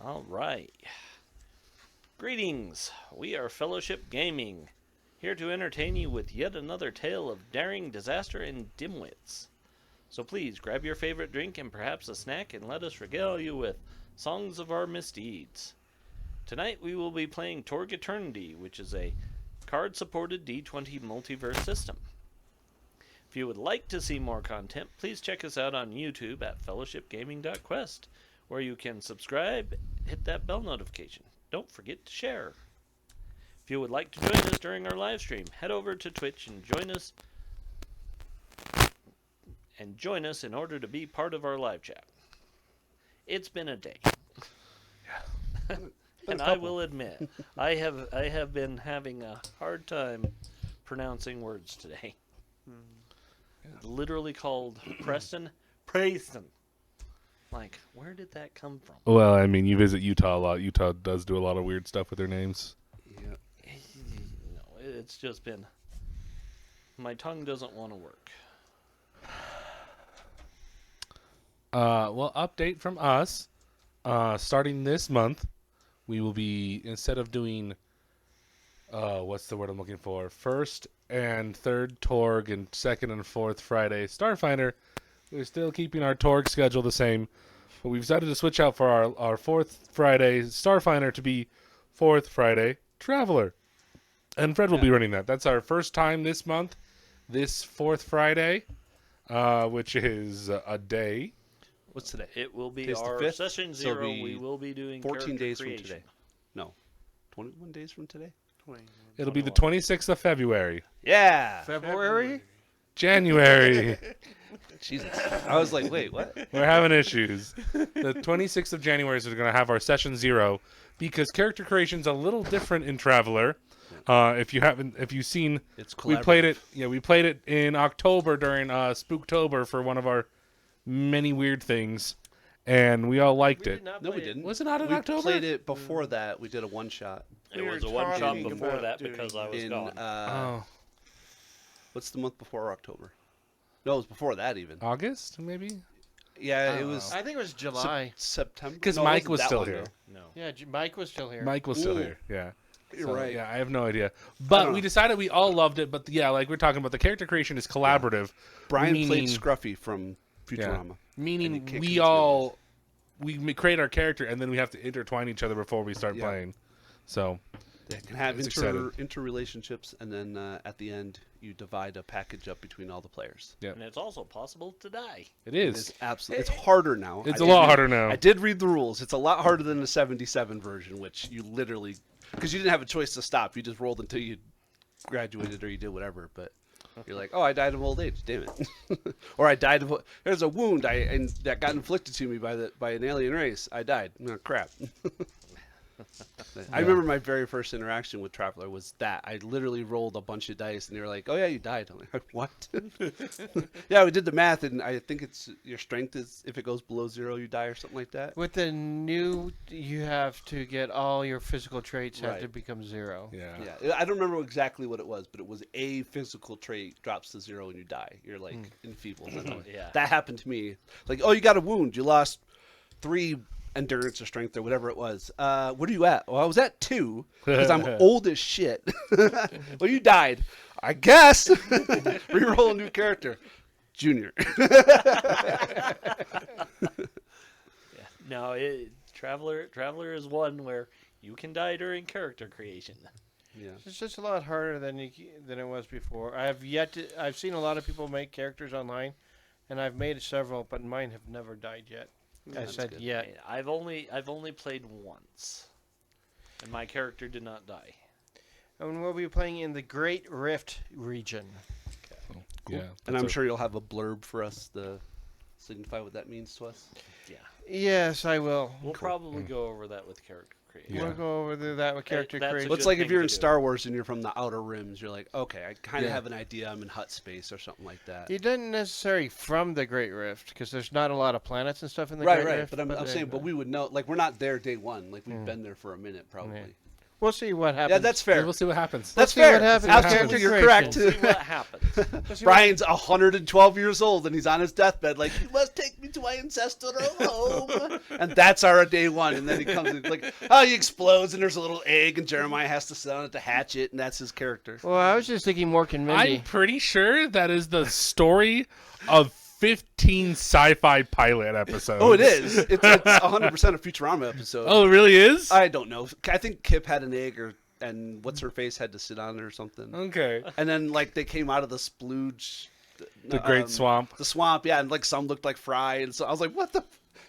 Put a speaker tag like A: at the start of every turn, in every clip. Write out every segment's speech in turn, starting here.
A: All right. Greetings. We are Fellowship Gaming, here to entertain you with yet another tale of daring, disaster, and dimwits. So please grab your favorite drink and perhaps a snack and let us regale you with songs of our misdeeds. Tonight we will be playing TORG Eternity, which is a card-supported D20 multiverse system. If you would like to see more content, please check us out on YouTube at fellowshipgaming.quest, where you can subscribe, hit that bell notification. Don't forget to share. If you would like to join us during our live stream, head over to Twitch and join us in order to be part of our live chat. It's been a day. And I will admit, I have been having a hard time pronouncing words today. Literally called Preston. Like, where did that come from?
B: Well, I mean, you visit Utah a lot. Utah does do a lot of weird stuff with their names.
A: Yeah. No, it's just been... My tongue doesn't want to work.
B: Well, update from us. Starting this month, we will be, instead of doing, what's the word I'm looking for? First and third TORG and second and fourth Friday Starfinder. We're still keeping our TORG schedule the same, but we've decided to switch out for our fourth Friday Starfinder to be fourth Friday Traveler. And Fred will be running that. That's our first time this month, this fourth Friday, which is a day.
C: What's today?
A: It will be
C: Today's the
A: our
C: 5th,
A: session
C: so
A: 0.
C: it'll be
A: We will be doing
C: 14 days
A: creation.
C: from today. No, 21 days from today.
D: 21.
B: It'll be the 26th of February.
C: Yeah.
D: February?
B: January.
C: Jesus. I was like, wait, what?
B: We're having issues. The 26th of January is going to have our session 0 because character creation's a little different in Traveler. If you've seen,
C: It's
B: we played it.
C: collaborative.
B: Yeah, we played it in October during Spooktober for one of our many weird things, and we all liked it.
C: No, we didn't.
B: Was it not in
C: we
B: October?
C: played it before that. We did a one-shot
A: It
D: We
A: was
D: were
A: a one-shot
D: talking
A: before
D: about
A: that
D: doing
A: because I was
C: in,
A: gone.
B: Oh,
C: what's the month before October? No, it was before that even.
B: August maybe?
C: Yeah,
B: I
C: it
B: don't
C: was
D: I think it was July.
C: September.
B: 'Cause
C: No, it
B: Mike
C: wasn't
B: was
C: that
B: still
C: long
B: here.
C: ago.
A: No.
D: Yeah, Mike was still here.
B: Mike was still
C: Ooh.
B: here. Yeah.
C: You're
B: So,
C: right.
B: Yeah, I have no idea.
C: I
B: But
C: don't
B: we
C: know.
B: decided we all loved it. But yeah, like we're talking about, the character creation is collaborative.
C: Brian
B: meaning,
C: played Scruffy from Futurama. And
B: Meaning
C: he kicks
B: we
C: into
B: all create our character and then we have to intertwine each other before we start
C: Yeah.
B: playing. So
C: They can have
B: It's exciting.
C: interrelationships, and then at the end you divide a package up between all the players.
B: yeah,
A: And it's also possible to die.
B: it
C: It
B: is.
C: is absolutely. It's harder now.
B: It's
C: I
B: a
C: did
B: lot
C: read-
B: harder now.
C: I did read the rules. It's a lot harder than the 77 version, which you literally, because you didn't have a choice to stop. You just rolled until you graduated or you did whatever. But you're like, oh, I died of old age. Damn it. Or I died of. There's a wound that got inflicted to me by an alien race. I died. Oh, crap. I remember my very first interaction with Traveler was that I literally rolled a bunch of dice and they were like, "Oh yeah, you died." I'm like, "What?" Yeah, we did the math, and I think it's your strength is if it goes below 0, you die or something like that.
D: With the new, you have to get all your physical traits have
C: Right.
D: to become 0.
B: Yeah.
C: Yeah, I don't remember exactly what it was, but it was a physical trait drops to 0 and you die. You're like enfeebled. I know.
A: Yeah.
C: That happened to me. Like, oh, you got a wound. You lost 3 endurance or strength or whatever it was. What are you at? Well, I was at 2 because I'm old as shit. Well, you died. I guess. Reroll a new character. Junior.
A: No, Traveler is one where you can die during character creation.
C: Yeah.
D: It's just a lot harder than it was before. I've seen a lot of people make characters online, and I've made several, but mine have never died yet. I
C: That's
D: said
C: good.
D: yet.
A: I've only played once, and my character did not die.
D: And we'll be playing in the Great Rift region.
B: Yeah.
C: And I'm sure you'll have a blurb for us to signify what that means to us.
A: Yeah,
D: Yes, I will.
A: we'll probably go over that with character creation.
B: Yeah.
D: We'll go over that with character
A: that's a
D: creation.
C: Well, it's
A: good
C: like if
A: thing
C: you're
A: to
C: in
A: do.
C: Star Wars and you're from the Outer Rims, you're like, okay, I kind of
B: Yeah.
C: have an idea. I'm in hut space or something like that.
D: You didn't necessarily from the Great Rift because there's not a lot of planets and stuff in the
C: Right,
D: Great
C: right.
D: Rift.
C: But I'm saying, but we would know, like, we're not there day one. Like, we've been there for a minute, probably.
D: We'll see what happens.
C: Yeah, that's fair.
B: We'll see what happens.
C: That's
D: see what
C: fair.
D: happens.
C: Absolutely,
D: Character
C: you're
D: creation.
C: correct.
A: We'll see what happens.
D: We'll see
C: Brian's 112 years old and he's on his deathbed, like, you must take me to my ancestral home. And that's our day one. And then he comes in, like, oh, he explodes and there's a little egg and Jeremiah has to sit on it to hatch it, and that's his character.
D: Well, I was just thinking Mork and Mindy.
B: I'm pretty sure that is the story of 15 sci-fi pilot episodes.
C: Oh, it is. It's 100% a Futurama episode.
B: Oh, it really is?
C: I don't know. I think Kip had an egg, and what's her face had to sit on it or something.
B: Okay.
C: And then like they came out of the splooge,
B: The Great Swamp.
C: The swamp, yeah, and like some looked like Fry, and so I was like,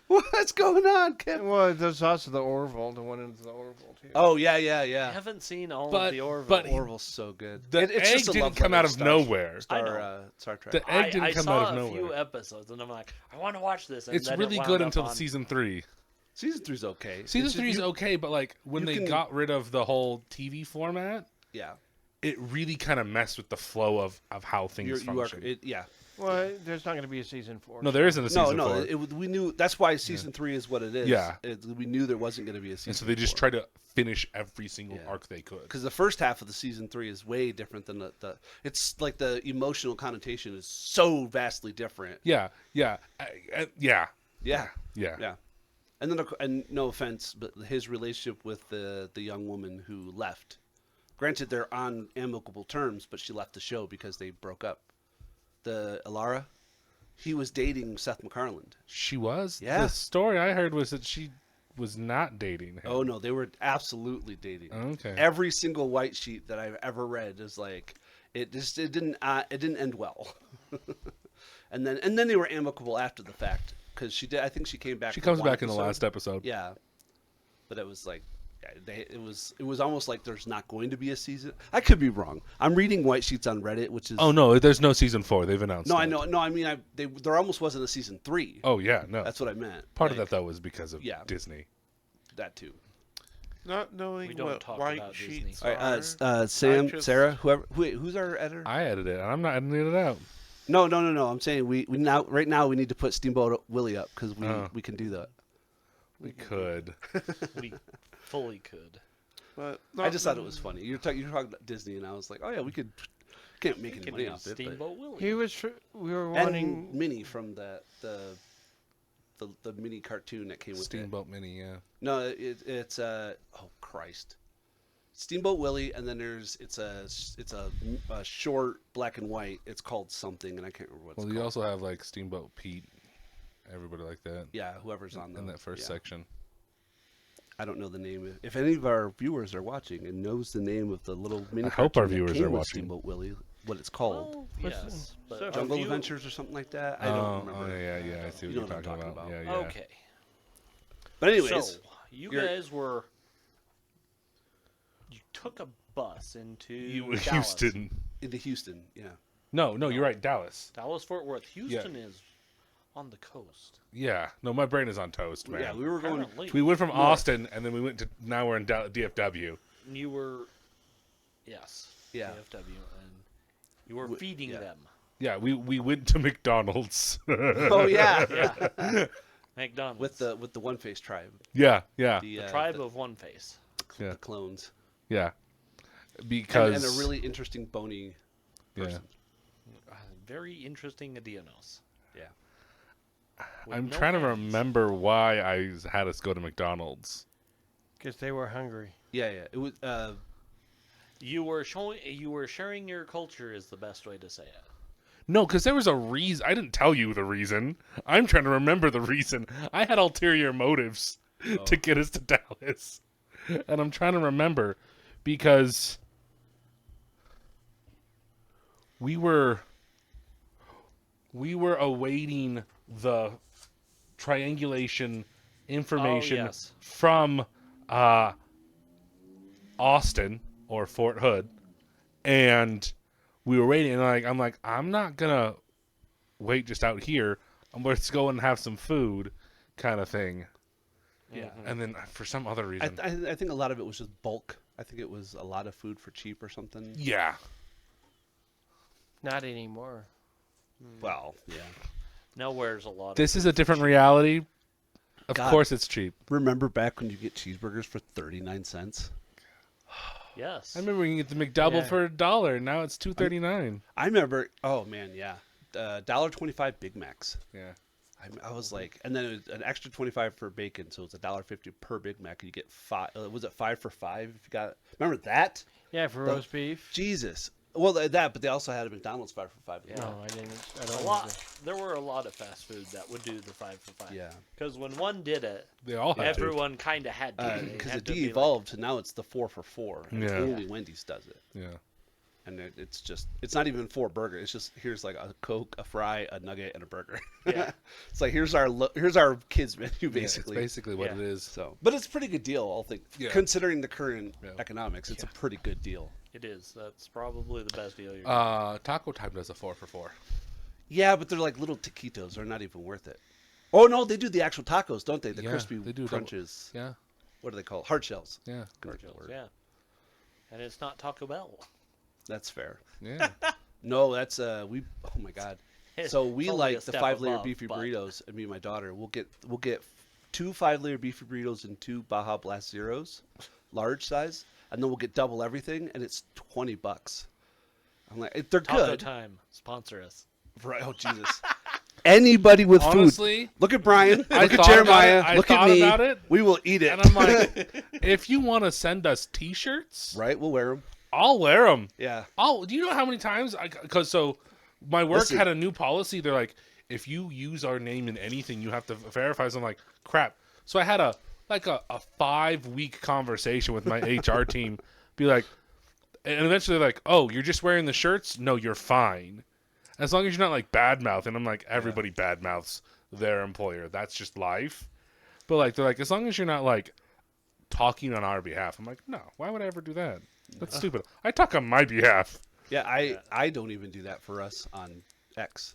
C: what's going on, Kip?
D: Well, there's also the Orville, the one into the Orville too.
C: Oh yeah,
A: I
C: yeah.
A: haven't seen all
B: But-
A: of the Orville.
B: but-
C: Orville's so good.
B: The
C: It's
B: egg
C: just a
B: didn't
C: love
B: come
C: letter
B: out
C: to
B: of nowhere.
A: I know.
C: Star Trek.
B: The egg didn't
A: I
B: come
A: saw
B: out of
A: a
B: nowhere.
A: few episodes, and I'm like, I want to watch this. And
B: It's
A: then
B: really
A: it wound
B: good
A: up
B: until
A: on-
B: season 3.
C: Season 3's okay.
B: Season
C: It's just-
B: 3 is okay, but like when
C: you
B: they
C: can-
B: got rid of the whole TV format,
C: Yeah,
B: it really kind of messed with the flow of how things
C: you are.
B: function.
C: Yeah.
D: Well, there's not going to be a season 4.
B: No, there isn't a season
C: No,
B: 4.
C: we knew that's why season 3 is what it is.
B: Yeah.
C: We knew there wasn't going to be a season.
B: And so they just tried to finish every single
C: Yeah.
B: arc they could.
C: because the first half of the season 3 is way different than the. It's like the emotional connotation is so vastly different.
B: Yeah. Yeah.
C: Yeah.
B: Yeah.
C: Yeah. And then, and no offense, but his relationship with the young woman who left. Granted, they're on amicable terms, but she left the show because they broke up. The Alara, he was dating Seth MacFarlane.
B: She was?
C: Yeah.
B: The story I heard was that she was not dating him.
C: Oh no, they were absolutely dating.
B: Okay.
C: Every single white sheet that I've ever read is like it didn't end well. and then they were amicable after the fact because she did. I think she came back.
B: She
C: for
B: comes
C: one
B: back in the
C: episode.
B: last episode.
C: Yeah, but it was like, it was almost like there's not going to be a season. I could be wrong. I'm reading white sheets on Reddit, which is
B: Oh no, there's no season 4. They've announced.
C: no,
B: that.
C: I know, no, I mean, there almost wasn't a season 3.
B: Oh yeah, no.
C: That's what I meant.
B: Part of
C: Like,
B: that though was because of
C: yeah.
B: Disney.
C: that too.
E: Not knowing
A: We don't
E: what
A: talk
E: white
A: about Disney.
E: sheets
C: All
E: are.
C: right, Sam,
E: just-
C: Sarah, who's our editor?
B: I edited it. I'm not editing it out.
C: No. I'm saying we now right now we need to put Steamboat Willie up because we can do that.
B: We could.
A: We fully could.
E: But
C: I just thought it was funny. You're talking about Disney, and I was like, oh yeah, we could. Can't make any
A: Could
C: money
A: be
C: off it. But.
A: Steamboat Willie.
D: He was. We were
C: And
D: wanting.
C: Minnie from the mini cartoon that came with it.
B: Steamboat Mini, yeah.
C: No, it's oh Christ, Steamboat Willie, and then it's a short black and white. It's called something, and I can't remember what it's
B: Well, you
C: called.
B: also have like Steamboat Pete, everybody like that.
C: Yeah, whoever's on
B: in that first
C: yeah.
B: section.
C: I don't know the name. If any of our viewers are watching and knows the name of the little mini
B: I hope our
C: cartoon that
B: viewers
C: came
B: are
C: with
B: watching.
C: Steamboat Willie, what it's called,
A: Well,
D: What's
A: yes.
D: the-
A: But
C: Jungle
A: if you-
C: Adventures or something like that. I don't remember.
B: Oh, yeah. I see what
C: You
B: you're
C: know what I'm
B: talking
C: talking
B: about.
C: about.
B: Yeah, yeah.
A: Okay.
C: But anyways,
A: So, you
C: you're-
A: guys were. You took a bus into Dallas.
B: Houston.
C: into Houston, yeah.
B: No, you're right. Dallas.
A: Dallas, Fort Worth. Houston is on the coast.
B: Yeah. No, my brain is on toast, man.
C: Yeah, we were going.
A: Apparently.
B: We went from Austin, and then we went to. Now we're in DFW.
A: You were. Yes.
C: Yeah.
A: DFW. And you were feeding
C: yeah.
A: them.
B: Yeah, we went to McDonald's.
C: Oh yeah,
A: Yeah. McDonald's.
C: with the One Face tribe,
B: yeah.
C: the
A: Tribe of One Face.
B: Yeah.
C: the clones,
B: Yeah.
C: and
B: Because
C: a really interesting bony
B: yeah.
C: person.
A: Very interesting Adianos.
C: Yeah.
A: With
B: I'm
A: no
B: trying to
A: hands.
B: remember why I had us go to McDonald's.
D: Because they were hungry.
C: Yeah. It was.
A: You were sharing your culture is the best way to say it.
B: No, because there was a reason. I didn't tell you the reason. I'm trying to remember the reason. I had ulterior motives to get us to Dallas. And I'm trying to remember because we were awaiting the triangulation information
A: yes.
B: from Austin or Fort Hood, and we were waiting. And I'm like, I'm not gonna wait just out here. Let's go and have some food, kind of thing.
A: Yeah.
B: And then for some other reason,
C: I think a lot of it was just bulk. I think it was a lot of food for cheap or something.
B: yeah,
D: Not anymore.
C: Well, yeah.
A: Nowhere's a lot.
B: this is a different reality. Of
C: God.
B: course, it's cheap.
C: Remember back when you get cheeseburgers for 39 cents?
A: Yes.
B: I remember you can get the McDouble
D: Yeah.
B: for $1. Now it's $2.39.
C: I remember. Oh man, yeah, $1.25 Big Macs.
B: Yeah.
C: I was like, and then it was an extra 25 for bacon, so it's $1.50 per Big Mac. And you get five. Was it 5 for 5? If you got, remember that?
D: Yeah, for roast beef.
C: Jesus. Well, that, but they also had a McDonald's 5 for 5.
A: Yeah.
D: No, I didn't. I
A: A
D: don't.
A: lot. There were a lot of fast food that would do the 5 for 5.
C: Yeah.
A: Because when one did it,
B: They all have to.
A: everyone kind of had to. They
C: Because
A: had
C: it
A: to be like-
C: de-evolved, so now it's the 4 for 4. And
B: Yeah.
C: only Wendy's does it.
B: Yeah.
C: And it's not even 4 burgers. It's just, here's like a Coke, a fry, a nugget, and a burger.
A: Yeah.
C: It's like, here's our kids menu, basically.
B: Yeah, it's basically what
A: Yeah.
B: it is.
C: So, but it's a pretty good deal, I'll think.
B: Yeah.
C: Considering the current
B: Yeah.
C: economics, it's a pretty good deal.
A: It is. That's probably the best deal you're
B: Taco Time does a 4 for 4.
C: Yeah, but they're like little taquitos. They're not even worth it. Oh, no, they do the actual tacos, don't they? The
B: Yeah,
C: crispy
B: they do.
C: crunches.
B: Yeah.
C: What do they call it? Hard shells.
B: Yeah.
C: Good
A: Shells,
C: word.
A: yeah. And it's not Taco Bell.
C: That's fair.
B: Yeah.
C: No, that's oh my god. So we
A: It's only
C: like
A: a
C: the
A: step
C: 5-layer
A: above,
C: beefy
A: but-
C: burritos, and me and my daughter, we'll get 2 5-layer beefy burritos and 2 Baja Blast Zeros, large size, and then we'll get double everything, and it's $20. I'm like, they're
A: Taco
C: good.
A: Time, sponsor us.
C: Right? Oh Jesus. Anybody with food,
B: Honestly,
C: look at Brian,
B: I
C: look at
B: thought about
C: Jeremiah,
B: it. I
C: look at
B: thought
C: me.
B: about it.
C: We will eat it.
B: and I'm like, if you want to send us T-shirts,
C: right? We'll wear them.
B: I'll wear them.
C: Yeah.
B: Oh, do you know how many times? Because my work
C: Listen.
B: had a new policy. They're like, if you use our name in anything, you have to verify. So I'm like, crap. So I had a 5-week conversation with my HR team. Be like, and eventually they're like, oh, you're just wearing the shirts? No, you're fine. As long as you're not like bad mouth. And I'm like, everybody bad mouths their employer. That's just life. But like, they're like, as long as you're not like talking on our behalf. I'm like, no, why would I ever do that? That's stupid. I talk on my behalf.
C: Yeah, I don't even do that for us on X.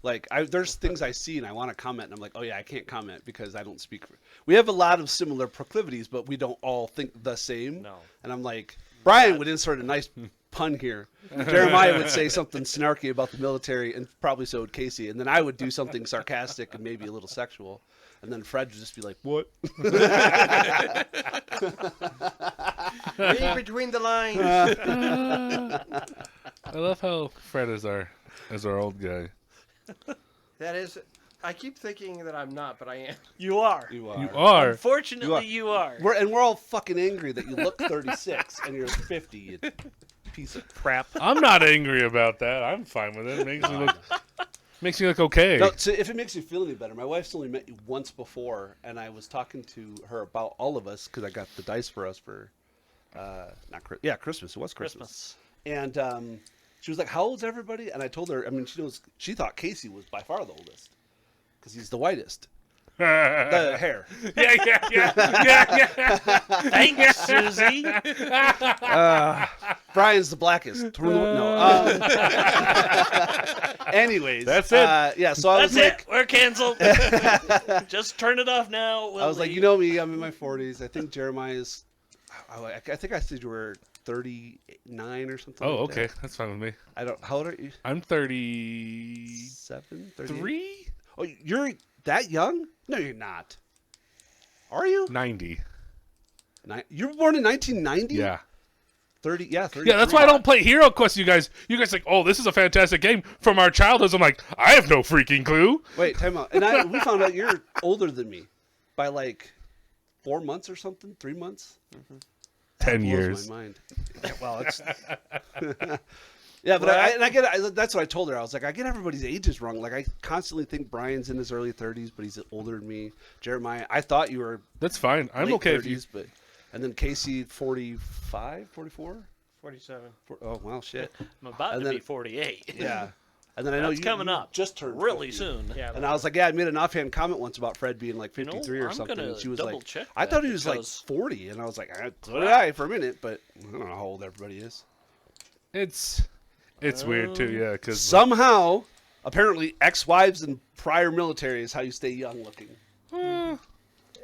C: Like, there's things I see and I want to comment, and I'm like, oh yeah, I can't comment because I don't speak. We have a lot of similar proclivities, but we don't all think the same.
A: No.
C: And I'm like, Brian would insert a nice pun here. Jeremiah would say something snarky about the military, and probably so would Casey. And then I would do something sarcastic and maybe a little sexual. And then Fred would just be like, what?
D: Read between the lines.
B: I love how Fred is our old guy.
D: That is, I keep thinking that I'm not, but I am.
A: You are.
C: You are.
B: You are.
A: Unfortunately, you are.
C: We're all fucking angry that you look 36 and you're 50, you piece of crap.
B: I'm not angry about that. I'm fine with it. It makes me look okay.
C: No, so if it makes you feel any better, my wife's only met you once before, and I was talking to her about all of us because I got the dice for us for, Christmas. It was Christmas. And she was like, "How old's everybody?" And I told her, I mean, she thought Casey was by far the oldest because he's the whitest. The hair.
B: Yeah.
A: Thanks, Susie.
C: Brian's the blackest. No. Anyways,
B: That's it.
C: Yeah. So I
A: That's
C: was like,
A: it. We're canceled. Just turn it off now.
C: I was like, you know me, I'm in my 40s. I think Jeremiah's. I think I said you were 39 or something.
B: Oh,
C: like
B: okay.
C: that.
B: That's fine with me.
C: I don't. How old are you?
B: I'm 33.
C: 3? Oh, you're that young? No, you're not. Are you?
B: 90.
C: You were born in 1990?
B: Yeah.
C: 30. Yeah. 33.
B: Yeah, that's why I don't play Hero Quest. You guys like, oh, this is a fantastic game from our childhoods. I'm like, I have no freaking clue.
C: Wait, time out. And we found out you're older than me by like 4 months or something. 3 months.
B: 10
C: Blows
B: years.
C: my mind. Yeah, well, it's. Yeah, but I get. That's what I told her. I was like, I get everybody's ages wrong. Like, I constantly think Brian's in his early 30s, but he's older than me. Jeremiah, I thought you were
B: That's fine. I'm
C: late
B: okay
C: 30s,
B: if you.
C: but and then Casey, 45, 44.
D: 47.
C: Oh well, shit.
A: I'm about
C: And
A: to
C: then-
A: be 48.
C: Yeah, and then I know
A: That's
C: you
A: coming
C: you
A: up
C: just turned
A: really
C: 50.
A: soon.
D: Yeah.
C: And I was like, yeah, I made an offhand comment once about Fred being like
A: You know,
C: 53 or
A: I'm
C: something,
A: gonna
C: and she was
A: double
C: like,
A: check
C: I
A: that
C: thought he was like
A: because-
C: 40, and I was like, so did I for a minute, but I don't know how old everybody is.
B: It's weird too, yeah, because
C: Somehow, apparently, ex-wives and prior military is how you stay young looking.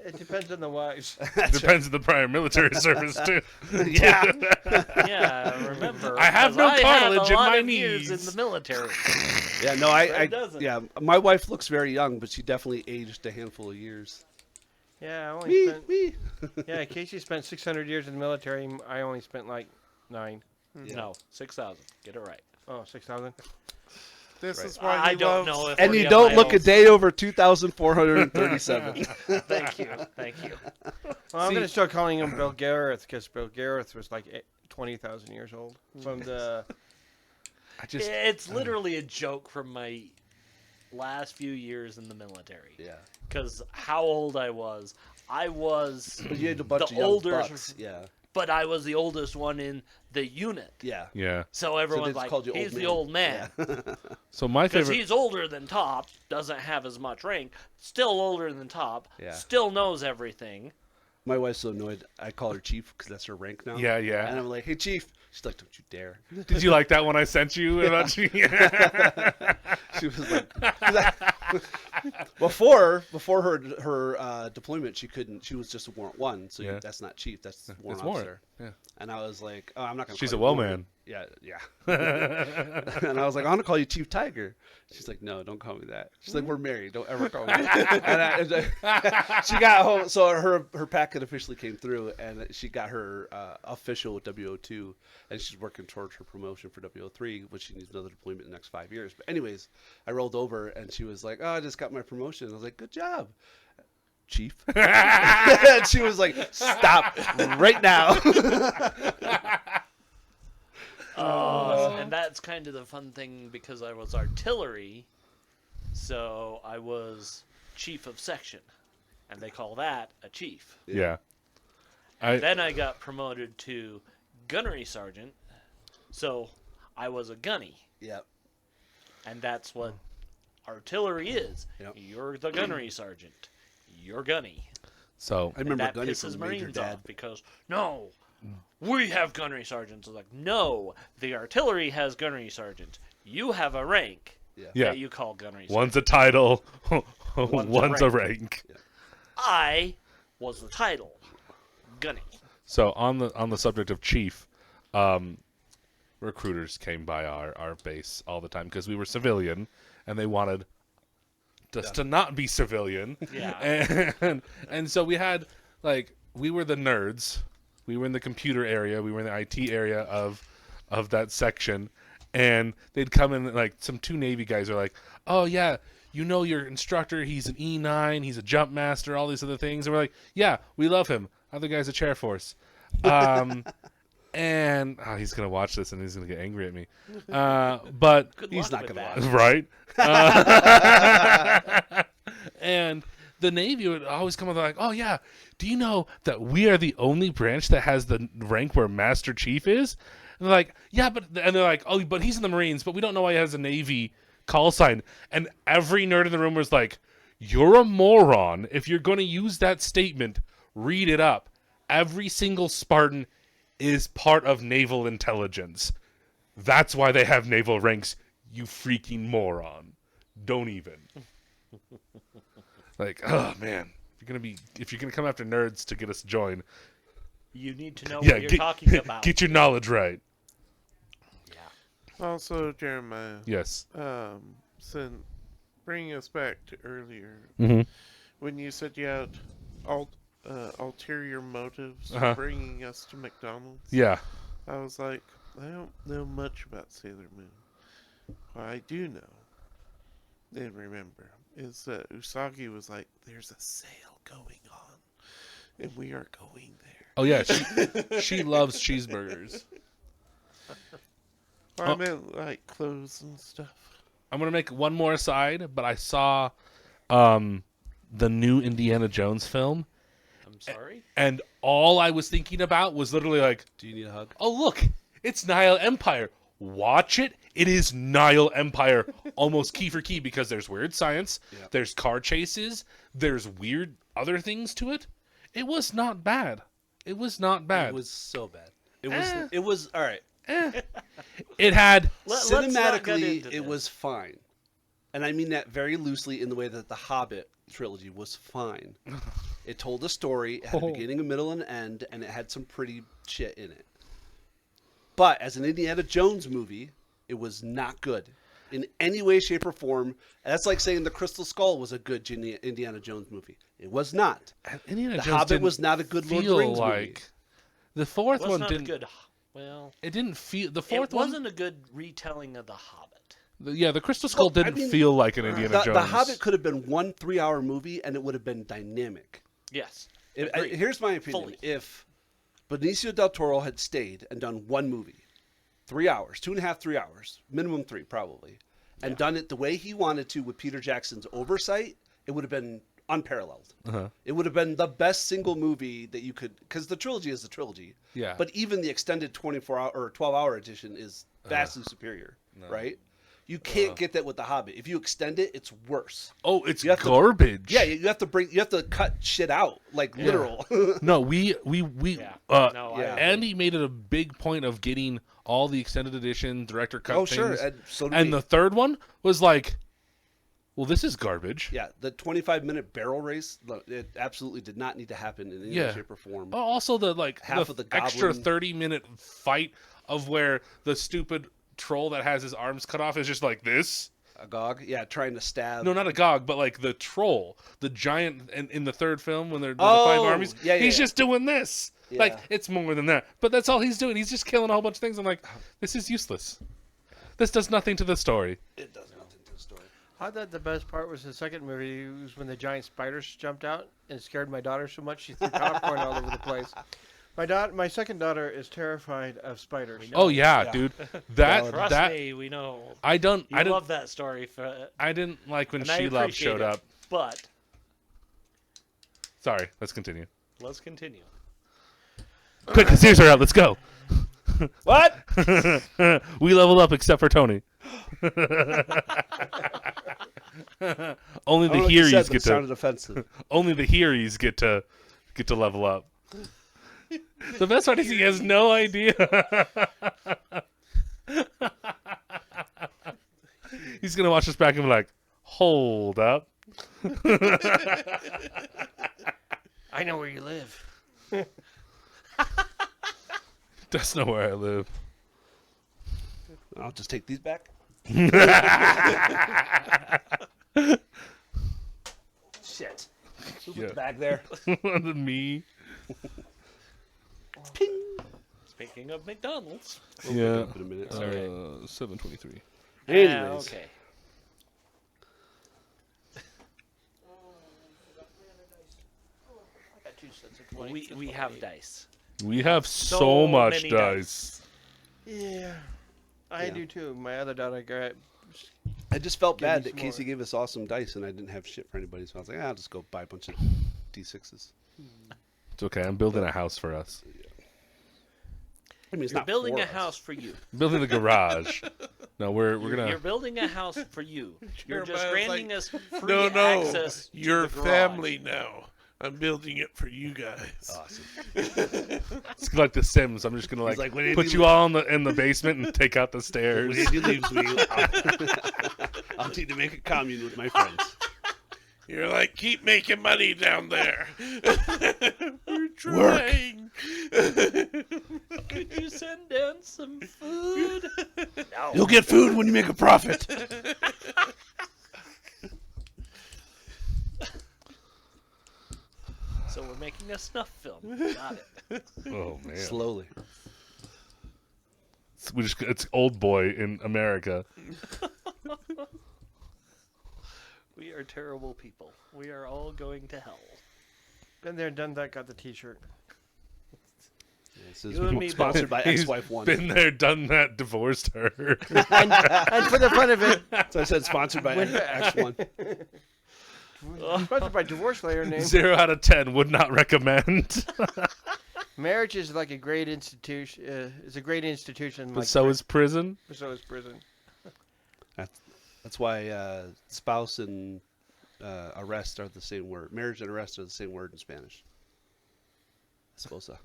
D: It depends on the wives.
B: depends on the prior military service too.
C: Yeah.
A: Yeah, remember.
B: I have
A: 'cause
B: no
A: I
B: cartilage
A: had a
B: in
A: lot
B: my
A: of years
B: knees.
A: in the military.
C: Yeah, no,
A: Fred doesn't.
C: yeah, my wife looks very young, but she definitely aged a handful of years.
D: Yeah, I only
C: Me,
D: spent.
C: me.
D: Yeah, Casey spent 600 years in the military. I only spent like 9.
C: Yeah.
A: No, 6,000. Get it right.
D: Oh, 6,000.
E: This
C: Right.
E: is why
A: I
E: he
A: don't
E: loves,
A: know if
C: And
A: any
C: you
A: of
C: don't
A: my
C: look a
A: old-
C: day over 2,437.
A: Thank you. Thank you.
D: Well, I'm going to start calling him Bill Gareth because Bill Gareth was like 20,000 years old from the.
B: I just
A: It's literally a joke from my last few years in the military.
C: Yeah.
A: Because how old I was. I was,
C: But you had a bunch
A: The
C: of young
A: older-
C: bucks. Yeah.
A: but I was the oldest one in the unit.
C: Yeah.
B: yeah.
A: So everyone's
C: just
A: like,
C: called you
A: he's
C: old
A: the
C: man."
A: old man.
C: Yeah.
B: So my
A: Because
B: favorite.
A: he's older than Top, doesn't have as much rank, still older than Top,
C: Yeah.
A: still knows everything.
C: My wife's so annoyed. I call her Chief because that's her rank now.
B: Yeah, yeah.
C: And I'm like, hey, Chief. She's like, don't you dare.
B: Did you like that one I sent you about you?
C: She was like, before her deployment, she couldn't. She was just a warrant 1, so
B: Yeah.
C: that's not chief. That's warrant
B: It's warrant.
C: officer.
B: Yeah.
C: And I was like, oh, I'm not gonna.
B: She's
C: call
B: a
C: you
B: well
C: warrant.
B: man.
C: Yeah, yeah. And I was like, I'm gonna call you Chief Tiger. She's like, no, don't call me that. She's like, we're married. Don't ever call me that. She got home, so her packet officially came through, and she got her official WO2, and she's working towards her promotion for WO3, which she needs another deployment in the next 5 years. But anyways, I rolled over, and she was like, oh, I just got my promotion. I was like, good job, Chief. And she was like, stop right now.
A: And that's kind of the fun thing because I was artillery, so I was chief of section, and they call that a chief.
B: Yeah.
A: Then I got promoted to gunnery sergeant, so I was a gunny,
C: Yep.
A: and that's what artillery is.
C: Yep.
A: You're the gunnery sergeant. You're gunny.
B: So
C: I remember
A: that
C: Gunny
A: pisses
C: from Major
A: Marines
C: Dad.
A: off because no, we have gunnery sergeants. I was like, no, the artillery has gunnery sergeant. You have a rank
B: yeah,
A: that you call gunnery sergeant.
B: one's a title,
A: One's
B: one's
A: a
B: a rank.
A: I was the title, gunny.
B: So on the subject of chief, recruiters came by our base all the time because we were civilian, and they wanted us to not be civilian.
A: Yeah.
B: And so we had we were the nerds. We were in the computer area. We were in the IT area of that section, and they'd come in some 2 Navy guys are like, oh yeah, you know your instructor, he's an E9, he's a jump master, all these other things, and we're like, yeah, we love him. Other guy's a chair force. And he's gonna watch this and he's gonna get angry at me. But
A: Good
C: He's
A: luck
C: not
A: with
C: gonna
A: that.
B: right. And the Navy would always come up like, oh yeah, do you know that we are the only branch that has the rank where Master Chief is? And they're like, yeah, and they're like, oh, but he's in the Marines, but we don't know why he has a Navy call sign. And every nerd in the room was like, you're a moron. If you're going to use that statement, read it up. Every single Spartan is part of naval intelligence. That's why they have naval ranks, you freaking moron. Don't even. Oh man, if you're gonna come after nerds to get us to join,
A: You need to know
B: yeah,
A: what you're talking about.
B: get your knowledge right.
A: Yeah.
E: Also, Jeremiah,
B: Yes.
E: since bringing us back to earlier,
B: Mm-hmm.
E: when you said you had ulterior motives
B: Uh-huh.
E: for bringing us to McDonald's,
B: Yeah.
E: I was like, I don't know much about Sailor Moon. What I do know and remember is that Usagi was like, there's a sale going on, and we are going there.
B: Oh yeah, she loves cheeseburgers.
E: I meant like clothes and stuff.
B: I'm gonna make one more aside, but I saw the new Indiana Jones film,
A: I'm sorry.
B: and all I was thinking about was literally like,
C: Do you need a hug?
B: oh look, it's Nile Empire. Watch it. It is Nile Empire, almost key for key, because there's weird science,
C: Yeah.
B: there's car chases, there's weird other things to it. It was not bad. It was not bad.
C: It was so bad. It was all right.
B: It had
A: Let's not get
C: Cinematically,
A: into
C: it
A: this.
C: was fine, and I mean that very loosely in the way that the Hobbit trilogy was fine. It told a story, it had a beginning, a middle, and an end, and it had some pretty shit in it. But as an Indiana Jones movie, it was not good. in any way, shape, or form. And that's like saying The Crystal Skull was a good Indiana Jones movie. It was not.
B: Indiana
C: The
B: Jones
C: Hobbit
B: didn't
C: was not a good Lord of the
B: feel
C: Rings movie.
B: like the fourth
A: Was
B: one
A: not
B: didn't.
A: a good. Well,
B: It didn't feel the fourth
A: it
B: one.
A: wasn't a good retelling of The Hobbit.
B: The Crystal Skull
C: Well, I
B: didn't
C: mean,
B: feel like an Indiana Jones.
C: The Hobbit could have been 1 3-hour movie, and it would have been dynamic.
A: Yes.
C: Here's my opinion:
A: Fully.
C: if Benicio del Toro had stayed and done one movie, 3 hours, 2.5, 3 hours, minimum 3 probably, and done it the way he wanted to with Peter Jackson's oversight, it would have been unparalleled. It would have been the best single movie that you could, because the trilogy is the trilogy.
B: Yeah.
C: But even the extended 24-hour or 12-hour edition is vastly superior, right? You can't get that with The Hobbit. If you extend it, it's worse.
B: Oh, it's
C: You have to-
B: garbage.
C: Yeah, you have to cut shit out, like literal.
B: No, we
A: Yeah. No,
C: yeah.
B: Andy made it a big point of getting all the extended edition director cut
C: Oh,
B: things.
C: sure, and so did
B: and
C: we.
B: the third one was like, well, this is garbage.
C: Yeah, the 25-minute barrel race, it absolutely did not need to happen in any way, shape, or form.
B: Oh, also the
C: Half of the
B: extra
C: goblin-
B: 30-minute fight of where the stupid troll that has his arms cut off is just like this.
C: Agog, yeah, trying to stab.
B: No, not a Gog, but like the troll, the giant in the third film when they're the
C: Oh,
B: five armies.
C: yeah, yeah,
B: he's
C: yeah.
B: just doing this.
C: Yeah.
B: Like it's more than that, but that's all he's doing. He's just killing a whole bunch of things. I'm like, this is useless. This does nothing to the story.
C: It does nothing to the story.
D: I thought the best part was the second movie was when the giant spiders jumped out and scared my daughter so much she threw popcorn all over the place. My second daughter is terrified of spiders.
B: Oh yeah,
C: Yeah.
B: dude. That
A: Trust
B: that
A: me, we know.
B: I don't.
A: You
B: I didn't.
A: love that story,
B: I didn't like when
A: and I
B: She Love
A: appreciate
B: showed
A: it,
B: up.
A: But
B: Sorry, let's continue.
A: let's continue.
B: Quick, Sears are out. Let's go.
C: What?
B: We level up except for Tony. Only
C: I don't know
B: the
C: what you said,
B: Hearies
C: but it
B: get
C: sounded
B: to.
C: offensive.
B: Only the Hearies get to level up. The best part is he has no idea. He's gonna watch this back and be like, "Hold up."
D: I know where you live.
B: Does know where I live.
C: I'll just take these back. Shit. Who put
B: Yeah.
C: the bag there?
B: Me.
C: Ping.
A: Speaking of McDonald's.
B: Yeah.
C: Up in a minute. Sorry.
B: 7:23.
C: Anyways.
A: Okay.
D: I got 2 sets of 20.
A: We have dice.
B: We have so
A: So
B: much
A: many
B: dice.
D: Yeah, I
C: Yeah.
D: do too. My other daughter got.
C: I just felt
D: Give me
C: bad that
D: some
C: Casey
D: more.
C: gave us awesome dice and I didn't have shit for anybody, so I was like, I'll just go buy a bunch of D6s.
B: It's okay. I'm building a house for us.
C: I mean, it's
A: You're
C: not
A: building
C: for
A: a
C: us.
A: house for you.
B: Building a garage. No, we're
A: You're
B: gonna.
A: building a house for you. You're just
E: Jeremiah's
A: granting
E: like,
A: us free
E: No,
A: access to
E: your
A: the garage.
E: family now. I'm building it for you guys.
C: Awesome.
B: It's like The Sims. I'm just gonna like,
C: like, when
B: put
C: Andy
B: you all in the basement and take out the stairs.
C: When Andy leaves me, I'll need to make a commune with my friends.
E: You're like, keep making money down there. We're trying.
A: Could you send down some food? No.
C: You'll get food when you make a profit.
A: So we're making a snuff film. Got it.
B: Oh man.
C: Slowly.
B: It's Old Boy in America.
A: We are terrible people. We are all going to hell.
D: Been there, done that. Got the T-shirt.
C: This is
A: You and me
C: sponsored by
B: He's
C: Ex-Wife One.
B: Been there, done that, divorced her.
D: And for the fun of it,
C: So I said sponsored by X One.
D: sponsored by Divorce Layer name.
B: 0 out of 10 would not recommend.
D: Marriage is like a great institution. It's a great institution.
B: But
D: Like
B: so is prison.
D: so is prison.
C: That's why spouse and arrest are the same word. Marriage and arrest are the same word in Spanish. Esposa.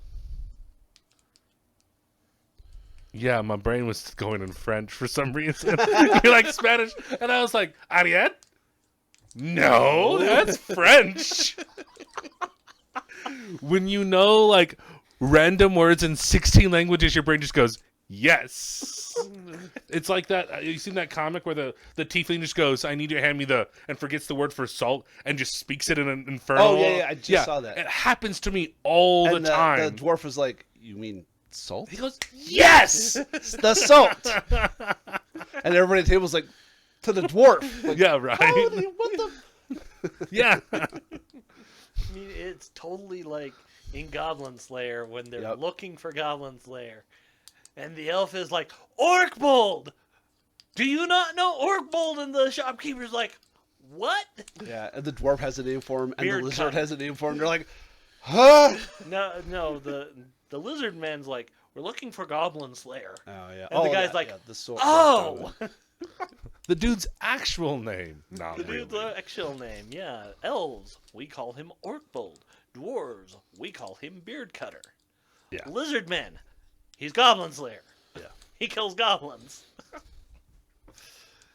B: Yeah, my brain was going in French for some reason. You're like Spanish, and I was like, Ariette? No, that's French. When you know like random words in 16 languages, your brain just goes Yes. It's like that. You seen that comic where the tiefling just goes, "I need you to hand me the," and forgets the word for salt and just speaks it in an infernal.
C: Oh, yeah, I just saw that.
B: It happens to me all
C: And
B: the time.
C: the dwarf was like, "You mean salt?"
B: He goes,
C: "Yes, the salt." And everybody at the table's like, to the dwarf. Like,
B: "Yeah, right."
C: what the?
B: Yeah.
A: I mean, it's totally like in Goblin Slayer when they're
C: Yep.
A: looking for Goblin Slayer. And the elf is like, Orkbold! Do you not know Orkbold? And the shopkeeper's like, what?
C: Yeah, and the dwarf has a name for him, and
A: Beard
C: the lizard
A: cutter.
C: has a name for him. They're like, huh?
A: No, the lizard man's like, we're looking for Goblin Slayer.
C: Oh yeah.
A: And the guy's
C: yeah,
A: like,
C: yeah, the sword.
A: Oh!
B: The dude's actual name. Not
A: The
B: really.
A: dude's actual name, yeah. Elves, we call him Orkbold. Dwarves, we call him Beard Cutter.
B: Yeah.
A: Lizard man, he's Goblin Slayer.
C: Yeah.
A: He kills goblins.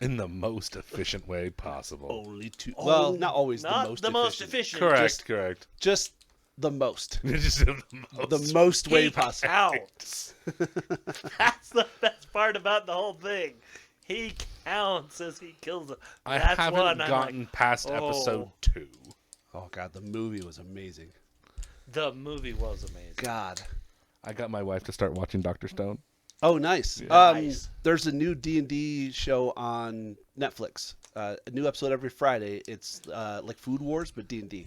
B: In the most efficient way possible.
C: Only two. Well, not always
A: Not
C: the most efficient.
B: Correct, correct.
C: Just the most.
B: Just the most.
C: The most way
A: He
C: possible.
A: counts. That's the best part about the whole thing. He counts as he kills them.
B: I
A: That's
B: haven't
A: one I'm
B: gotten
A: like,
B: past
A: oh.
B: episode 2.
C: Oh god, the movie was amazing.
A: The movie was amazing.
C: God.
B: I got my wife to start watching Dr. Stone.
C: Oh, nice.
A: Nice.
C: There's a new D&D show on Netflix. A new episode every Friday. It's like Food Wars, but D&D.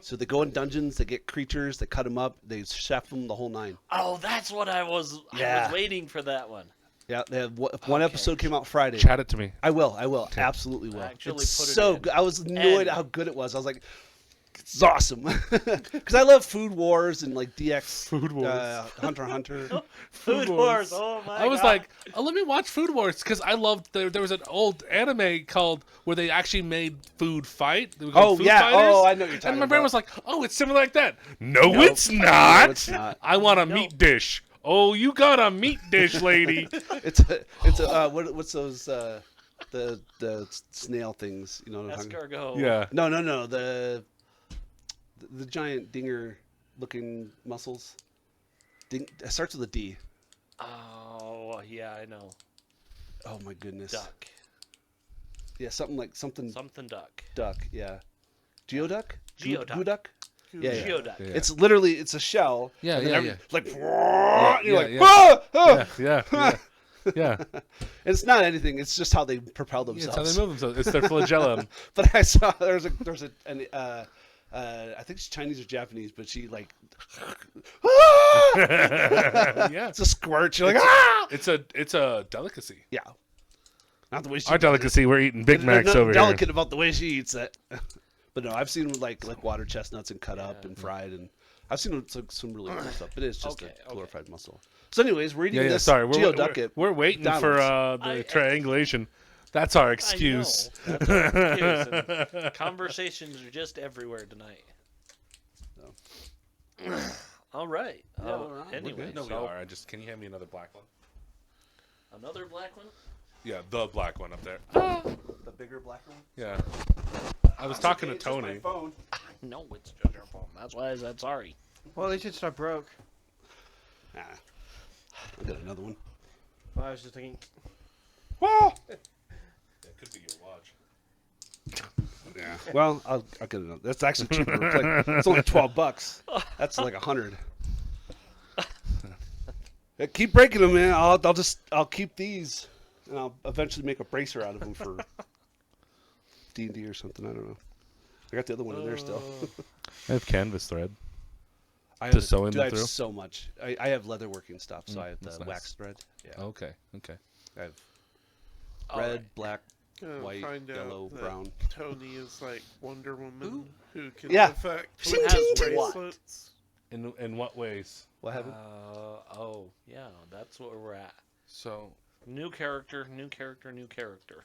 C: So they go in dungeons, they get creatures, they cut them up, they chef them, the whole nine.
A: Oh, that's what I was. I
C: Yeah.
A: was waiting for that one.
C: Yeah, they have one episode came out Friday.
B: Chat it to me.
C: I will, absolutely will.
A: Actually
C: It's
A: put it
C: so
A: in.
C: good. I was annoyed
A: And-
C: at how good it was. I was like, it's awesome. Because I love Food Wars and like DX,
B: Food Wars.
C: Hunter x Hunter.
A: Food Wars. Oh my god.
B: I was like, oh, let me watch Food Wars because I loved. There was an old anime called where they actually made food fight. They were called
C: Oh,
B: Food
C: yeah.
B: Fighters.
C: Oh, I know what you're talking
B: And my brain
C: about.
B: was like, oh, it's similar like that. No,
C: Nope.
B: it's not.
C: No, it's not.
B: I want a
A: No.
B: meat dish. Oh, you got a meat dish, lady.
C: It's a what's those the snail things? You know what I'm talking about?
A: escargot.
B: Yeah.
C: No. The giant dinger looking mussels. It starts with a D.
A: Oh yeah, I know.
C: Oh my goodness.
A: Duck.
C: Yeah, something
A: Something duck.
C: duck. Yeah. Geoduck.
A: Geoduck.
C: Geoduck. Yeah, yeah.
A: Geoduck.
B: Yeah.
C: It's literally it's a shell.
B: Yeah,
C: and then
B: yeah, yeah.
C: Like
B: Yeah,
C: you're like
B: yeah.
C: "Ah, ah."
B: Yeah. Yeah.
C: And it's not anything. It's just how they propel
B: It's
C: themselves.
B: how they move themselves. It's their flagellum.
C: But I saw there's I think she's Chinese or Japanese, but she like
B: Yeah.
C: it's a squirt. You're like ah!
B: It's a delicacy.
C: Yeah. Not the way she
B: Our delicacy. We're eating Big
C: There's
B: Macs
C: nothing
B: over
C: delicate
B: here.
C: about the way she eats it. But no, I've seen like water chestnuts and cut up and fried, and I've seen some really cool stuff. But it's just
A: Okay,
C: a glorified mussel. So, anyways, we're eating
B: Yeah,
C: this
B: sorry.
C: Geoduck at
B: We're waiting for
C: McDonald's.
B: the
A: I-
B: triangulation. That's our excuse.
A: I know. That's our excuse. And conversations are just everywhere tonight. All right.
C: Yeah, we're on. We're
A: Anyway,
C: good.
B: No, we
A: so
B: are. Can you hand me another black one?
A: another black one.
B: Yeah, the black one up there.
C: The bigger black one.
B: Yeah. I was talking to Tony.
C: Phone.
A: No, it's just your phone. That's why I said sorry.
D: Well, at least it's not broke.
C: Ah, I'll get another one.
D: Well, I was just thinking,
C: Well,
B: It could be your watch.
C: yeah. Well, I'll get another. That's actually cheaper. It's only $12. That's like 100. Yeah, keep breaking them, man. I'll keep these, and I'll eventually make a bracer out of them for D&D or something. I don't know. I got the other one in there still.
B: I have canvas thread.
C: I
B: To
C: have,
B: sew in
C: dude, I
B: through?
C: have so much. I have leatherworking stuff, so I have the
B: that's nice.
C: wax thread. Yeah,
B: Okay. Okay.
C: I have
A: All
C: red,
A: right.
C: black,
E: Gonna
C: white,
E: find out
C: yellow,
E: that
C: brown.
E: Tony is like Wonder Woman who can
C: Yeah.
E: affect
C: Ting,
E: with
A: ting,
E: his
A: ting.
E: bracelets.
B: In what ways?
C: What happened?
A: Oh, yeah, that's where we're at.
B: So
A: New character, new character, new character.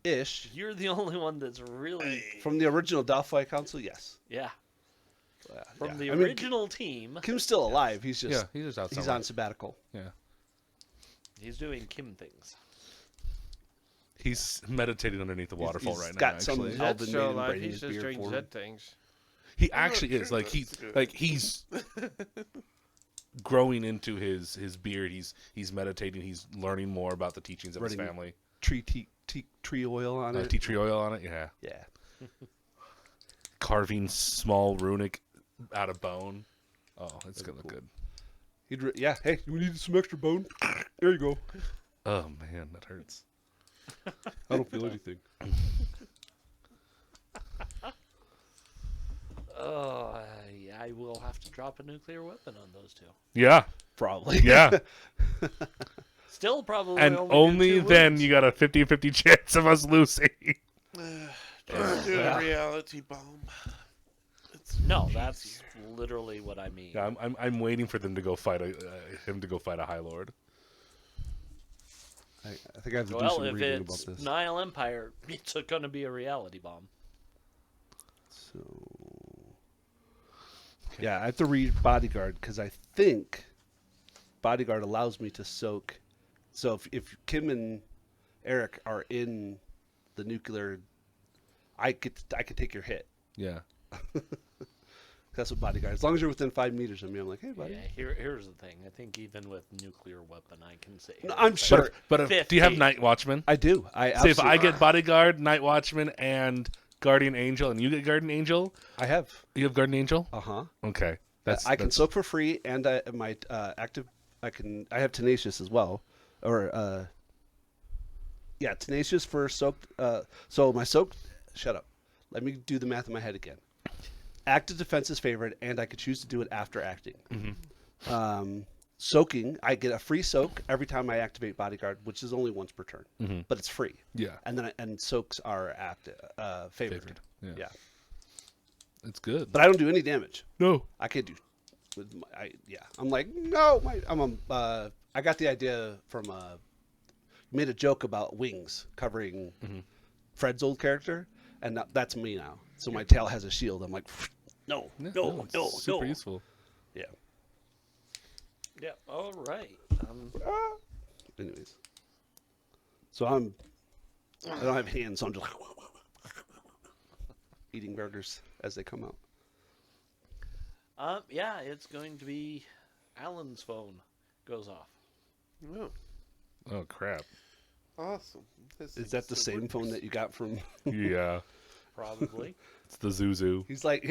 C: Ish.
A: You're the only one that's really,
C: From the original Delphi Council, yes.
A: yeah, from
C: yeah.
A: the
C: I mean,
A: original team.
C: Kim's still alive. He's just
B: yeah, he's just out
C: he's
B: somewhere.
C: on sabbatical.
B: Yeah.
A: He's doing Kim things.
B: He's meditating underneath the waterfall
C: he's
B: right now.
C: got some-
B: Actually,
C: All
D: Zed's
C: the
D: still
C: native
D: alive.
C: brain in
D: He's
C: his
D: just
C: beard
D: doing
C: for him.
D: Zed things.
B: he
E: I'm not
B: actually is
E: sure
B: like
E: that's good.
B: he's growing into his beard. He's meditating. He's learning more about the teachings of his
C: Running-
B: family.
C: Tree oil on it.
B: Tea tree oil on it. Yeah.
C: Yeah.
B: Carving small runic out of bone. Oh, it's gonna look
C: cool.
B: good.
C: Yeah. Hey, you need some extra bone? There you go.
B: Oh man, that hurts.
C: I don't feel anything.
A: Oh, yeah, I will have to drop a nuclear weapon on those two.
B: Yeah.
C: Probably.
B: Yeah.
A: Still probably
B: And
A: only,
B: only
A: do 2
B: then
A: wounds.
B: you got a 50-50 chance of us losing.
E: Just do a reality bomb. It's
A: No,
E: much
A: that's
E: easier.
A: literally what I mean.
B: Yeah, I'm waiting for them to go fight him to go fight a High Lord.
C: I think I have to do
A: Well,
C: some
A: if
C: reading about
A: it's
C: this.
A: Nile Empire, it's going to be a reality bomb.
C: So, yeah, I have to read Bodyguard because I think Bodyguard allows me to soak. So if Kim and Eric are in the nuclear, I could take your hit.
B: Yeah.
C: That's what Bodyguard. As long as you're within 5 meters of me, I'm like, hey, buddy.
A: Yeah, here's the thing. I think even with nuclear weapon, I can say.
C: No, I'm sure.
B: But if, do you have
A: 50.
B: Night Watchman?
C: I do. I
B: See, if I
C: absolutely-
B: get Bodyguard, Night Watchman, and Guardian Angel, and you get Guardian Angel,
C: I have.
B: you have Guardian Angel. Okay,
C: I can soak for free, and my active. I have Tenacious as well, or Tenacious for soaked. So my soaked. Shut up. Let me do the math in my head again. Active defense is favored, and I could choose to do it after acting. Soaking, I get a free soak every time I activate Bodyguard, which is only once per turn, but it's free.
B: Yeah,
C: And then soaks are favored. Yeah,
B: it's good.
C: but I don't do any damage.
B: No,
C: I can't do. I'm like no. I got the idea from made a joke about wings covering Fred's old character, and that's me now. So my tail has a shield. I'm like, no,
B: it's super useful.
C: Yeah.
A: Yeah. All right.
C: Anyways, so I don't have hands, so I'm just eating burgers as they come out.
A: Yeah, it's going to be Alan's phone goes off.
E: Oh,
B: Oh crap!
E: awesome. This
C: Is that the
E: still
C: same
E: works.
C: phone that you got from?
B: Yeah,
A: Probably.
B: it's the Zuzu.
C: He's like,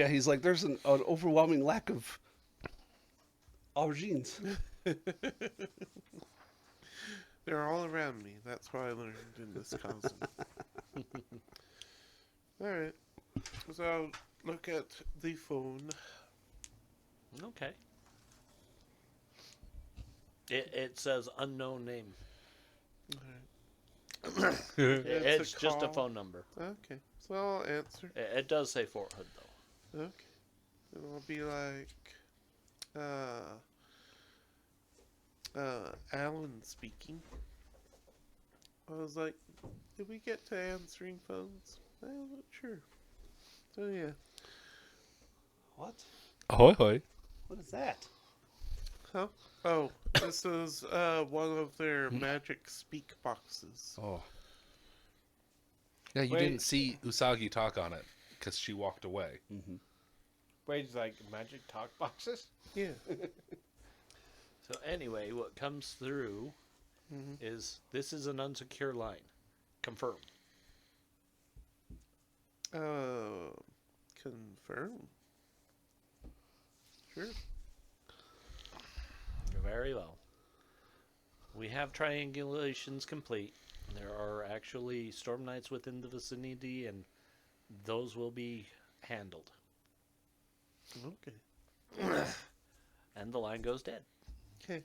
C: there's an overwhelming lack of aubergines.
E: They're all around me. That's what I learned in Wisconsin. Alright. So, look at the phone.
A: Okay. It says unknown name.
E: Alright.
A: It's
E: a
A: just a
E: call.
A: phone number.
E: Okay. So I'll answer.
A: It does say Fort Hood though.
E: Okay. It'll be like, Alan speaking. I was like, did we get to answering phones? I'm not sure. So yeah.
C: What?
B: Ahoy hoy!
C: What is that?
E: Huh? Oh, this is one of their magic speak boxes.
B: Oh, yeah. You
D: Wait.
B: didn't see Usagi talk on it because she walked away.
D: Wait, it's like magic talk boxes?
E: Yeah.
A: So anyway, what comes through is this is an unsecure line. Confirm.
E: Confirm. Sure.
A: Very well. We have triangulations complete. There are actually storm knights within the vicinity, and those will be handled.
E: Okay.
A: And the line goes dead.
E: Okay.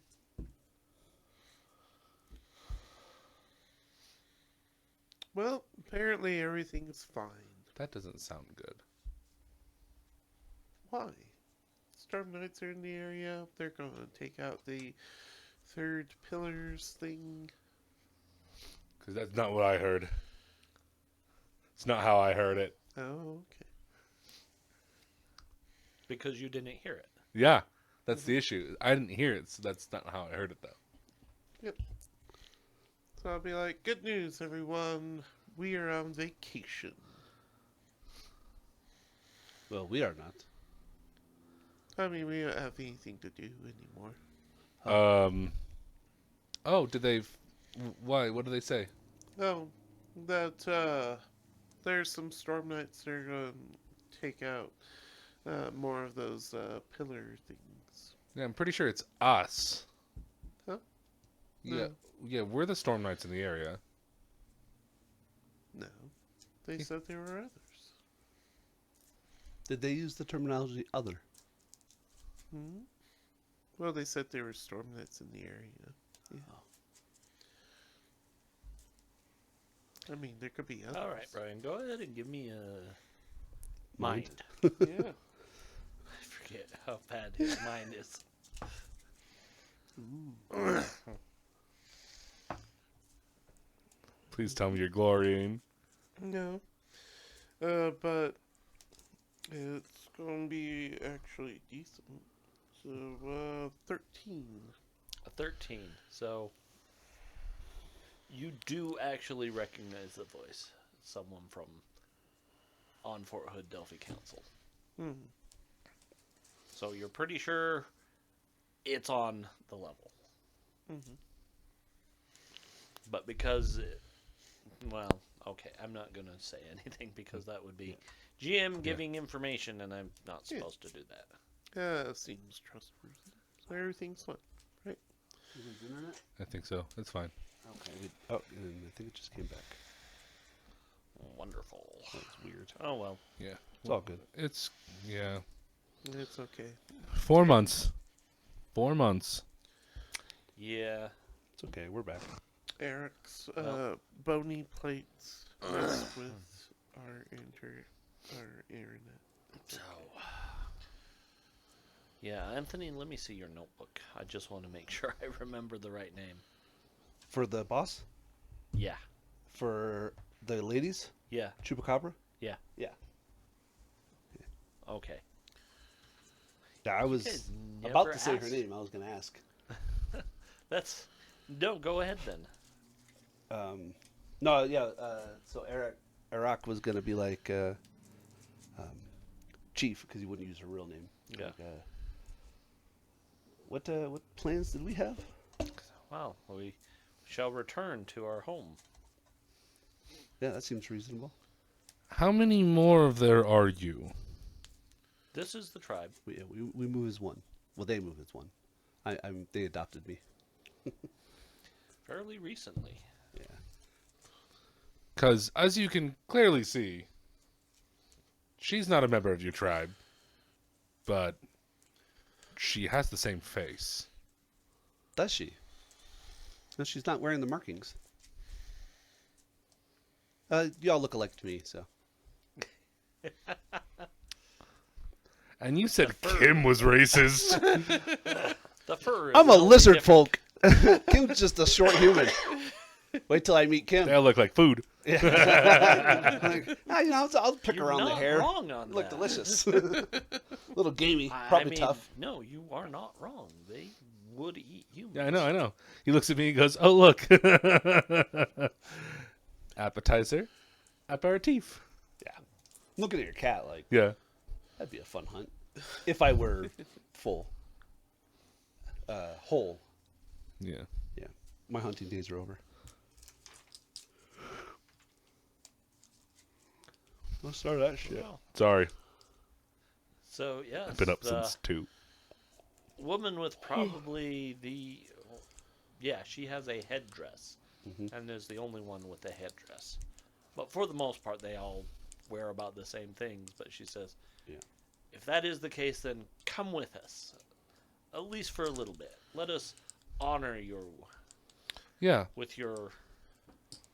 E: Well, apparently everything's fine.
B: That doesn't sound good.
E: Why? Storm Knights are in the area. They're going to take out the third pillars thing.
B: Because that's not what I heard. It's not how I heard it.
E: Oh, okay.
A: Because you didn't hear it.
B: Yeah, that's the issue. I didn't hear it, so that's not how I heard it, though.
E: Yep. So I'll be like, good news, everyone. We are on vacation.
C: Well, we are not.
E: I mean, we don't have anything to do anymore.
B: Oh, did they? Why? What did they say?
E: Oh, that there's some storm knights that are going to take out more of those pillar things.
B: Yeah, I'm pretty sure it's us.
E: Huh?
B: Yeah,
E: No.
B: yeah, we're the storm knights in the area.
E: No, they said there were others.
C: Did they use the terminology other?
E: Hmm? Well, they said there were storm knights in the area. Yeah. I mean, there could be others.
A: All right, Brian, go ahead and give me a mind.
E: Yeah.
A: I forget how bad his mind is.
B: Please tell me you're glorying.
E: No. But it's going to be actually decent. So, 13.
A: A 13. So you do actually recognize the voice. Someone from on Fort Hood Delphi Council.
E: Hmm.
A: So you're pretty sure it's on the level.
E: Mm-hmm.
A: But because, well, okay, I'm not going to say anything because that would be GM giving information, and I'm not supposed to do that.
E: Seems trustworthy. So everything's fine.
C: Internet?
B: I think so. That's fine.
C: Okay. Oh, and I think it just came back.
A: Wonderful.
C: That's weird.
A: Oh, well.
B: Yeah,
C: It's all good.
B: it's
E: It's okay.
B: 4 months. 4 months.
A: Yeah.
C: It's okay. We're back.
E: Eric's
A: Well.
E: bony plates mess with our internet.
A: So, yeah, Anthony, let me see your notebook. I just want to make sure I remember the right name.
C: For the boss?
A: Yeah.
C: For the ladies?
A: Yeah.
C: Chupacabra?
A: Yeah.
C: Yeah.
A: Okay.
C: Yeah, I was
A: guys
C: about
A: never
C: to say her
A: asked.
C: name. I was going to ask.
A: That's... No, go ahead then.
C: No, yeah. So Eric was going to be like Chief because he wouldn't use her real name.
A: Yeah.
C: Like, what plans did we have?
A: Well, we shall return to our home.
C: Yeah, that seems reasonable.
B: How many more of there are you?
A: This is the tribe.
C: We move as one. Well, they move as one. They adopted me.
A: Fairly recently.
C: Yeah.
B: Because, as you can clearly see, she's not a member of your tribe, but she has the same face.
C: Does she? No, she's not wearing the markings. You all look alike to me, so.
B: And you said Kim was racist.
A: The fur. Is
C: I'm a
A: the only
C: lizard
A: difference.
C: folk. Kim's just a short human. Wait till I meet Kim.
B: They all look like food.
C: Like, I'll pick
A: You're
C: around the
A: not
C: hair.
A: wrong on
C: Look
A: that.
C: delicious. Little gamey,
A: I
C: probably
A: mean,
C: tough.
A: No, you are not wrong. They would eat humans.
B: Yeah, I know. He looks at me and goes, "Oh, look. Appetizer. Aperitif."
C: Yeah. Looking at your cat, like,
B: Yeah.
C: that'd be a fun hunt. If I were full. Whole.
B: Yeah.
C: Yeah. My hunting days are over. Let's start that shit.
A: Well,
B: Sorry.
A: so, yes.
B: I've been up since 2.
A: Woman with probably the... Yeah, she has a headdress.
C: Mhm.
A: And is the only one with a headdress. But for the most part, they all wear about the same things. But she says,
C: Yeah.
A: if that is the case, then come with us. At least for a little bit. Let us honor you
B: Yeah.
A: with your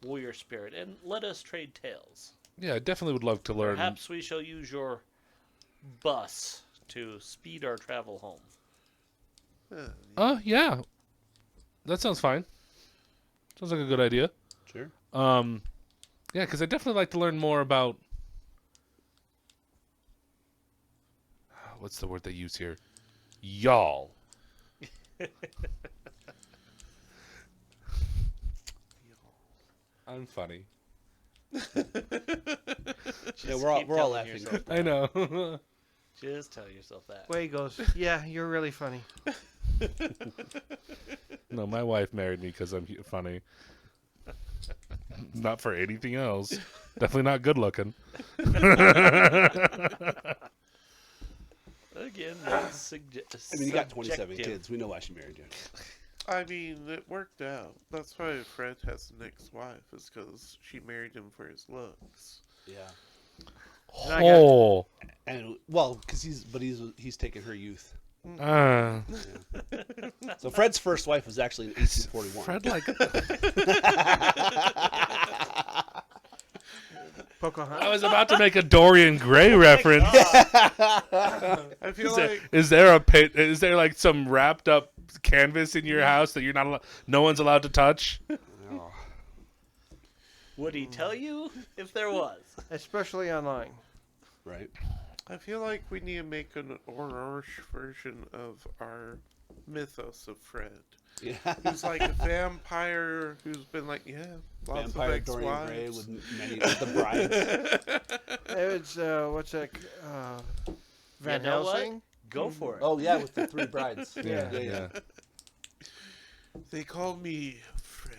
A: warrior spirit. And let us trade tales.
B: Yeah, I definitely would love to learn.
A: Perhaps we shall use your bus to speed our travel home.
B: Yeah. That sounds fine. Sounds like a good idea.
C: Sure.
B: Yeah, because I'd definitely like to learn more about... What's the word they use here? Y'all. I'm funny.
C: Yeah, we're all
A: keep
C: laughing.
A: telling yourself
B: I know.
A: Just tell yourself that.
D: Way he goes, yeah, you're really funny.
B: No, my wife married me because I'm funny. Not for anything else. Definitely not good looking.
A: Again, that's
C: I mean, you got 27
A: subjective.
C: kids. We know why she married you.
E: I mean, it worked out. That's why Fred has an ex-wife, is because she married him for his looks.
C: Yeah.
B: Oh.
C: And well, because he's taken her youth.
B: Uh,
C: So Fred's first wife was actually in 1841.
B: Fred, like,
D: Pocahontas.
B: I was about to make a Dorian Gray reference.
E: I feel like
B: Is there like some wrapped up canvas in your house that you're not no one's allowed to touch?
C: Oh.
A: Would he tell you if there was?
D: Especially online.
C: Right.
E: I feel like we need to make an Orosh version of our mythos of Fred.
C: Yeah.
E: Who's like a vampire who's been like, lots
C: Vampire
E: of
C: Dorian Gray
E: ex-wives.
C: with many of the brides.
D: It's what's that? Van
A: You know what?
D: Helsing.
A: Go for it.
C: Oh yeah, with the 3 brides.
D: Yeah.
E: They call me Fred.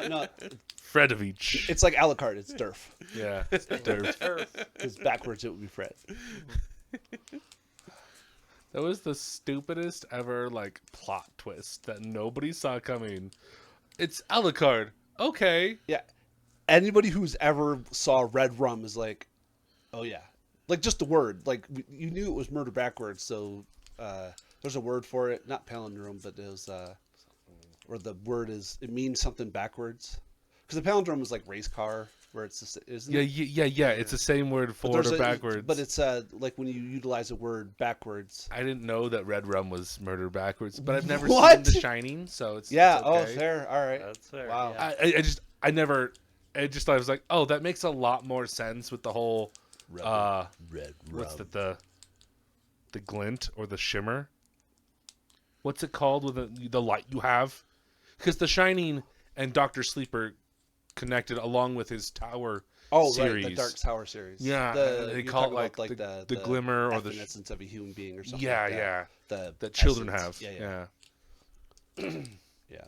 C: No,
B: Fredovich.
C: it's like Alucard. It's Durf.
B: Yeah. Derp.
C: Because backwards it would be Fred.
B: That was the stupidest ever like plot twist that nobody saw coming. It's Alucard. Okay.
C: Yeah. Anybody who's ever saw red rum is like, oh yeah, like just the word. Like you knew it was murder backwards, so there's a word for it, not palindrome, but it was, or the word is it means something backwards. Because the palindrome is like race car, where it's just, isn't
B: Yeah,
C: it?
B: yeah. It's the same word
C: But
B: forward
C: there's
B: or
C: a-
B: backwards.
C: But it's like when you utilize a word backwards.
B: I didn't know that Red Rum was murder backwards, but I've never
C: What?
B: seen The Shining, so it's
C: Yeah.
B: it's
C: Oh,
B: okay.
C: fair. All right.
A: That's fair.
C: Wow.
A: Yeah.
B: I never. I just thought I was like, oh, that makes a lot more sense with the whole.
C: Red
B: What's the glint or the shimmer? What's it called with the light you have? Because The Shining and Doctor Sleeper connected along with his Tower series.
C: Right, the Dark Tower series.
B: Yeah, they
C: you're
B: call it
C: talking
B: like,
C: about,
B: the glimmer or the
C: essence of a human being or something.
B: yeah,
C: like that.
B: yeah,
C: The
B: that children
C: essence.
B: have.
C: Yeah. Yeah.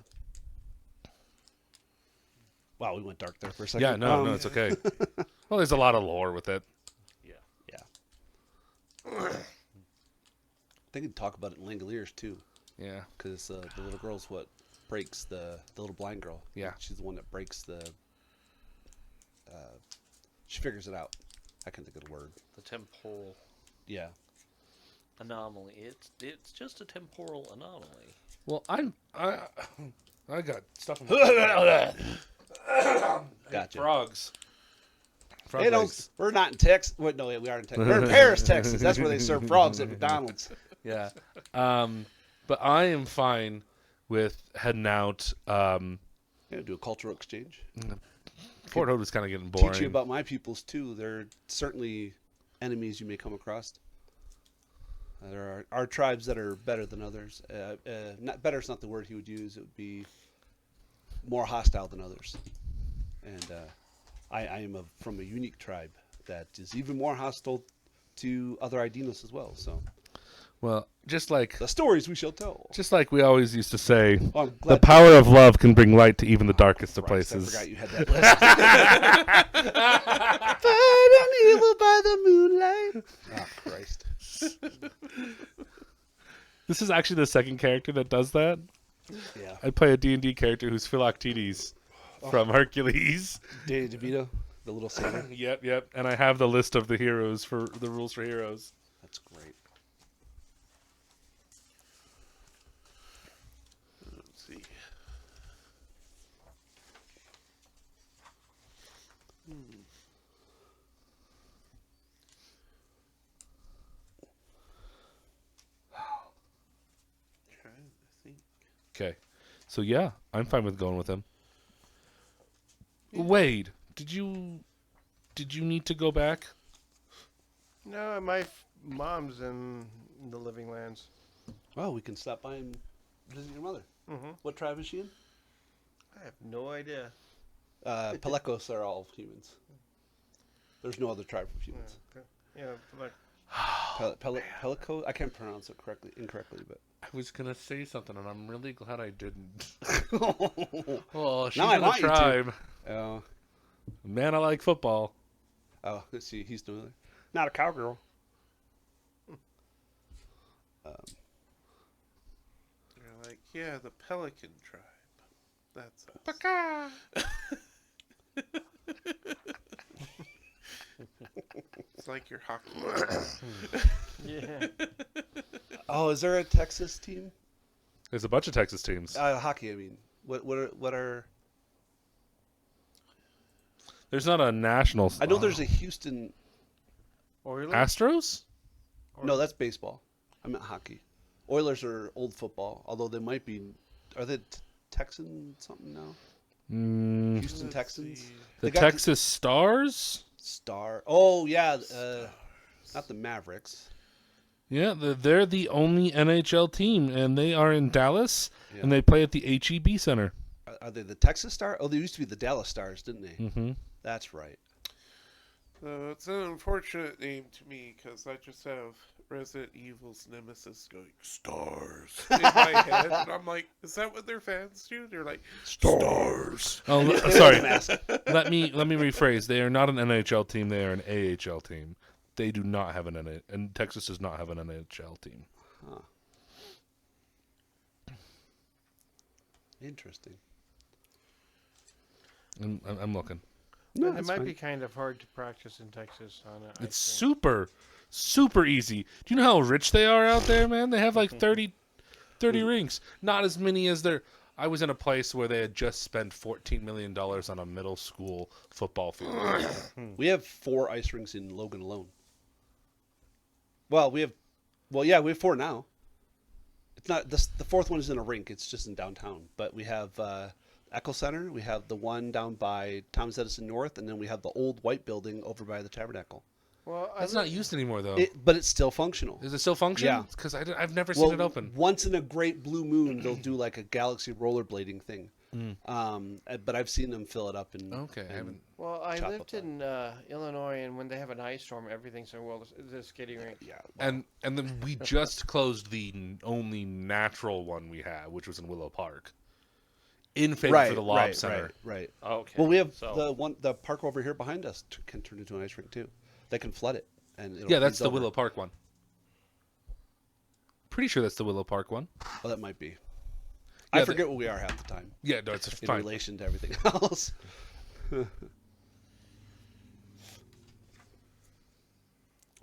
C: Wow, we went dark there for a second.
B: Yeah, no, it's okay. Well, there's a lot of lore with it.
C: They could talk about it in Langoliers too,
B: Yeah,
C: because the little girl's what breaks the little blind girl.
B: Yeah.
C: She's the one that breaks the. She figures it out. I can't think of the word.
A: The temporal
C: Yeah.
A: anomaly. It's just a temporal anomaly.
B: well, I got stuff in my
C: Gotcha.
B: frogs. Frog
C: They don't.
B: legs.
C: We're not in Texas. Wait, no, we are in Texas. We're in Paris, Texas. That's where they serve frogs at McDonald's.
B: Yeah. But I am fine with heading out.
C: Yeah, do a cultural exchange.
B: Fort Hood was kind of getting boring.
C: Teach you about my peoples too. They're certainly enemies you may come across. There are tribes that are better than others. Not better is not the word he would use. It would be more hostile than others. And I am from a unique tribe that is even more hostile to other Aidinos as well. So
B: Well, just like
C: the stories we shall tell.
B: we always used to say,
C: Oh, I'm
B: the
C: glad
B: power of love can bring light to even the darkest of
C: Christ, I
B: places.
C: forgot you had that list. Fight on evil by the moonlight. Oh, Christ.
B: This is actually the second character that does that.
C: Yeah.
B: I play a D&D character who's Philoctetes from Hercules.
C: Danny DeVito, the little sailor.
B: Yep. And I have the list of the heroes for the rules for heroes.
C: That's great.
E: Let's see. Trying to think.
B: Okay. So yeah, I'm fine with going with him. Wade, did you need to go back?
D: No, my mom's in the Living Lands.
C: Well, we can stop by and visit your mother.
D: Mm-hmm.
C: What tribe is she in?
D: I have no idea.
C: Pelecos are all humans. There's no other tribe of humans.
D: Yeah, like
C: Pelico. I can't pronounce it incorrectly, but
B: I was gonna say something, and I'm really glad I didn't.
C: oh,
B: Oh, she's
C: Now I
B: in the
C: want you to.
B: tribe.
C: oh,
B: Man, I like football.
C: let's see, he's doing it. Not a cowgirl.
E: They're like, yeah, the Pelican tribe. That's us. It's like your hockey.
D: Yeah.
C: Oh, is there a Texas team?
B: There's a bunch of Texas teams.
C: Hockey. I mean, what are?
B: There's not a national.
C: I know there's a Houston.
D: Oilers?
B: Astros.
C: No, that's baseball. I meant hockey. Oilers are old football, although they might be. Are they Texan something now? Houston Texans.
E: see.
B: The
C: They got
B: Texas Stars.
C: Star. Oh yeah, not the Mavericks.
B: Yeah, they're the only NHL team, and they are in Dallas,
C: Yeah.
B: and they play at the HEB Center.
C: Are they the Texas Stars? Oh, they used to be the Dallas Stars, didn't they?
B: Mm-hmm.
C: That's right.
E: So it's an unfortunate name to me because I just have Resident Evil's nemesis going stars in my head, and I'm like, is that what their fans do? They're like stars.
B: Oh,
C: They
B: sorry.
C: wear the mask.
B: let me rephrase. They are not an NHL team. They are an AHL team. They do not have an NHL, and Texas does not have an NHL team.
C: Huh. Interesting.
B: I'm looking.
C: No,
D: it
C: that's
D: might
C: fine.
D: be kind of hard to practice in Texas on it.
B: It's super easy. Do you know how rich they are out there, man? They have like 30 rinks. Not as many as their. I was in a place where they had just spent $14 million on a middle school football field.
C: We have 4 ice rinks in Logan alone. Well, we have 4 now. It's not the 4th one is in a rink. It's just in downtown. But we have Echo Center. We have the one down by Thomas Edison North, and then we have the old white building over by the Tabernacle.
D: Well,
B: That's not used anymore, though.
C: But it's still functional.
B: Is it still functioning?
C: Yeah.
B: Because I've never seen it open.
C: Once in a great blue moon, they'll do like a galaxy rollerblading thing. But I've seen them fill it up and
B: Okay, I
C: and-
B: haven't.
D: Well, I
C: chop
D: lived
C: up
D: in Illinois, and when they have an ice storm, everything's so well. The skating rink.
C: yeah.
B: And then we just closed the only natural one we have, which was in Willow Park, in favor for the Lob Center.
C: Right.
A: Okay.
C: Well, we have
A: so,
C: the park over here behind us can turn into an ice rink too. They can flood it, and it'll
B: Yeah, that's
C: freeze
B: the
C: over.
B: Willow Park one. Pretty sure that's the Willow Park one.
C: Oh, that might be.
B: Yeah,
C: I forget what we are half the time
B: Yeah, no, it's
C: in
B: fine.
C: relation to everything else.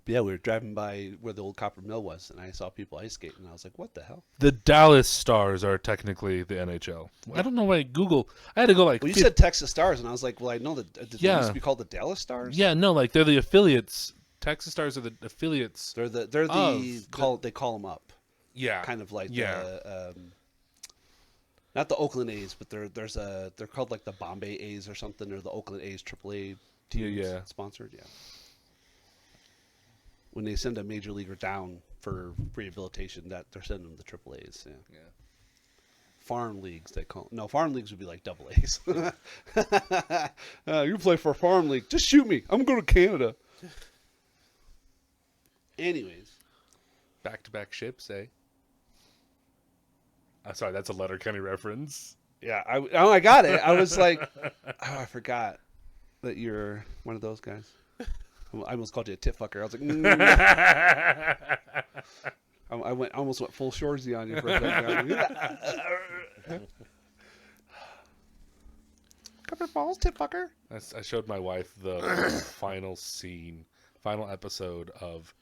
C: But yeah, we were driving by where the old copper mill was, and I saw people ice skating, and I was like, "What the hell?"
B: The Dallas Stars are technically the NHL. I don't know why Google. I had to go like.
C: Well, you said Texas Stars, and I was like, "Well, I know that did they
B: Yeah.
C: used to be called the Dallas Stars."
B: Yeah, no, like they're the affiliates. Texas Stars are the affiliates.
C: they're the they call them up,
B: Yeah,
C: kind of like
B: yeah.
C: not the Oakland A's, but they're called like the Bombay A's or something, or the Oakland A's AAA teams
B: yeah.
C: sponsored. Yeah. When they send a major leaguer down for rehabilitation, that they're sending them the AAA's. Yeah.
B: Yeah.
C: Farm leagues, they call. No, farm leagues would be like double A's. You play for a farm league? Just shoot me. I'm going to Canada. Anyways,
B: Back-to-back ships, eh? Sorry, that's a Letterkenny reference.
C: yeah, I got it. I was like, I forgot that you're one of those guys. I almost called you a tit fucker. I was like, I almost went full Shoresy on you for a second. Come here, balls, tit fucker.
B: I showed my wife the final episode of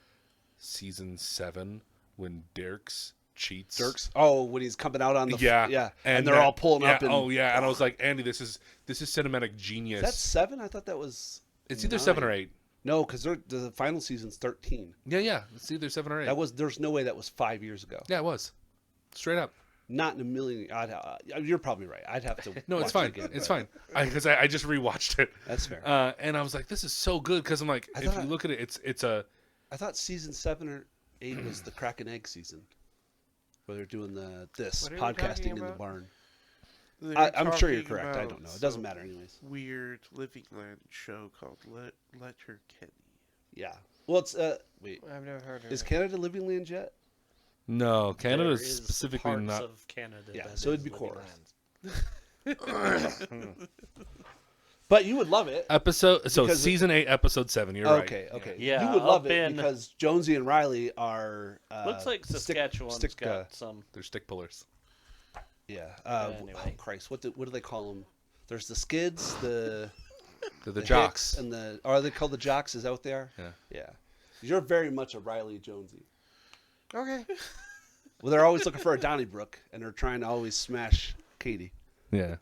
B: season 7 when Dirks cheats.
C: Oh, when he's coming out on the
B: Yeah,
C: and they're all pulling up. And,
B: oh yeah, and I was like, Andy, this is cinematic genius.
C: That's 7. I thought that was.
B: It's either
C: 9.
B: 7 or 8.
C: No, because the final season's 13.
B: Yeah, it's either 7 or 8.
C: There's no way that was 5 years ago.
B: Yeah, it was straight up.
C: Not in a million. You're probably right. I'd have to.
B: No, it's
C: watch
B: fine.
C: It again,
B: It's
C: but
B: fine. Because I just rewatched it.
C: That's fair.
B: And I was like, this is so good because I'm like,
C: I
B: if
C: thought-
B: you look at it, it's a.
C: I thought season 7 or 8 was the crack and egg season, where they're doing this
D: What are we
C: podcasting
D: talking
C: in the
D: about?
C: barn.
E: They're
C: I'm sure you're
E: talking
C: correct. I
E: about
C: don't know. It doesn't
E: some
C: matter anyways.
E: Weird Living Land show called Letterkenny.
C: Yeah. Well, it's wait.
D: I've never heard of
C: Is
D: it.
C: Canada living lands yet?
B: No, Canada
A: There
B: is
A: is
B: specifically
A: parts
B: not.
A: of Canada.
C: Yeah,
A: that
C: so it'd
A: is
C: be
A: living
C: Chorus.
A: lands.
C: But you would love it.
B: Episode so
C: Because-
B: season 8, episode 7. You're right.
C: Okay, okay.
A: Yeah,
C: you would love
A: up
C: it
A: in-
C: because Jonesy and Riley are.
A: Looks like Saskatchewan's got some.
B: They're stick pullers.
C: Yeah.
A: Anyway.
C: Oh Christ! What do they call them? There's the skids, the
B: They're the
C: Hicks,
B: jocks.
C: and the are they called the jocks? Is that what they are?
B: Yeah.
C: Yeah. You're very much a Riley Jonesy.
D: Okay.
C: Well, they're always looking for a Donnybrook, and they're trying to always smash Katie.
B: Yeah.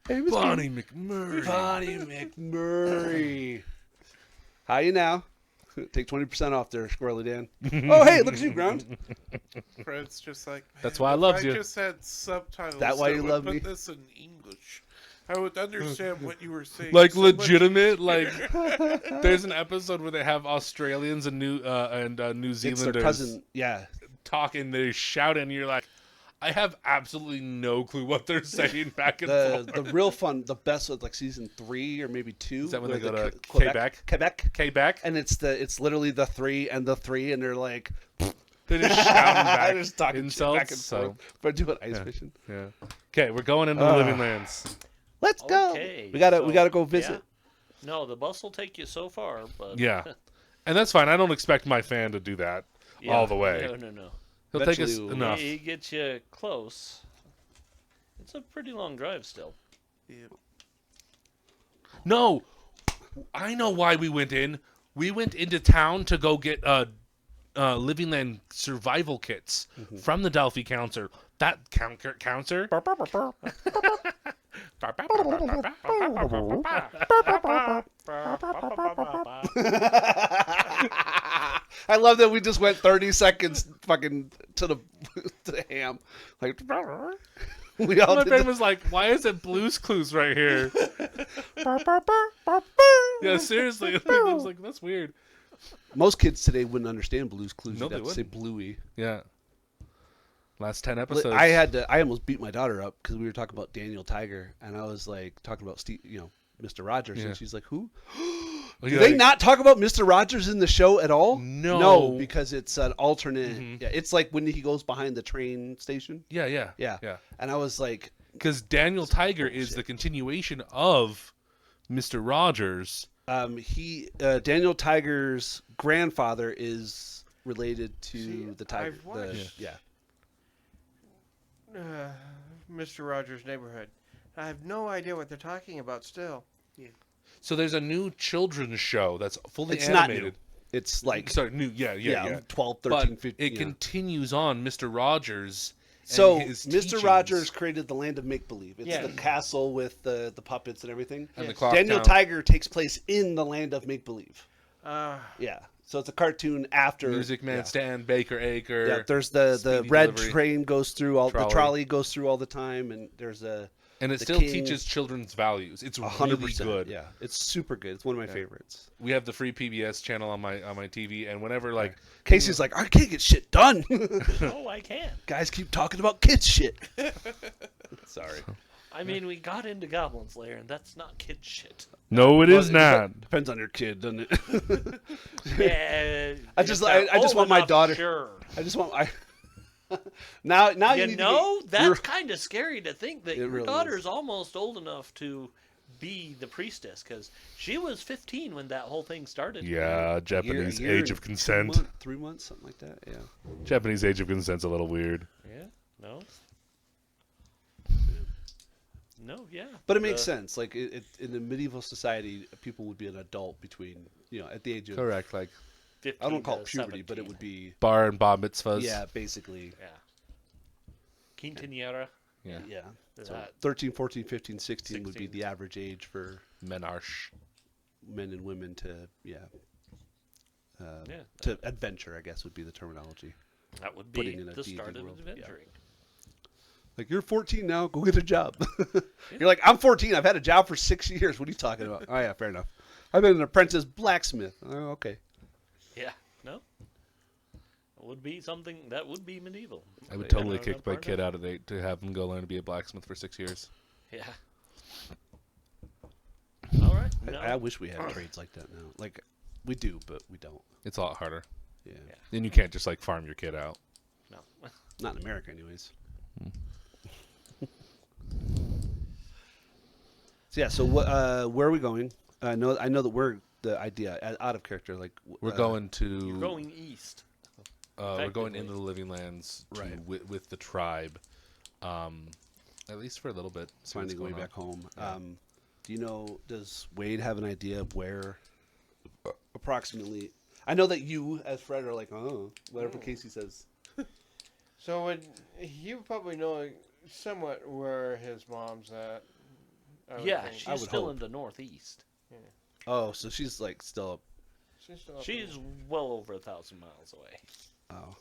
C: Hey, Miss
B: Bonnie McMurray.
C: Bonnie McMurray. How you now? Take 20% off there, Squirrely Dan. Oh, hey, look at you, Ground.
E: Fred's just like,
B: That's
E: "Man,
B: why I
E: if
B: loves you."
E: I just had subtitles.
C: That why you
E: would
C: love
E: put
C: me?
E: this in English. I would understand what you were saying.
B: Like
E: so much
B: legitimate, like
E: easier."
B: there's an episode where they have Australians and New
C: It's
B: Zealanders
C: their cousin. Yeah.
B: talking. They shout, and you're like, I have absolutely no clue what they're saying back and
C: The
B: forth.
C: real fun, the best was like season 3 or maybe 2.
B: Is that when
C: where
B: they go
C: the
B: to
C: Quebec? Quebec.
B: K-back,
C: And it's literally the 3 and the 3, and they're like
B: they're just shouting back
C: they're just talking shit
B: insults.
C: back and
B: so
C: forth. But doing ice
B: yeah.
C: fishing.
B: yeah. Okay, we're going into the living lands.
C: Let's go.
A: Okay,
C: We gotta
A: so,
C: go visit.
A: yeah. No, the bus will take you so far, but
B: Yeah, and that's fine. I don't expect my fan to do that
A: yeah,
B: all the way.
A: No.
B: He'll take us
C: Eventually we'll-
B: enough.
A: He gets you close. It's a pretty long drive still.
E: Yeah.
B: No, I know why we went in. We went into town to go get Living Land survival kits from the Delphi counter. That counter.
C: I love that we just went 30 seconds fucking to the ham. Like we all
B: My
C: did
B: friend
C: the-
B: was like, "Why is it Blue's Clues right here?" Yeah, seriously. I was like, "That's weird."
C: Most kids today wouldn't understand Blue's Clues.
B: No,
C: You'd
B: they
C: have to say Bluey.
B: Yeah. Last 10 episodes.
C: I almost beat my daughter up because we were talking about Daniel Tiger, and I was like talking about Steve, Mr. Rogers,
B: Yeah.
C: and she's like, "Who?
B: Well,
C: Do
B: yeah,
C: they not talk about Mr. Rogers in the show at all?"
B: No.
C: because it's an alternate.
B: Mhm.
C: Yeah, it's like when he goes behind the train station.
B: Yeah.
C: Yeah, and I was like,
B: Because Daniel Tiger is the continuation of Mr. Rogers.
C: Daniel Tiger's grandfather is related to
D: See,
C: the Tiger.
D: I've watched-
C: Yeah.
D: Mr. Rogers' Neighborhood. I have no idea what they're talking about still.
B: So there's a new children's show that's fully
C: It's not
B: animated.
C: new. It's like
B: Sorry, new. Yeah.
C: 12,
B: But
C: 13, 15.
B: it continues on Mr. Rogers. and
C: So
B: his
C: Mr.
B: teachings.
C: Rogers created the land of make believe. It's
D: Yeah.
C: the castle with the puppets and everything.
B: and the
D: Yes.
B: clock
C: Daniel
B: tower.
C: Tiger takes place in the land of make believe. Yeah. So it's a cartoon after
B: Music Man
C: yeah.
B: Stan Baker Acre.
C: Yeah, there's the
B: Speedy
C: red
B: Delivery.
C: train goes through all the
B: Trolley.
C: trolley goes through all the time, and there's a
B: and it
C: the
B: still
C: King-
B: teaches children's values. It's
C: 100%
B: really good.
C: Yeah, it's super good. It's one of my favorites.
B: We have the free PBS channel on my TV, and whenever like
C: Casey's like, I can't get shit done.
A: Oh, I can.
C: Guys keep talking about kids shit. Sorry.
A: I mean, we got into Goblin's Lair, and that's not kid shit.
B: no, it
C: Well,
B: is not.
C: Depends on your kid, doesn't it?
A: Yeah.
C: I just-
A: if they're
C: I just
A: old
C: want my
A: enough,
C: daughter-
A: Sure.
C: I just want now you
A: You
C: need
A: know,
C: to get,
A: that's
C: you're-
A: kind of scary to think that
C: It
A: your
C: really
A: daughter's almost old enough to be the priestess, because she was 15 when that whole thing started.
B: Yeah, Japanese
C: year
B: age
C: and
B: of consent.
C: 3 months, something like that. Yeah.
B: Japanese age of consent's a little weird.
A: Yeah. No. No. Yeah.
C: But it makes
A: The-
C: sense. Like in a medieval society, people would be an adult between at the age of
B: Correct, like
A: 15
C: I don't call
A: to
C: it puberty, but it
A: 17.
C: would be
B: bar and bar mitzvahs.
C: yeah, basically
A: Yeah. Quinceañera.
B: yeah.
C: yeah. So
A: That-
C: 13, 14, 15, 16 would be
A: 16.
C: the average age for
B: Menarche.
C: men and women to
A: Yeah.
C: to adventure, I guess would be the terminology.
A: That would
C: Putting
A: be
C: in a
A: the
C: D&D
A: start of
C: world, yeah.
A: adventuring.
C: Like, you're 14 now, go get a job. You're like, I'm 14, I've had a job for 6 years. What are you talking about? Oh yeah, fair enough. I've been an apprentice blacksmith. Oh, okay.
A: Yeah. No. It would be something that would be medieval.
B: I would
A: Yeah,
B: totally
A: no,
B: kick
A: no
B: my
A: part
B: kid
A: of
B: out of it to have him go learn to be a blacksmith for 6 years.
A: it. Yeah. All right. No.
C: I wish we had trades like that now. Like We do, but we don't.
B: It's a lot harder.
C: Yeah.
A: Yeah.
B: Then you can't just like farm your kid out.
A: No.
C: Not in America, anyways. So yeah. So what? Where are we going? I know that we're the idea out of character. Like
B: We're going to.
A: You're going east.
B: We're going
A: effectively.
B: into the living lands to,
C: Right.
B: with the tribe. At least for a little bit. see what's
C: finding a way
B: going on.
C: back home.
B: Yeah.
C: Do you know? Does Wade have an idea of where approximately? I know that you, as Fred, are like, oh, whatever Casey says.
D: So would he would probably know somewhat where his mom's at? I would
A: Yeah,
D: think.
A: she's
C: would
A: still
C: hope.
A: in the northeast.
C: Oh, so she's like still up.
D: She's still up
A: She's
D: in-
A: well over 1,000 miles away.
C: Oh,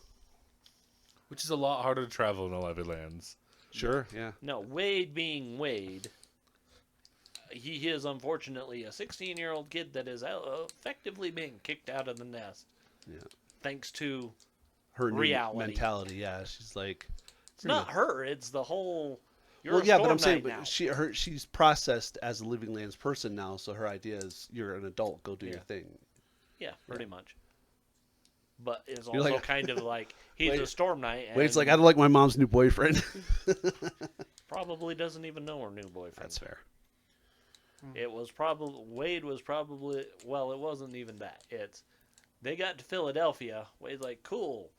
B: Which is a lot harder to travel in the living lands.
C: sure, yeah.
A: No, Wade being Wade, he is unfortunately a 16-year-old kid that is effectively being kicked out of the nest.
C: Yeah.
A: Thanks to
C: Her new
A: Reality.
C: mentality. Yeah, she's like.
A: it's not her, it's the whole. You're
C: Well,
A: a
C: yeah, but
A: storm
C: I'm saying,
A: knight
C: but
A: now.
C: she's processed as a living lands person now. So her idea is, you're an adult, go do your
A: Yeah.
C: thing.
A: Yeah, pretty much. But is
C: You're
A: also
C: like-
A: kind of like he's
C: Wade-
A: a storm knight. And
C: Wade's like, I don't like my mom's new boyfriend.
A: probably doesn't even know her new boyfriend.
C: That's fair.
A: It was probably Wade was probably well. It wasn't even that. It's they got to Philadelphia. Wade's like, cool,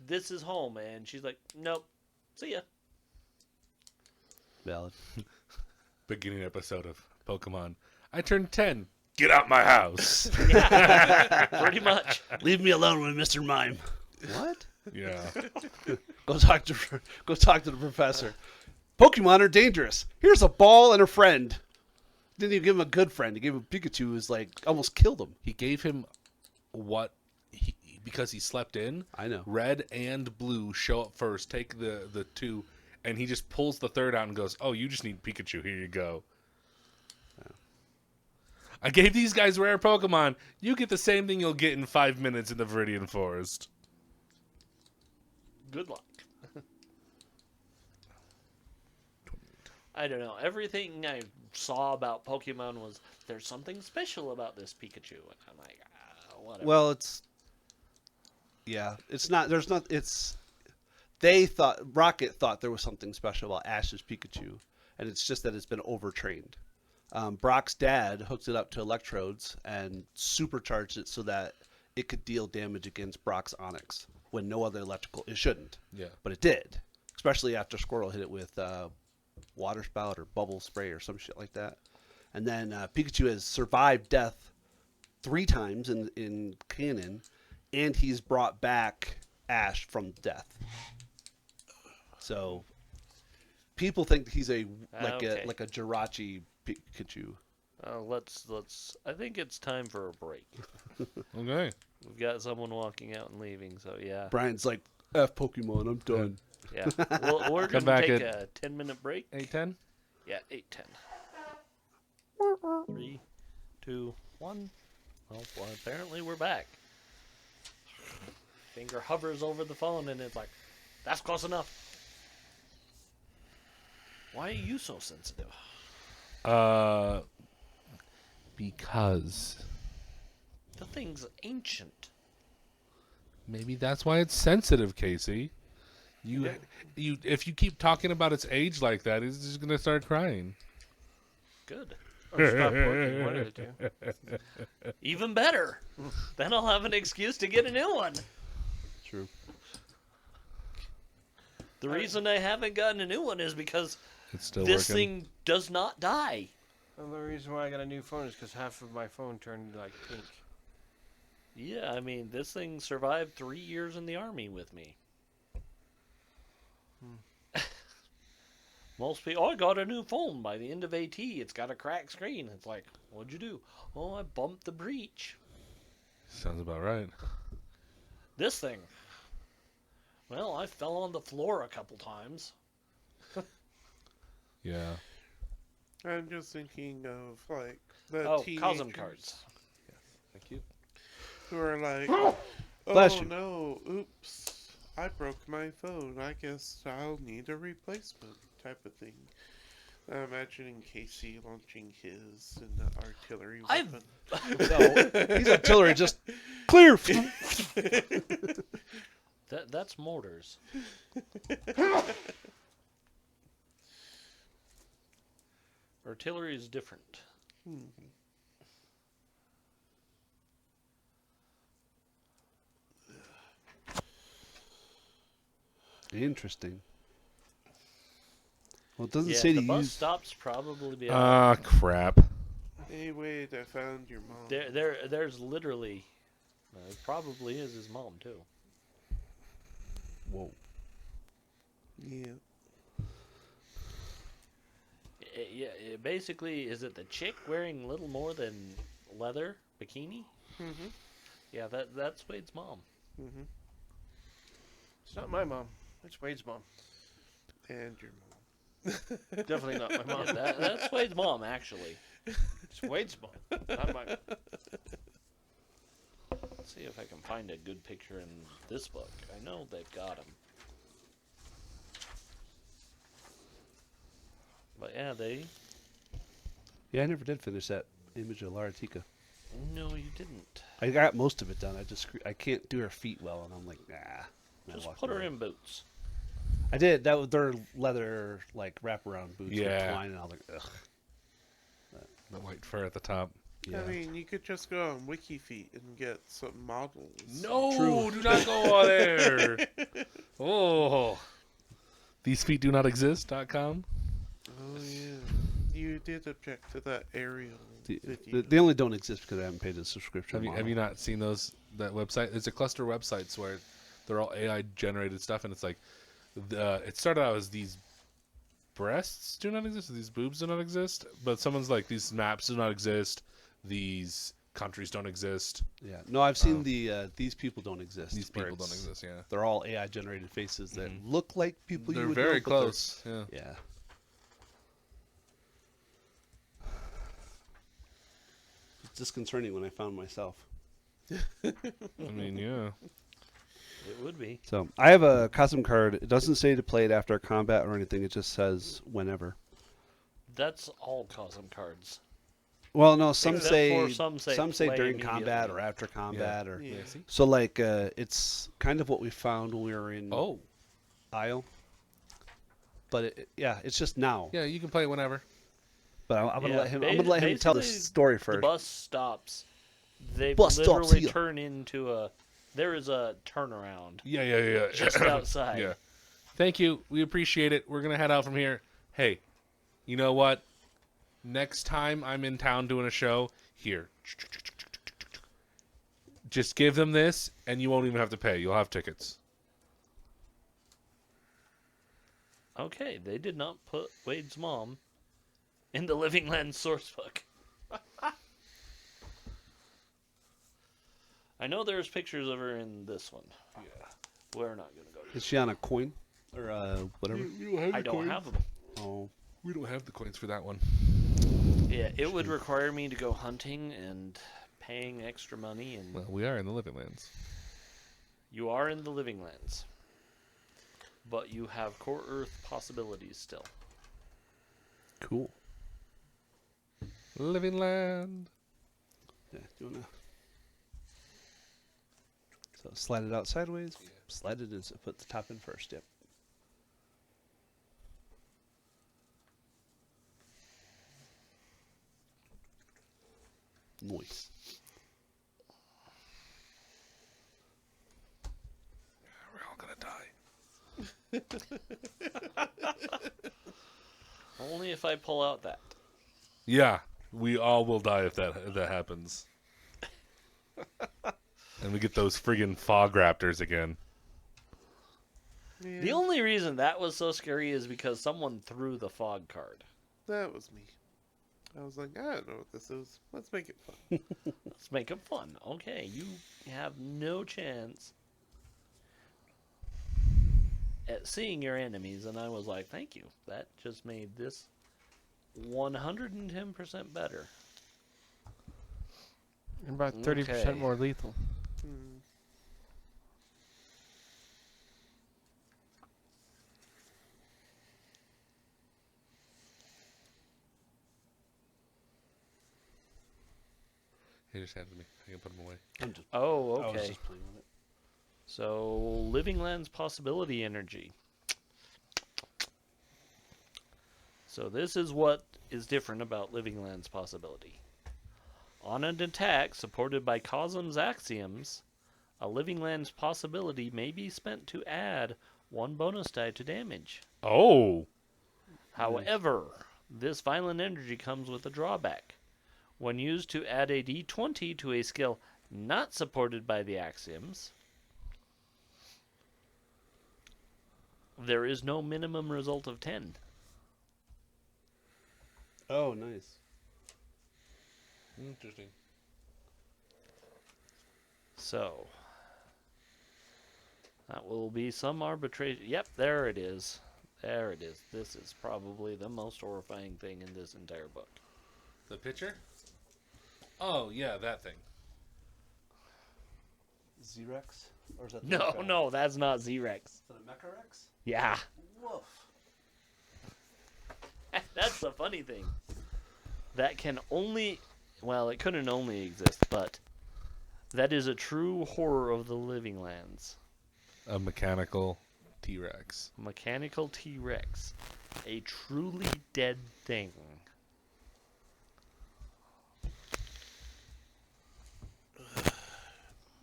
A: this is home, and she's like, nope, see ya.
C: Valid.
B: Beginning episode of Pokemon. I turned 10. Get out my house.
A: Yeah, pretty much.
C: Leave me alone with Mr. Mime. What?
B: Yeah.
C: Go talk to the professor. Pokemon are dangerous. Here's a ball and a friend. Didn't even give him a good friend. He gave him Pikachu who's like almost killed him.
B: He gave him because he slept in.
C: I know.
B: Red and blue show up first, take the two, and he just pulls the third out and goes, oh, you just need Pikachu. Here you go. I gave these guys rare Pokemon. You get the same thing you'll get in 5 minutes in the Viridian Forest.
A: Good luck. I don't know. Everything I saw about Pokemon was there's something special about this Pikachu, and I'm like, whatever.
C: Well, it's not. There's not. It's Rocket thought there was something special about Ash's Pikachu, and it's just that it's been overtrained. Brock's dad hooked it up to electrodes and supercharged it so that it could deal damage against Brock's Onix when no other electrical. It shouldn't,
B: Yeah.
C: but it did. Especially after Squirtle hit it with water spout or bubble spray or some shit like that. And then Pikachu has survived death 3 times in canon, and he's brought back Ash from death. So people think he's a
A: Okay.
C: Jirachi Pikachu.
A: Let's. I think it's time for a break.
B: Okay.
A: We've got someone walking out and leaving, so yeah.
C: Brian's like, F Pokemon, I'm done.
A: Yeah. We're
B: Come
A: gonna
B: back
A: take
B: at-
A: a 10-minute break.
B: 8-10?
A: Yeah, 8:10. 3, 2, 1. Well, apparently we're back. Finger hovers over the phone and it's like, that's close enough. Why are you so sensitive?
B: Because
A: The thing's ancient.
B: maybe that's why it's sensitive, Casey. If you keep talking about its age like that, it's just gonna start crying.
A: Good.
D: Or stop working, one of the two.
A: Even better. Then I'll have an excuse to get a new one.
C: True.
A: The reason I haven't gotten a new one is because
B: It's still
A: this
B: working.
A: thing does not die.
D: Well, the reason why I got a new phone is because half of my phone turned like pink.
A: Yeah, I mean, this thing survived 3 years in the army with me. Most people, I got a new phone by the end of AT. It's got a cracked screen. It's like, what'd you do? Oh, I bumped the breech.
B: Sounds about right.
A: This thing, well, I fell on the floor a couple times.
B: Yeah.
E: I'm just thinking of like the
A: Oh,
E: teenagers
A: Cosm cards.
B: Thank you.
E: who are like,
C: Bless
E: "Oh
C: you.
E: no, oops, I broke my phone. I guess I'll need a replacement," type of thing. I'm imagining Casey launching his in the artillery
A: I've-
E: weapon.
C: No, he's artillery. Just clear.
A: That's mortars. Artillery is different.
C: Interesting. Well, it doesn't
A: Yeah,
C: say
A: the
C: to
A: bus
C: use.
A: stops probably be
B: Crap.
E: Hey, wait, I found your mom.
A: there's literally it probably is his mom too.
C: Whoa.
E: Yeah.
A: Basically, is it the chick wearing little more than leather bikini?
E: Mm-hmm.
A: Yeah, that's Wade's mom.
E: Mm-hmm.
D: It's not my mom. It's Wade's mom.
E: And your mom.
D: Definitely not my mom.
A: Yeah, that's Wade's mom, actually.
D: It's Wade's mom, not mine.
A: Let's see if I can find a good picture in this book. I know they've got them. But yeah,
C: Yeah, I never did finish that image of Lara Tika.
A: No, you didn't.
C: I got most of it done. I can't do her feet well, and I'm like, nah. And I
A: Just
C: walked
A: put her
C: away.
A: in boots.
C: I did. That was their leather like wraparound boots
B: Yeah.
C: with twine, and I was like, ugh.
B: The white fur at the top.
C: Yeah.
E: I mean, you could just go on WikiFeet and get some models.
B: No,
C: True.
B: do not go on there. Oh. These feet do not exist.com.
E: Oh, yeah. You did object to that aerial video.
C: They only don't exist because I haven't paid a subscription.
B: Have you not seen that website? There's a cluster of websites where they're all AI generated stuff, and it's like it started out as these breasts do not exist, these boobs do not exist, but someone's like these maps do not exist, these countries don't exist,
C: Yeah. No, I've seen the these people don't exist.
B: these
C: where
B: people don't
C: it's-
B: exist. Yeah,
C: They're all AI generated faces that
B: Mhm.
C: look like people
B: they're
C: you would
B: very
C: know, but they're-
B: close. Yeah.
C: Yeah. It's disconcerting when I found myself.
B: I mean, yeah.
A: It would be.
C: So I have a custom card. It doesn't say to play it after combat or anything. It just says whenever.
A: That's all custom cards.
C: Well, no, some
A: Except
C: say
A: for some say play
C: during combat
A: immediately.
C: or after combat or
E: Yeah.
B: See?
C: so like it's kind of what we found when we were in
B: Oh,
C: Isle. But yeah, it's just now.
B: yeah. You can play it whenever.
C: But I'm gonna
A: Yeah,
C: let him. I'm gonna let him tell the
A: basically,
C: story
A: The
C: first.
A: bus stops. They
C: Bus stops
A: literally
C: here.
A: turn into a. There is a turnaround
B: Yeah.
A: just outside.
B: Yeah. Thank you. We appreciate it. We're gonna head out from here. Hey, you know what? Next time I'm in town doing a show, here. Just give them this, and you won't even have to pay. You'll have tickets.
A: Okay, they did not put Wade's mom in the Living Land sourcebook. I know there's pictures of her in this one.
B: Yeah.
A: We're not gonna go.
C: Is she on a coin or whatever?
A: I don't have them.
C: Oh,
B: We don't have the coins for that one.
A: Yeah, it would require me to go hunting and paying extra money, and
B: Well, we are in the Living Lands.
A: you are in the Living Lands, but you have Core Earth possibilities still.
C: cool.
B: Living Land.
C: Yeah, do you wanna? So slide it out sideways. Slide it in. So put the top in first. Yep. Nice.
B: We're all gonna die.
A: Only if I pull out that.
B: Yeah, we all will die if that happens. And we get those friggin' fog raptors again.
E: Yeah,
A: The only reason that was so scary is because someone threw the fog card.
E: that was me. I was like, I don't know what this is. Let's make it fun.
A: Let's make it fun. Okay, you have no chance at seeing your enemies, and I was like, thank you. That just made this 110% better.
D: And about 30%
A: Okay.
D: more lethal.
E: Hmm.
B: He just handed me. I can put them away.
C: I'm just,
A: Oh,
C: I was
A: okay.
C: just playing with it.
A: So, Living Lands Possibility Energy. So this is what is different about Living Lands Possibility. On an attack supported by Cosm's axioms, a Living Lands Possibility may be spent to add 1 bonus die to damage.
B: Oh.
A: However, this violent energy comes with a drawback. When used to add a d20 to a skill not supported by the axioms, there is no minimum result of 10.
C: Oh, nice.
B: Interesting.
A: So, that will be some arbitration. Yep, there it is. There it is. This is probably the most horrifying thing in this entire book.
B: The picture? Oh, yeah, that thing.
C: Z-Rex? Or is that the
A: No,
C: Mecha?
A: no, that's not Z-Rex.
C: Is that a Mecha Rex?
A: Yeah.
C: Woof.
A: That's the funny thing. That can only, well, it couldn't only exist, but that is a true horror of the Living Lands.
B: A mechanical T-Rex.
A: Mechanical T-Rex. A truly dead thing.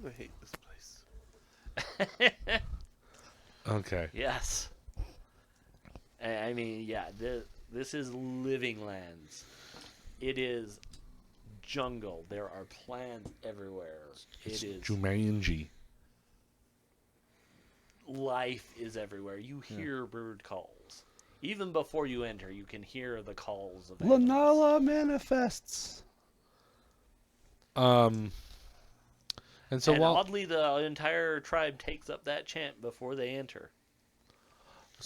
E: I hate this place.
B: Okay.
A: Yes. I mean, yeah, this is Living Lands. It is jungle. There are plants everywhere. It is
B: Jumanji.
A: life is everywhere. You hear bird calls. Even before you enter, you can hear the calls of animals.
C: Lanala manifests.
B: And so
A: And
B: while
A: oddly, the entire tribe takes up that chant before they enter.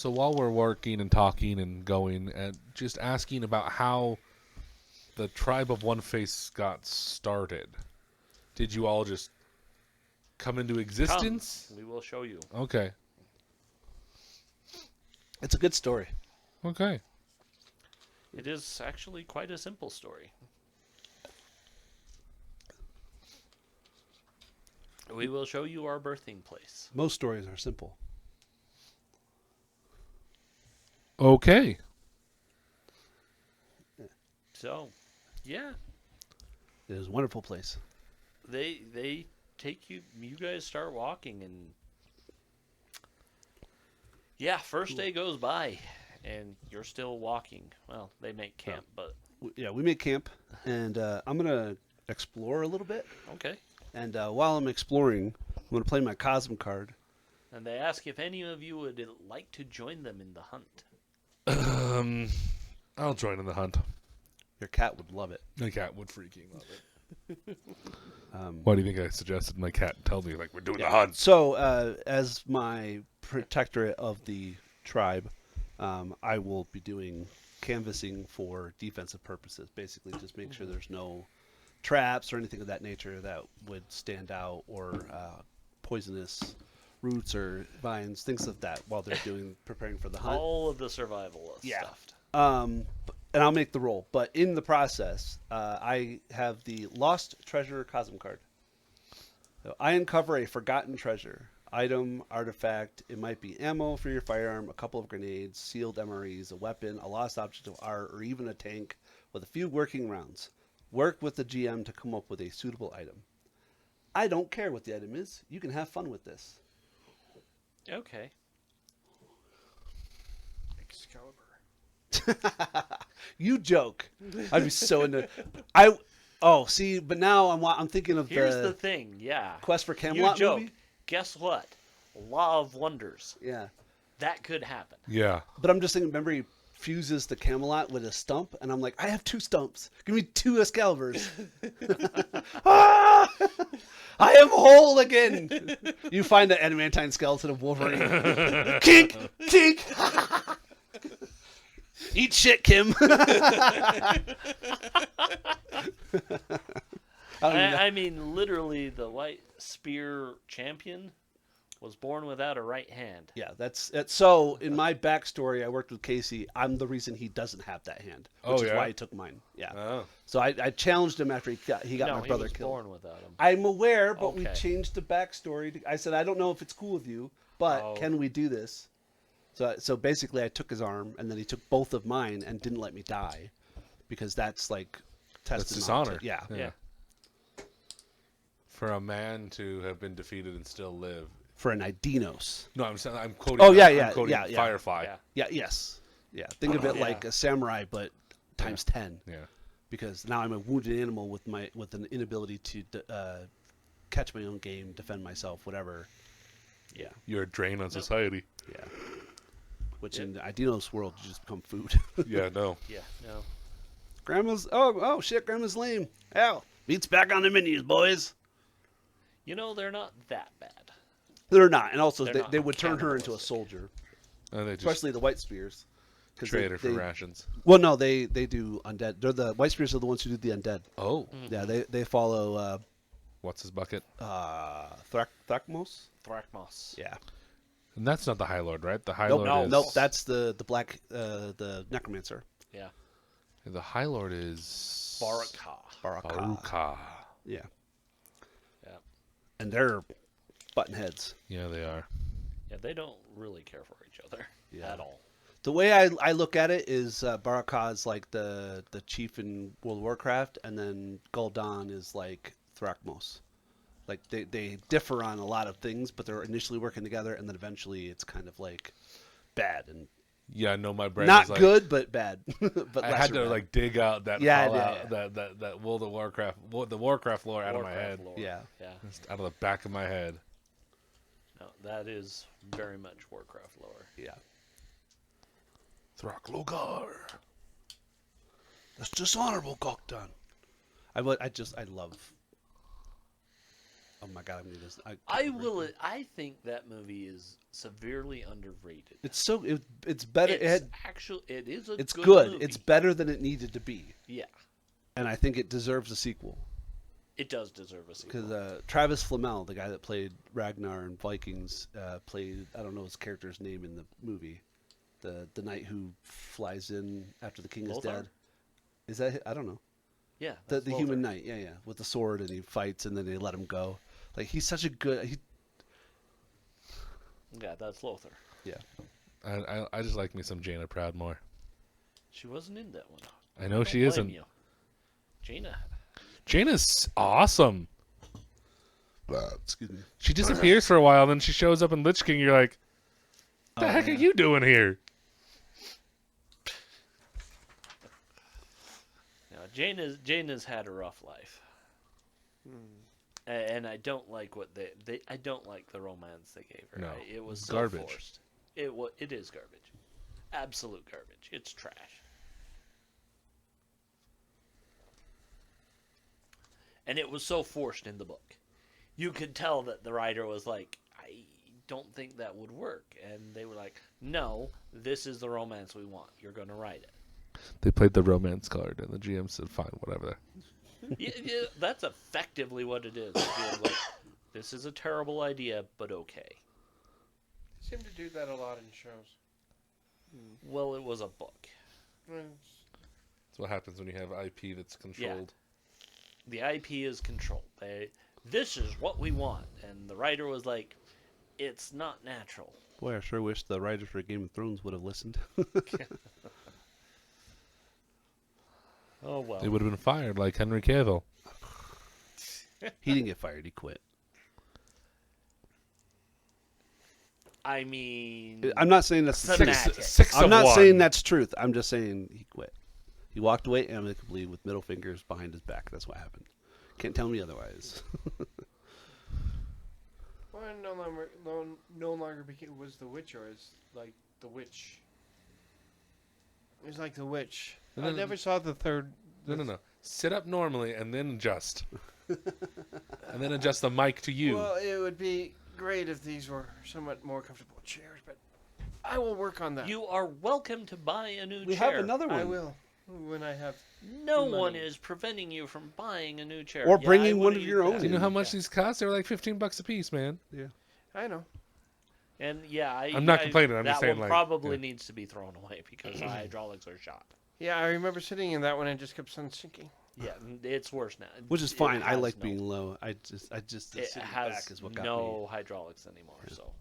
B: we're working and talking and going and just asking about how the tribe of One Face got started, did you all just come into existence?
A: Come, we will show you.
B: Okay.
C: It's a good story.
B: Okay.
A: It is actually quite a simple story. We will show you our birthing place.
C: Most stories are simple.
B: Okay.
A: So, yeah,
C: It is a wonderful place.
A: they take you. You guys start walking, and yeah, first day goes by, and you're still walking. Well, they make camp, but
C: Yeah, we make camp, and I'm going to explore a little bit.
A: okay.
C: And while I'm exploring, I'm going to play my Cosm card.
A: And they ask if any of you would like to join them in the hunt.
B: I'll join in the hunt.
C: Your cat would love it.
B: My cat would freaking love it. Why do you think I suggested my cat tell me like we're doing the hunt?
C: So, as my protectorate of the tribe, I will be doing canvassing for defensive purposes. Basically, just make sure there's no traps or anything of that nature that would stand out, or poisonous roots or vines, things like that, while they're preparing for the hunt.
A: All of the survival
C: Yeah.
A: stuff.
C: And I'll make the roll. But in the process, I have the Lost Treasure Cosm card. So I uncover a forgotten treasure. Item, artifact, it might be ammo for your firearm, a couple of grenades, sealed MREs, a weapon, a lost object of art, or even a tank with a few working rounds. Work with the GM to come up with a suitable item. I don't care what the item is. You can have fun with this.
A: Okay.
D: Excalibur.
C: You joke. I'd be so into. See, but now I'm thinking of
A: Here's the thing, yeah.
C: Quest for
A: You
C: Camelot
A: joke.
C: movie.
A: Guess what? Law of wonders.
C: Yeah,
A: That could happen.
B: Yeah.
C: but I'm just thinking. Remember, he fuses the Camelot with a stump, and I'm like, I have 2 stumps. Give me 2 Excaliburs. Ah! I am whole again. You find the adamantine skeleton of Wolverine. Kink, tink. Eat shit, Kim.
A: I mean, literally, the White Spear champion Was born without a right hand.
C: Yeah, that's so. In my backstory, I worked with Casey. I'm the reason he doesn't have that hand, which
B: Oh,
C: is
B: yeah?
C: why he took mine. Yeah.
B: Oh.
C: So I challenged him after he got
A: no,
C: my
A: he
C: brother
A: was
C: killed.
A: born without him.
C: I'm aware, but we
A: Okay.
C: changed the backstory. I said I don't know if it's cool with you, but
A: Oh.
C: can we do this? So basically, I took his arm, and then he took both of mine and didn't let me die, because that's like
B: That's
C: testament
B: dishonor.
C: to- yeah.
A: Yeah.
B: For a man to have been defeated and still live.
C: For an Idinos.
B: No, I'm quoting.
C: Oh, yeah,
B: I'm
C: yeah,
B: quoting
C: yeah, yeah.
B: Firefly.
A: Yeah.
C: Yeah. Yes. Yeah. Think of it
A: Yeah.
C: like a samurai, but times 10.
B: Yeah.
C: Because now I'm a wounded animal with an inability to catch my own game, defend myself, whatever. Yeah.
B: You're a drain on society.
C: Yeah. Which in the Idinos world, you just become food.
B: Yeah, no.
A: Yeah, no.
C: Grandma's oh shit, Grandma's lame. Hell, meat's back on the menus, boys.
A: You know, they're not that bad.
C: They're not, and also
A: They're
C: they,
A: not
C: they would turn her into a
A: cannibalistic.
C: soldier,
B: And they just
C: especially the White Spears. 'Cause
B: trade her for
C: they-
B: rations.
C: Well, no, they do undead. They're the White Spears are the ones who do the undead.
B: Oh.
C: Yeah, they follow
B: What's his bucket?
C: Thrakmos.
A: Thrakmos.
C: Yeah.
B: And that's not the High Lord, right? The High
C: Nope,
B: Lord is.
C: nope. That's the black the necromancer.
A: Yeah.
B: The High Lord is.
A: Baraka.
C: Baraka.
B: Baruka.
C: Yeah.
A: Yeah.
C: And they're button heads.
B: Yeah, they are.
A: Yeah, they don't really care for each other
C: Yeah.
A: at all.
C: The way I look at it is Baraka is like the chief in World of Warcraft, and then Gul'dan is like Thrakmos. Like they differ on a lot of things, but they're initially working together, and then eventually it's kind of like bad and
B: Yeah, no, my brain
C: not
B: is like,
C: good, but bad. But
B: I had
C: lesser
B: to
C: bad.
B: like dig out that
C: Yeah,
B: fallout,
C: yeah.
B: that World of Warcraft, the Warcraft lore out of my
A: Warcraft
B: head,
A: lore.
C: Yeah.
A: Yeah.
B: just out of the back of my head.
A: No, that is very much Warcraft lore.
C: Yeah.
B: Thraklogar.
C: That's dishonorable, Gul'dan. I love. Oh my god, I'm gonna.
A: I think that movie is severely underrated.
C: It's better.
A: It is a
C: It's
A: good.
C: good.
A: Movie.
C: It's better than it needed to be,
A: Yeah,
C: and I think it deserves a sequel.
A: it does deserve a sequel.
C: Because Travis Flamel, the guy that played Ragnar in Vikings, played I don't know his character's name in the movie, the knight who flies in after the king is
A: Lothar?
C: dead. Is that I don't know
A: Yeah,
C: the
A: that's
C: human
A: Lothar.
C: knight? Yeah, with the sword, and he fights, and then they let him go. Like he's such a good.
A: Yeah, that's Lothar.
B: I just like me some Jaina Proudmoore.
A: She wasn't in that one.
B: I know
A: Don't
B: she
A: blame
B: isn't.
A: you. Jaina.
B: Jaina's awesome.
C: Excuse me.
B: She disappears for a while, then she shows up in Lich King. You're like, what the
C: Oh,
B: heck
C: yeah.
B: are you doing here?
A: Now, Jaina's had a rough life. And I don't like what they I don't like the romance they gave her.
B: No,
A: It was
B: it's
A: so
B: garbage.
A: forced. It is garbage. Absolute garbage. It's trash. And it was so forced in the book. You could tell that the writer was like, I don't think that would work. And they were like, no, this is the romance we want. You're going to write it.
B: They played the romance card, and the GM said, fine, whatever.
A: Yeah, that's effectively what it is. It's like, this is a terrible idea, but okay.
D: They seem to do that a lot in shows.
A: Well, it was a book.
D: Well,
B: That's what happens when you have IP that's controlled.
A: The IP is controlled. This is what we want. And the writer was like, it's not natural.
C: Boy, I sure wish the writers for Game of Thrones would have listened.
A: Oh, well.
B: They would have been fired like Henry Cavill.
C: He didn't get fired. He quit.
A: I mean,
C: I'm not saying that's the
A: Fanatic.
C: truth.
B: Six
C: I'm
B: of
C: not
B: one.
C: saying that's truth. I'm just saying he quit. He walked away amicably with middle fingers behind his back. That's what happened. Can't tell me otherwise.
D: well, no longer was the witch, or is like the witch. It was like the witch.
B: No,
D: I
B: no,
D: never saw the third.
B: No. Sit up normally and then adjust. And then adjust the mic to you.
D: Well, it would be great if these were somewhat more comfortable chairs, but I will work on that.
A: you are welcome to buy a new
C: we
A: chair.
C: have another one.
D: I will when I have.
A: No
D: money.
A: one is preventing you from buying a new chair.
C: Or
A: Yeah,
C: bringing
A: I
C: one
A: would
C: of
A: eat
C: your
A: that.
C: own
B: Do you know how
C: Yeah.
B: much these cost? They're like $15 a piece, man.
C: Yeah.
D: I know.
A: And yeah,
B: I'm not complaining, I'm
A: that
B: just saying,
A: one
B: like,
A: probably
B: yeah.
A: needs to be thrown away because the hydraulics are shot.
D: Yeah, I remember sitting in that one and just kept on sinking.
A: Yeah, it's worse now.
C: Which is
A: It
C: fine. I
A: has
C: like
A: no-
C: being low. I just the
A: It
C: sitting
A: has
C: back is what got
A: no
C: me.
A: hydraulics anymore, so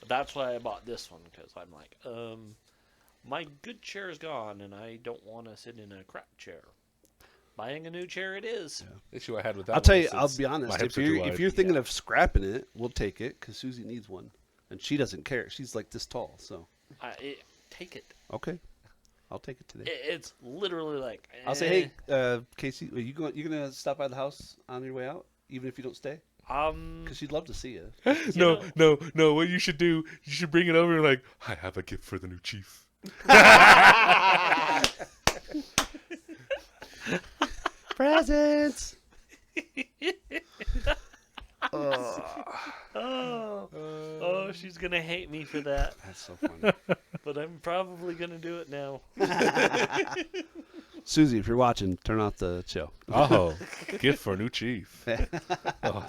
A: that's why I bought this one because I'm like, my good chair is gone and I don't want to sit in a crap chair. Buying a new chair, it is.
B: The issue I had with that
C: I'll tell
B: one
C: you.
B: is
C: I'll
B: it's-
C: be
B: my
C: honest.
B: hips
C: If
B: are too
C: you're
B: wide.
C: thinking of scrapping it, we'll take it because Susie needs one, and she doesn't care. She's like this tall, so
A: Take it.
C: okay, I'll take it today.
A: It's literally like.
C: I'll say, hey, Casey, are you gonna stop by the house on your way out, even if you don't stay? Because she'd love to see you.
B: No. What you should do, you should bring it over and like, I have a gift for the new chief.
C: Presents.
A: Oh, she's gonna hate me for that,
C: That's so funny.
A: but I'm probably gonna do it now.
C: Susie, if you're watching, turn off the show.
B: Oh, gift for a new chief. Oh,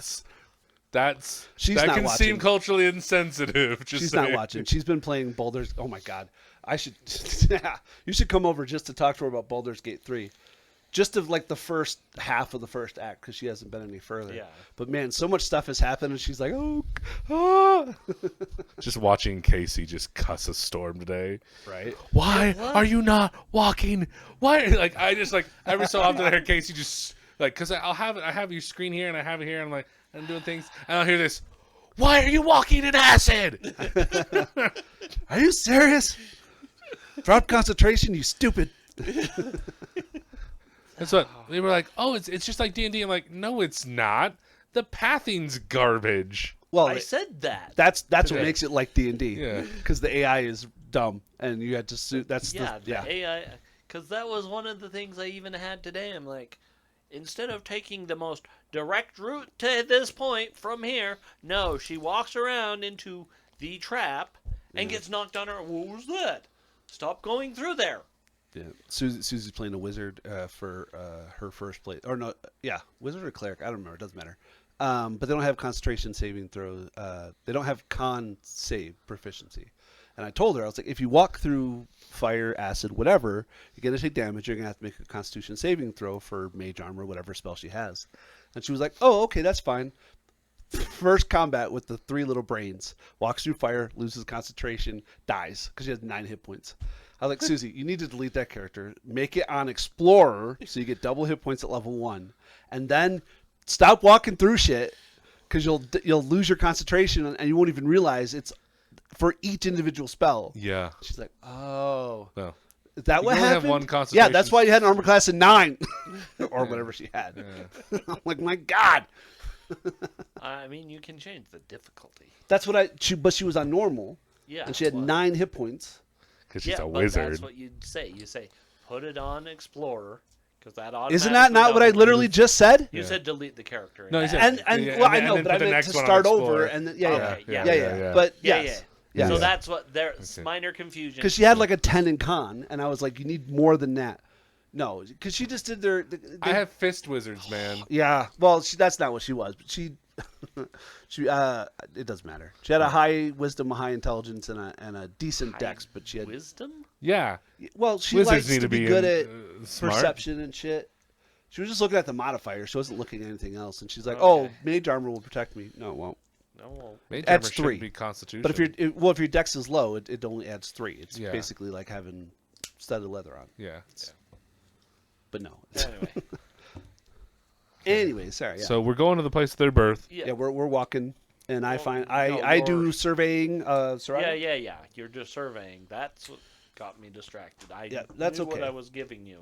C: She's
B: that
C: not
B: can
C: watching.
B: seem culturally insensitive. Just
C: She's
B: saying.
C: not watching. She's been playing Baldur's. Oh my God, I should. You should come over just to talk to her about Baldur's Gate 3. Just of like the first half of the first act because she hasn't been any further.
A: Yeah.
C: But man, so much stuff has happened and she's like, oh.
B: Just watching Casey just cuss a storm today.
C: Right.
B: Why are you not walking? Why? Like I just like every so often I hear Casey just like because I have your screen here and I have it here and I'm like I'm doing things and I'll hear this. Why are you walking in acid?
C: Are you serious? Drop concentration, you stupid.
B: That's what they were like. Oh, it's just like D&D. I'm like, no, it's not. The pathing's garbage.
C: Well,
A: I said that.
C: that's what
B: Today.
C: makes it like D&D.
B: Yeah.
C: Because the AI is dumb and you had to suit. That's
A: Yeah,
C: the, yeah.
A: the AI. Because that was one of the things I even had today. I'm like, instead of taking the most direct route to this point from here, no, she walks around into the trap and gets knocked on her. What was that? Stop going through there.
C: Yeah, Susie's playing a wizard for her first play, or no, yeah, wizard or cleric. I don't remember. It doesn't matter. But they don't have concentration saving throw. They don't have con save proficiency. And I told her, I was like, if you walk through fire, acid, whatever, you're gonna take damage. You're gonna have to make a Constitution saving throw for mage armor, whatever spell she has. And she was like, oh, okay, that's fine. First combat with the 3 little brains, walks through fire, loses concentration, dies because she has 9 hit points. I was like, Susie, you need to delete that character. Make it on Explorer so you get double hit points at level 1. And then stop walking through shit because you'll lose your concentration and you won't even realize it's for each individual spell.
B: Yeah.
C: She's like, oh.
B: No.
C: Is that
B: You
C: what
B: can only have
C: happened?
B: one
C: Yeah,
B: concentration.
C: that's why you had an armor class of 9. Or whatever she had.
B: Yeah.
C: I'm like, my God.
A: I mean, you can change the difficulty.
C: That's what but she was on normal.
A: Yeah.
C: And she had
A: well,
C: 9 hit points.
B: Because she's
A: yeah,
B: a
A: but
B: wizard.
A: that's what you'd say. You say, put it on Explorer, because that automatically.
C: Isn't that not what I literally just said?
A: You
B: Yeah.
A: said delete the character.
B: No, he said-
C: And
B: Yeah,
C: well, I
B: and
C: know,
B: then
C: but I
B: put the
C: meant
B: next
C: to
B: one on
C: start over
B: Explorer.
C: and then,
A: Okay,
C: yeah.
B: yeah.
C: But
A: Yeah,
C: yes.
A: yeah.
C: Yeah.
A: So that's what there's
B: Okay.
A: minor confusion.
C: Because she had like a 10 in con, and I was like, you need more than that. No, because she just did
B: I have fist wizards, man.
C: Yeah, well, that's not what she was, but she it doesn't matter. She had a high wisdom, a high intelligence, and a decent
A: High
C: dex, but she had
A: wisdom.
B: Yeah.
C: well, she
B: Wizards
C: likes
B: need
C: to be good at
B: smart.
C: perception and shit. She was just looking at the modifier. She wasn't looking at anything else, and she's like, "Oh,
A: Okay.
C: mage armor will protect me." No, it won't.
A: No, well,
B: Mage
C: Adds
B: armor shouldn't
C: 3.
B: be constitution.
C: But if your dex is low, it only adds 3. It's
B: Yeah.
C: basically like having studded leather on.
B: Yeah.
C: But no.
A: anyway.
C: Anyway, sorry. Yeah.
B: So we're going to the place of their birth.
A: Yeah.
C: yeah, we're walking, and I
A: Well,
C: find
A: no,
C: I do
A: you're-
C: surveying. Soraya?
A: Yeah. You're just surveying. That's what got me distracted. I
C: Yeah, that's
A: knew what
C: okay.
A: I was giving you.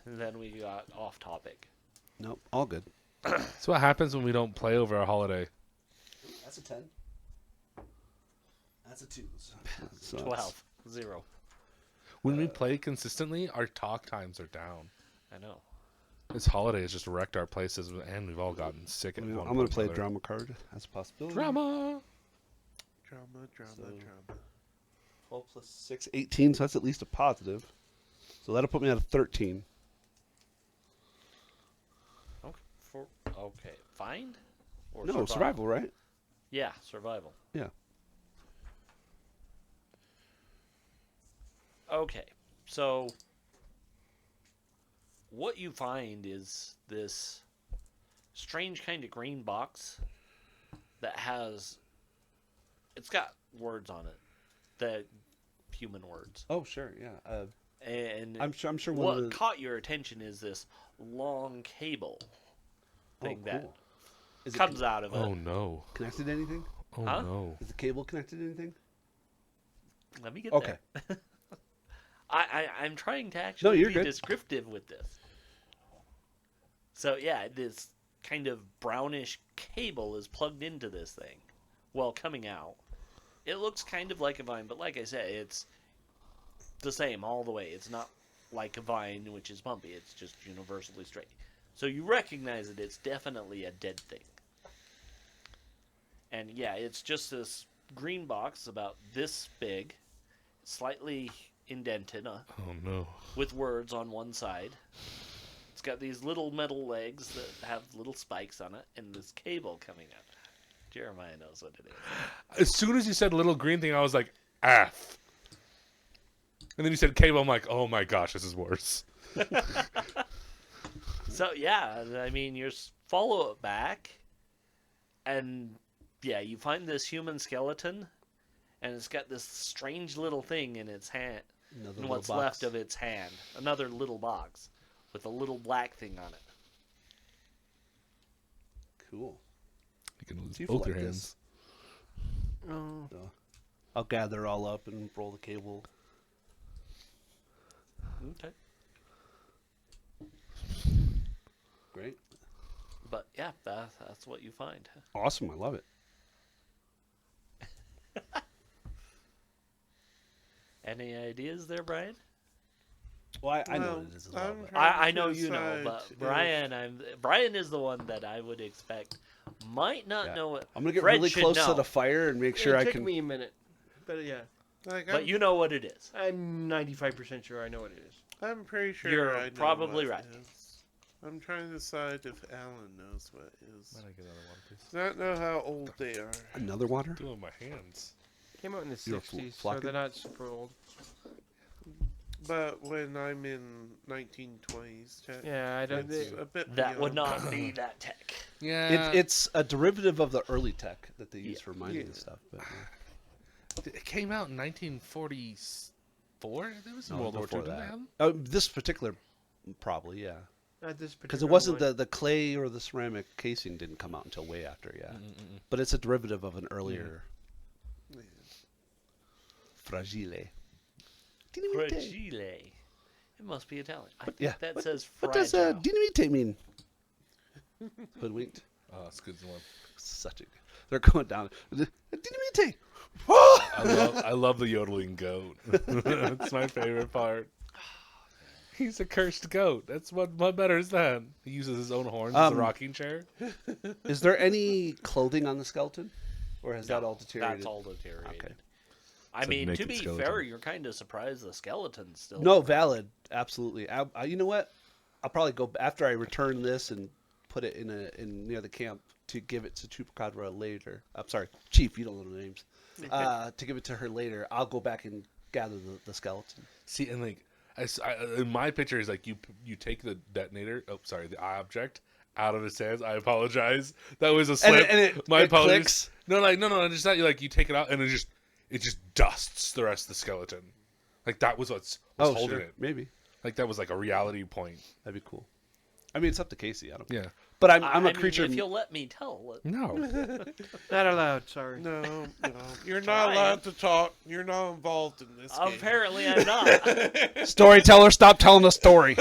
A: And then we got off topic.
C: Nope, all good.
B: So what happens when we don't play over our holiday?
C: That's a 10. That's a 2. So
A: 12. 0.
B: When we play consistently, our talk times are down.
A: I know.
B: This holiday has just wrecked our places, and we've all gotten sick at
C: I'm
B: one
C: going
B: point
C: to play
B: or
C: a
B: another.
C: drama card. That's a possibility.
B: Drama.
E: Drama.
C: 12 plus 6, 18. So that's at least a positive. So that'll put me at a 13.
A: Okay. Okay. Find? Or
C: No, survival, right?
A: Yeah, survival.
C: Yeah.
A: Okay, so what you find is this strange kind of green box that has, it's got words on it, the human words.
C: Oh, sure, yeah.
A: And
C: I'm sure one
A: what
C: of the...
A: caught your attention is this long cable thing that
C: cool. Is it
A: comes out of it.
B: Oh no.
C: connected to anything?
B: Oh
A: Huh?
B: no.
C: Is the cable connected to anything?
A: Let me get
C: Okay.
A: there. I'm trying to actually
C: you're
A: be
C: good.
A: descriptive with this. So yeah, this kind of brownish cable is plugged into this thing. Well, coming out. It looks kind of like a vine, but like I said, it's the same all the way. It's not like a vine, which is bumpy. It's just universally straight. So you recognize that it's definitely a dead thing. And yeah, it's just this green box about this big, slightly indented,
B: Oh no.
A: with words on one side. It's got these little metal legs that have little spikes on it, and this cable coming out. Jeremiah knows what it is.
B: As soon as you said little green thing, I was like, F. And then you said cable. I'm like, oh my gosh, this is worse.
A: So yeah, I mean, you follow it back, and yeah, you find this human skeleton, and it's got this strange little thing in its hand,
C: Another
A: in
C: little
A: what's
C: box.
A: left of its hand. Another little box with a little black thing on it.
C: Cool.
B: You can lose
C: Do you
B: both
C: feel
B: your
C: like
B: hands.
D: Oh.
C: So, I'll gather it all up and roll the cable.
A: Okay.
C: Great.
A: But yeah, that's what you find.
C: Awesome. I love it.
A: Any ideas there, Brian?
C: Well, I know
E: Well,
C: what it is as well.
E: I'm
C: but-
E: trying
A: I
E: to
A: know you know,
E: decide
A: but
E: if-
A: Brian is the one that I would expect might not
C: Yeah.
A: know it.
C: I'm gonna get
A: Fred
C: really
A: should
C: close
A: know,
C: to the fire and make sure
D: It'll
C: I
D: take
C: can.
D: me a minute. But yeah,
E: Like,
A: but you know what it is.
D: I'm 95% sure I know what it is.
E: I'm pretty sure
A: You're
E: I know
A: probably
E: what
A: right.
E: it is. I'm trying to decide if Alan knows what it is.
B: Might I get another one, please?
E: Does not know how old they are.
C: Another water?
B: Doing my hands.
D: Came out in the
C: You're
D: 60s, so
C: flocking?
D: they're not super old.
E: But when I'm in 1920s, tech,
D: Yeah, I don't.
E: it's
D: They,
E: a bit
A: That would
E: beyond.
A: not be that tech.
B: Yeah.
C: It's a derivative of the early tech that they use
A: Yeah.
C: for mining
E: Yeah.
C: and stuff. But,
B: It came out in 1944. There was
C: No,
B: World War
C: before
B: II. Didn't
C: that.
B: they have them?
C: this particular, probably, yeah.
D: not this
C: Because it
D: particular
C: wasn't
D: one.
C: the clay or the ceramic casing didn't come out until way after, yeah.
B: Mm-mm-mm.
C: But it's a derivative of an earlier
E: Yeah.
C: fragile.
A: Fragile. It must be Italian. I think
C: yeah,
A: that says
C: What
A: fragile.
C: does dinamite mean? Hoodwinked.
B: Oh, that's a good one.
C: Such a. They're going down. Dinamite.
B: I love the yodeling goat. That's my favorite part. He's a cursed goat. That's what better is that? He uses his own horns as a rocking chair.
C: Is there any clothing on the skeleton, or has that all deteriorated?
A: That's all deteriorated.
C: Okay.
A: I
B: It's a
A: mean, to
B: naked
A: be
B: skeleton.
A: fair, you're kind of surprised the skeleton's still.
C: No, valid. Absolutely. You know what? I'll probably go after I return this and put it in near the camp to give it to Chupacabra later. I'm sorry, Chief. You don't know the names. To give it to her later. I'll go back and gather the skeleton.
B: See, and like, in my picture is like you take the detonator. Oh, sorry, the object out of his hands. I apologize. That was a slip.
C: And it
B: my apologies.
C: clicks.
B: No, like no, just that. Like you take it out and it just dusts the rest of the skeleton. Like that was what's holding
C: sure.
B: it.
C: Maybe
B: Like that was like a reality point.
C: that'd be cool. I mean, it's up to Casey. I don't.
B: Yeah.
C: But I'm
A: I
C: a
A: mean,
C: creature.
A: if you'll let me tell.
B: No.
D: Not allowed. Sorry.
E: No, you're
A: Trying.
E: not allowed to talk. You're not involved in this game.
A: Apparently, I'm not.
C: Storyteller, stop telling a story.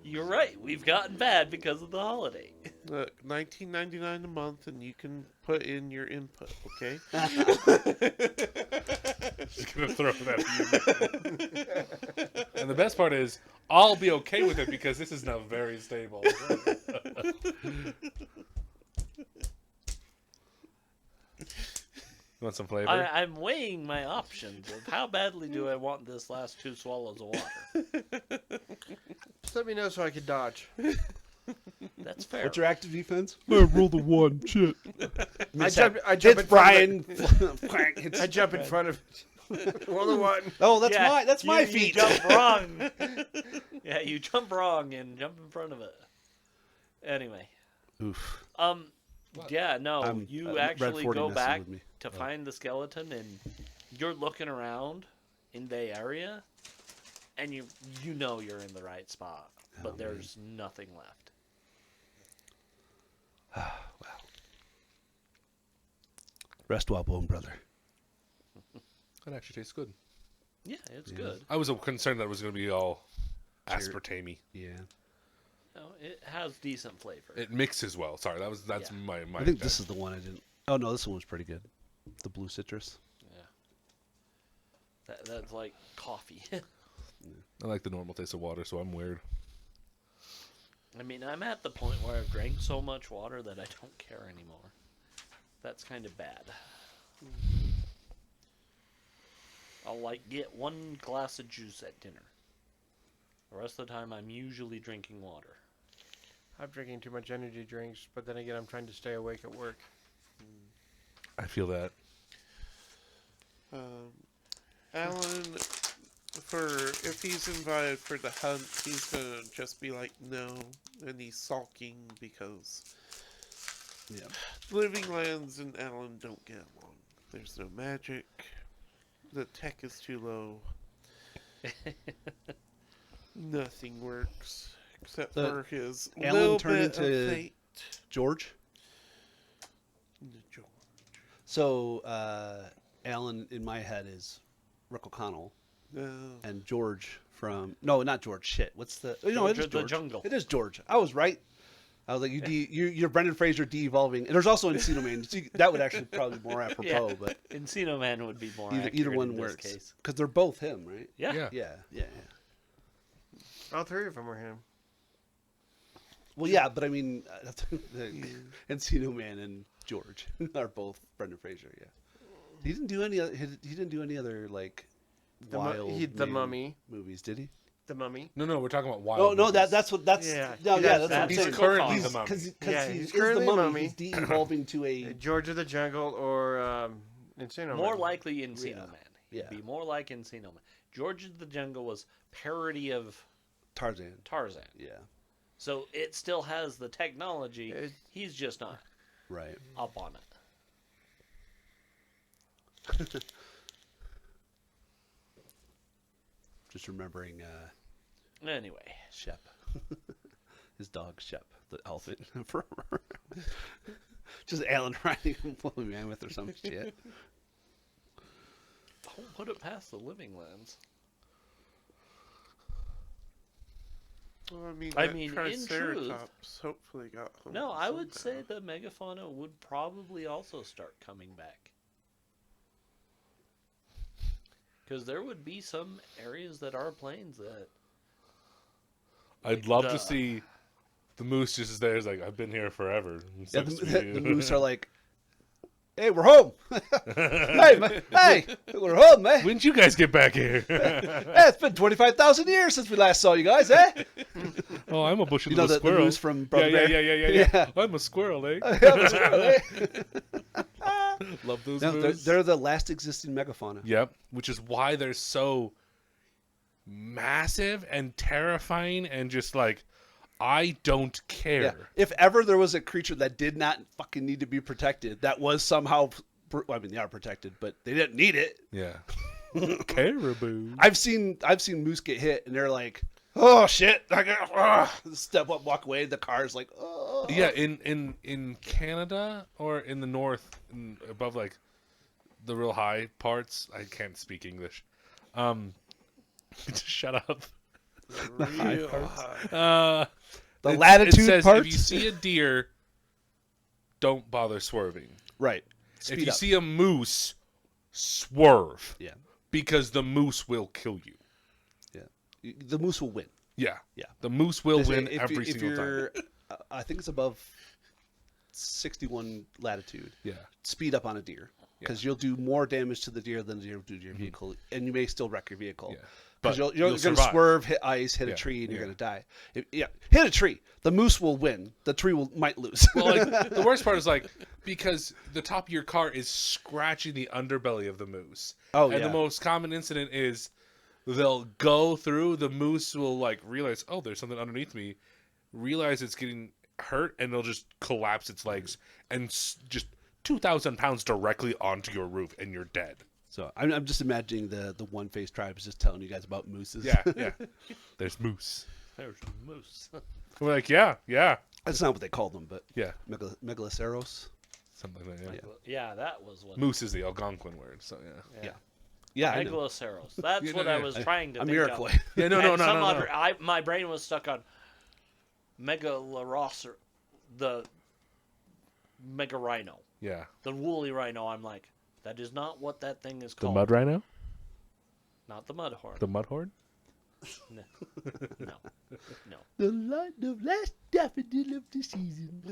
A: You're right. We've gotten bad because of the holiday.
E: Look, $19.99 a month, and you can put in your input. Okay.
B: Just gonna throw that in there. And the best part is, I'll be okay with it because this is now very stable. You want some flavor?
A: I'm weighing my options of how badly do I want this last 2 swallows of water.
D: Just let me know so I can dodge.
A: fair.
C: What's your active defense? I rolled a 1. Shit.
D: I jump
C: Hits
D: in front
C: Brian.
D: of it. I jump in front of it. Roll the 1.
C: Oh, that's
A: Yeah,
C: my
A: you
C: feet.
A: jump wrong. Yeah, you jump wrong and jump in front of it. Anyway.
C: Oof.
A: Yeah, no,
C: I'm-
A: you
C: Red
A: actually
C: 40
A: go
C: messing
A: back
C: with me.
A: to find the skeleton, and you're looking around in the area, and you know you're in the right spot, but there's nothing left.
C: Wow. Rest well, bone brother.
B: That actually tastes good.
A: Yeah, it's good.
B: I was concerned that it was going to be all aspartame-y.
C: Yeah.
A: No, it has decent flavor.
B: It mixes well. Sorry, that's
A: Yeah.
B: my.
C: I think this is the one I didn't. Oh no, this one was pretty good. The blue citrus.
A: That's like coffee.
B: I like the normal taste of water, so I'm weird.
A: I mean, I'm at the point where I've drank so much water that I don't care anymore. That's kind of bad. I'll get one glass of juice at dinner. The rest of the time, I'm usually drinking water.
D: I'm drinking too much energy drinks, but then again, I'm trying to stay awake at work.
B: I feel that.
E: Alan, if he's invited for the hunt, he's gonna just be like, no, and he's sulking because
C: Yeah.
E: Living Lands and Alan don't get along. There's no magic. The tech is too low. Nothing works except for his
C: Alan
E: little
C: turned
E: bit
C: into
E: of fate.
C: George.
E: George.
C: So Alan in my head is Rick O'Connell,
E: No.
C: and George from not George. Shit. What's the? No, it
A: George
C: is
A: of the
C: George.
A: Jungle.
C: It is George. I was right. I was like, you're Brendan Fraser de-evolving. And there's also Encino Man. So that would actually probably be more apropos,
A: Yeah.
C: but
A: Encino Man would be more
C: either
A: accurate
C: one
A: in this
C: works
A: case.
C: because they're both him, right?
A: Yeah.
B: Yeah.
C: Yeah.
D: All 3 of them are him.
C: Well, yeah, but I mean, Encino Man and George are both Brendan Fraser. Yeah. He didn't do any. He didn't do any other like wild
D: The
C: man
D: Mummy.
C: movies, did he?
D: The Mummy.
B: No, we're talking about wild.
C: Oh no,
B: movies.
C: that's what that's.
D: Yeah.
C: No,
D: He
C: yeah,
D: does
C: that's what I'm
A: that.
C: saying.
B: He's currently
A: He's-
B: the mummy.
C: Because
D: Yeah,
C: he
D: he's
C: is
D: currently
C: the
D: a
C: mummy.
D: mummy.
C: He's de-evolving to a.
D: George of the Jungle or Encino
A: More
D: Man.
A: likely Encino
C: Yeah.
A: Man. He'd
C: Yeah.
A: be more like Encino Man. George of the Jungle was parody of
C: Tarzan.
A: Tarzan.
C: Yeah.
A: So it still has the technology. He's just not
C: Right.
A: up on it.
C: Just remembering
A: Anyway.
C: Shep. His dog Shep, the elephant. Just Alan riding a woolly mammoth or some shit.
A: Don't put it past the Living Lands.
E: Well, I mean,
A: I
E: that
A: mean, in
E: Triceratops hopefully got home.
A: No, I would say
E: somehow.
A: the megafauna would probably also start coming back. Because there would be some areas that are plains that...
B: I'd love
A: the-
B: to see the moose just there. It's like, I've been here forever. It
C: Yeah,
B: sucks to be
C: the
B: you.
C: moose are like, "Hey, we're home. hey, we're home, man.
B: When did you guys get back here?
C: Hey, it's been 25,000 years since we last saw you guys, eh?"
B: Oh, I'm a bushy
C: You know
B: little
C: the
B: squirrel.
C: moose from Brother
B: yeah,
C: Bear?
B: yeah. I'm a squirrel, eh?
C: Yeah, I'm a squirrel, eh?
B: Love those
C: No,
B: moose.
C: they're the last existing megafauna.
B: Yep, which is why they're so massive and terrifying and just like, I don't care.
C: Yeah. If ever there was a creature that did not fucking need to be protected, that was somehow, I mean, they are protected, but they didn't need it.
B: Yeah. Caribou.
C: I've seen moose get hit, and they're like, "Oh shit!" I got step up, walk away. The car's like, "Oh."
B: Yeah, in Canada or in the north, above like the real high parts, I can't speak English. Shut up.
E: Real high.
C: The latitude
B: it says
C: parts?
B: if you see a deer, don't bother swerving.
C: Right.
B: If
C: Speed
B: you
C: up.
B: see a moose, swerve
C: Yeah.
B: because the moose will kill you.
C: Yeah. The moose will win.
B: Yeah.
C: Yeah.
B: The moose will
C: They say
B: win
C: if
B: every
C: if
B: single
C: you're,
B: time.
C: I think it's above 61 latitude.
B: Yeah.
C: Speed up on a deer. because you'll do more damage to the deer than the deer will do to your vehicle, and you may still wreck your vehicle.
B: Yeah.
C: Because
B: But
C: you're
B: you'll
C: going to
B: survive.
C: swerve, hit ice, hit a
B: Yeah,
C: tree, and you're
B: yeah.
C: going to die. Hit a tree. The moose will win. The tree might lose.
B: Well, like, the worst part is like because the top of your car is scratching the underbelly of the moose.
C: Oh,
B: and
C: yeah.
B: the most common incident is they'll go through. The moose will like realize, oh, there's something underneath me. Realize it's getting hurt, and they'll just collapse its legs and just 2,000 pounds directly onto your roof, and you're dead.
C: So I'm just imagining the one-faced tribe is just telling you guys about mooses.
B: Yeah, yeah. There's moose.
A: There's a moose.
B: We're like, yeah,
C: That's not what they call them, but
B: yeah,
C: megaloceros.
B: something like that. Yeah.
A: Yeah, that was what.
B: Moose is the Algonquin word, so yeah.
C: Yeah. Yeah, I know.
A: Megaloceros. That's
B: Yeah,
A: what
B: no,
A: I
B: yeah.
A: was trying to
C: I'm
A: think
C: Iroquois.
A: of.
B: Yeah, no,
A: And
B: no.
A: some my brain was stuck on megaloceros, the mega rhino,
B: Yeah.
A: the woolly rhino. I'm like, that is not what that thing is called.
B: rhino?
A: Not the mud horn.
B: The mud horde?
A: No. No. No.
C: The last daffodil of the season.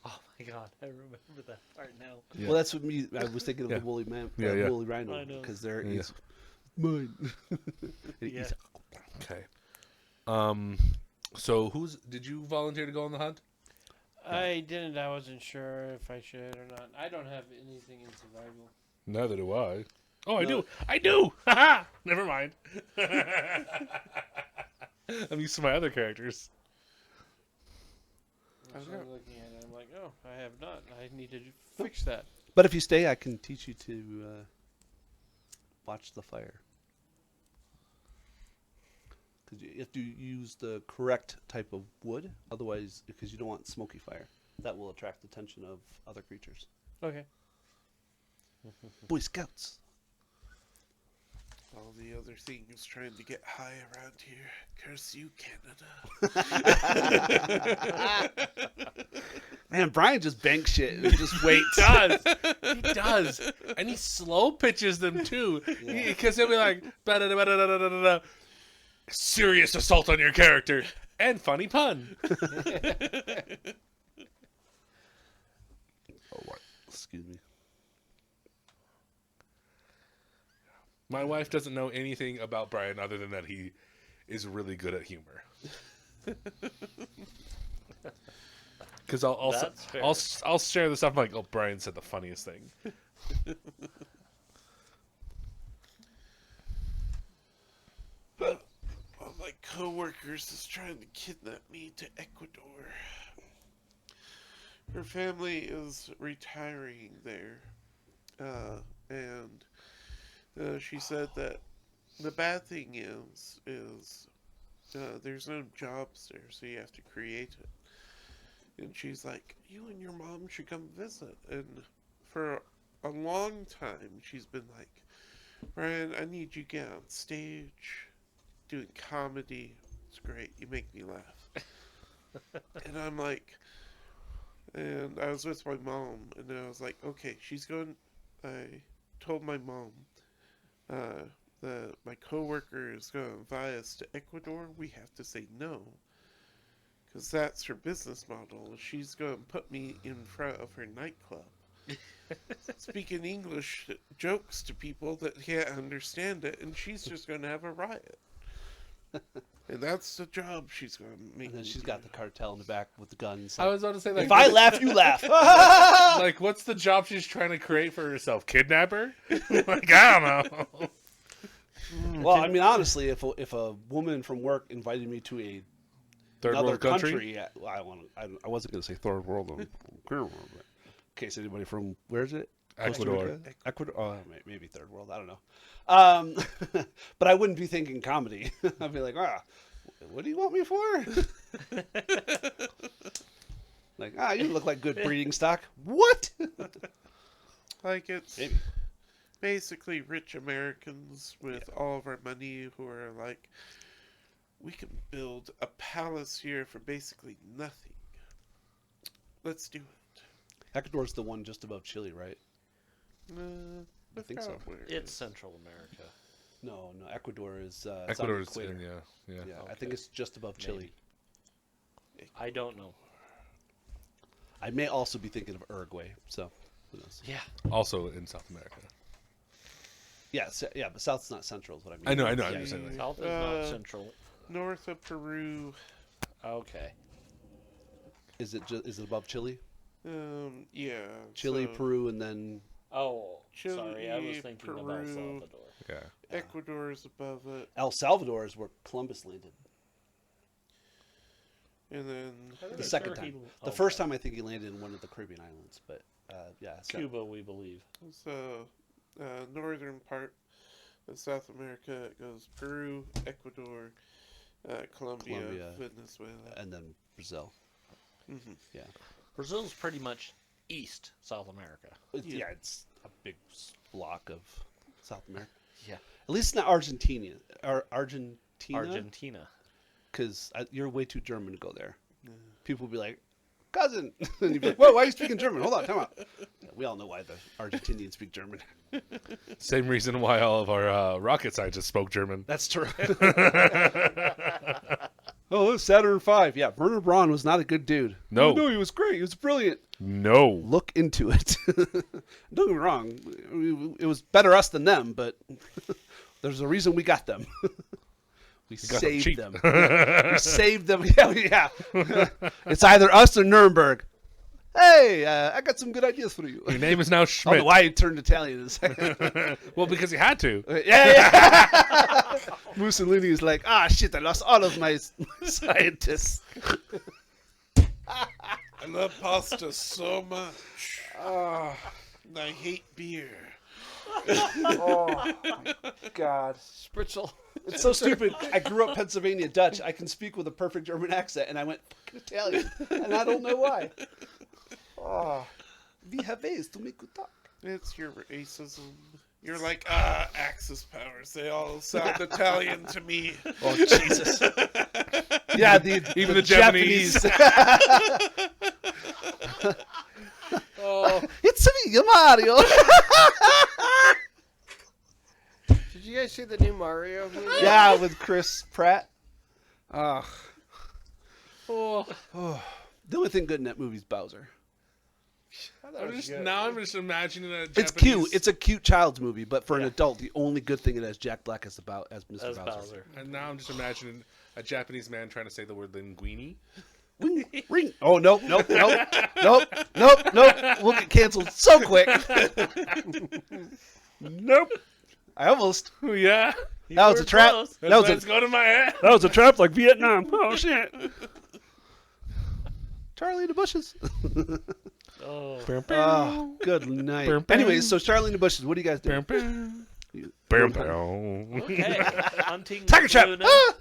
A: Oh my god, I remember that part now.
B: Yeah.
C: Well, that's what I was thinking of
B: Yeah.
C: the woolly man,
B: Yeah, yeah.
C: woolly rhino,
A: Rhino.
C: because they're
B: Yeah.
C: he's mine.
A: Yeah.
B: Okay. So did you volunteer to go on the hunt?
D: I didn't. I wasn't sure if I should or not. I don't have anything in survival.
B: Neither do I. Oh, I do. I do. Haha. Never mind. I'm used to my other characters.
D: So I'm looking at it. I'm like, oh, I have not. I need to fix that.
C: But if you stay, I can teach you to watch the fire. Because you have to use the correct type of wood, otherwise, because you don't want smoky fire. That will attract the attention of other creatures.
D: Okay.
C: Boy Scouts.
E: All the other things trying to get high around here. Curse you, Canada.
C: Man, Brian just banks shit and just waits.
B: He does. And he slow pitches them too. Because he'll be like, "Ba-da-da-ba-da-da-da-da-da. Serious assault on your character. And funny pun.
C: Oh, what? Excuse me.
B: My wife doesn't know anything about Brian other than that he is really good at humor. Because
A: That's fair.
B: I'll share this stuff. I'm like, oh, Brian said the funniest thing.
E: One of my coworkers is trying to kidnap me to Ecuador. Her family is retiring there, and she said that the bad thing is there's no jobs there, so you have to create it. And she's like, you and your mom should come visit. And for a long time, she's been like, Brian, I need you to get on stage, doing comedy. It's great. You make me laugh. And I'm like, and I was with my mom, and I was like, okay, she's going. I told my mom that my coworker is going to invite us to Ecuador. We have to say no, because that's her business model. She's going to put me in front of her nightclub, speaking English jokes to people that can't understand it, and she's just going to have a riot. And that's the job she's going to make.
C: And then
E: me
C: she's
E: do.
C: got the cartel in the back with the guns.
B: I was about to say, like,
C: If I laugh, you laugh.
B: like, what's the job she's trying to create for herself? Kidnapper? Like, I don't know.
C: Well, I mean, honestly, if a woman from work invited me to a
B: Third
C: another
B: world country?
C: yeah, well, I wasn't going to say third world, but in case anybody from where is it? Costa
B: Ecuador.
C: Rica? Ecuador. Oh, maybe third world. I don't know. But I wouldn't be thinking comedy. I'd be like, what do you want me for? Like, you look like good breeding stock. What?
E: Like, it's
C: Maybe.
E: basically rich Americans with all of our money who are like, we can build a palace here for basically nothing. Let's do it.
C: Ecuador's the one just above Chile, right?
E: I
C: think so.
A: It's Central America.
C: No, Ecuador is it's on the
B: Ecuador is
C: equator.
B: yeah.
C: Yeah, I
A: Okay.
C: think it's just above Chile.
A: I don't know.
C: I may also be thinking of Uruguay. So, who knows?
A: Yeah.
B: Also in South America.
C: Yeah, yeah, but South's not Central is what I mean.
B: I know. I
C: Yeah,
B: understand that.
A: South is not central.
E: North of Peru.
A: Okay.
C: Is it above Chile?
E: Yeah.
C: Chile,
E: so
C: Peru, and then
A: Oh,
E: Chile,
A: sorry. I was thinking of El
E: Peru.
A: Salvador.
B: Yeah.
E: Ecuador is above it,
C: El Salvador is where Columbus landed.
E: and then
C: The second time. The
A: Okay.
C: first time I think he landed in one of the Caribbean islands, but yeah. So,
A: Cuba, we believe.
E: so northern part of South America. It goes Peru, Ecuador, Colombia,
C: Colombia.
E: Venezuela.
C: and then Brazil.
E: hmm
A: Brazil's pretty much east South America.
C: Yeah, it's a big block of South America.
A: Yeah.
C: At least not Argentina. Argentina.
A: Argentina.
C: Because you're way too German to go there. People will be like, cousin. And you'd be like, whoa, why are you speaking German? Hold on, time out. Yeah, we all know why the Argentinians speak German.
B: Same reason why all of our rocket scientists spoke German.
C: That's true. Oh, it's Saturn V. Yeah, Werner Braun was not a good dude.
B: No.
C: No, he was great. He was brilliant.
B: No.
C: Look into it. Don't get me wrong. It was better us than them, but there's a reason we got them. We
B: got them
C: saved
B: cheap.
C: them. We saved them. Yeah. It's either us or Nuremberg. Hey, I got some good ideas for you.
B: Your name is now
C: I don't
B: Schmidt.
C: know why he turned Italian in a second.
B: Well, because he had to.
C: Yeah. Mussolini is like, shit, I lost all of my scientists.
E: I love pasta so much. And I hate beer.
C: Oh, God.
D: Spritzel.
C: It's so stupid. I grew up Pennsylvania Dutch. I can speak with a perfect German accent, and I went fucking Italian, and I don't know why. Oh, we have ways to make you talk.
E: It's your racism. You're like, Axis powers. They all sound Italian to me.
C: Oh, Jesus. Yeah,
B: Even the Japanese.
C: Oh, it's me, Mario.
D: Did you guys see the new Mario movie?
C: Yeah, with Chris Pratt. Oh. The only thing good in that movie is Bowser.
D: I thought it was good.
B: I'm just imagining a
C: It's cute. It's a cute child's movie, but for an adult, the only good thing it has Jack Black as Mr.
A: As
C: Bowser.
A: Bowser.
B: And now I'm just imagining a Japanese man trying to say the word linguini.
C: Ring, ring. Oh, nope. We'll get canceled so quick. Nope. I almost.
B: Oh, yeah.
C: That was a trap.
A: close.
C: That was
B: Let's go to my head.
C: That was a trap like Vietnam. Oh, shit. Charlie in the bushes.
A: Oh.
C: Oh, good night. Anyways, so Charlie in the bushes, what do you guys do?
A: Okay. Hunting
C: Tiger
A: with
C: trap.
A: Luna.
C: Ah!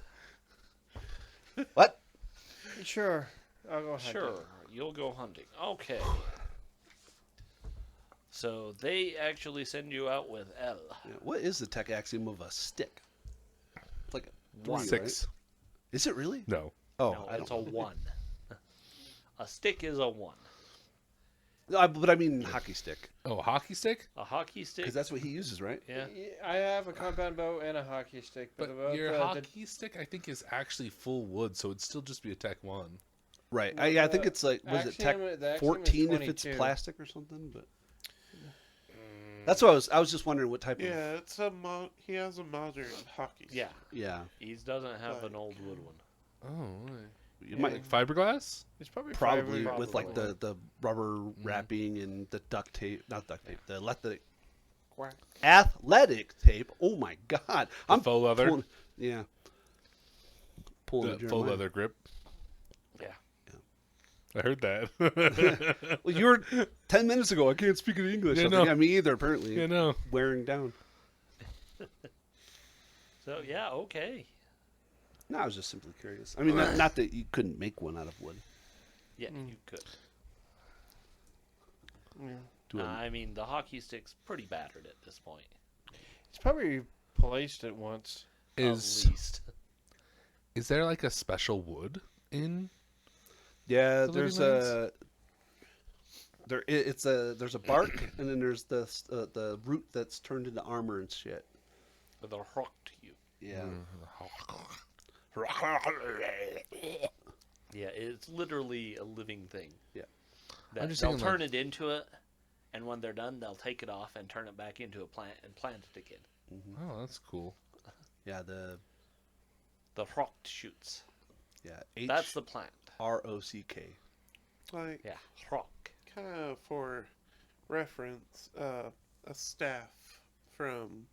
C: What?
D: Sure. I'll go ahead.
A: Sure, you'll go hunting. Okay. So they actually send you out with L.
C: Yeah, what is the tech axiom of a stick? It's like a 3,
B: 6.
C: right? Is it really?
B: No.
C: Oh,
A: No,
C: I
A: it's
C: don't
A: a
C: know.
A: 1. A stick is a 1.
C: But I mean hockey stick,
B: Oh, hockey stick?
A: A hockey stick.
C: because that's what he uses, right?
A: Yeah.
D: I have a compound bow and a hockey stick, but,
B: But your
D: the
B: hockey stick, I think, is actually full wood, so it'd still just be a Tech 1.
C: Right.
D: No,
C: I think it's like, was it Tech
D: Axiom- the Axiom is
C: 14 if it's
D: 22.
C: plastic or something? But that's what I was just wondering what type of.
E: Yeah, it's he has a modern hockey.
A: Yeah.
C: Yeah.
A: He doesn't have an old wood one.
B: Oh,
C: You might
B: fiberglass?
D: It's probably
C: probably
D: fiber.
C: with like
A: Probably.
C: the rubber wrapping and the duct tape, not duct tape, the
E: Quack.
C: athletic tape. Oh my God! I'm
B: faux leather?
C: Pulling, yeah. Pulling
B: The
C: the
B: full
C: Jeremiah.
B: leather grip.
A: Yeah.
B: I heard that.
C: Well, you were 10 minutes ago. I can't speak any English.
B: Yeah,
C: I was like,
B: no.
C: yeah, me either. Apparently,
B: you know.
C: wearing down.
A: So yeah, okay.
C: No, I was just simply curious. I mean, not that you couldn't make one out of wood.
A: Yeah, you could.
D: Yeah.
C: Do it.
A: I mean, the hockey stick's pretty battered at this point.
D: It's probably placed it once.
A: At
B: Is
A: least.
B: there like a special wood in?
C: Yeah,
B: The
C: there's
B: living
C: there's a bark and then there's the root that's turned into armor and shit.
A: The rock to you.
C: Yeah.
A: Yeah, it's literally a living thing. That
B: just
A: they'll
B: thinking,
A: turn
B: like-
A: it into it, and when they're done, they'll take it off and turn it back into a plant and plant it again.
B: Oh, that's cool.
C: Yeah, the
A: The rock shoots. That's the plant.
C: HROCK.
E: Like,
A: Yeah, rock.
E: kind of for reference, a staff from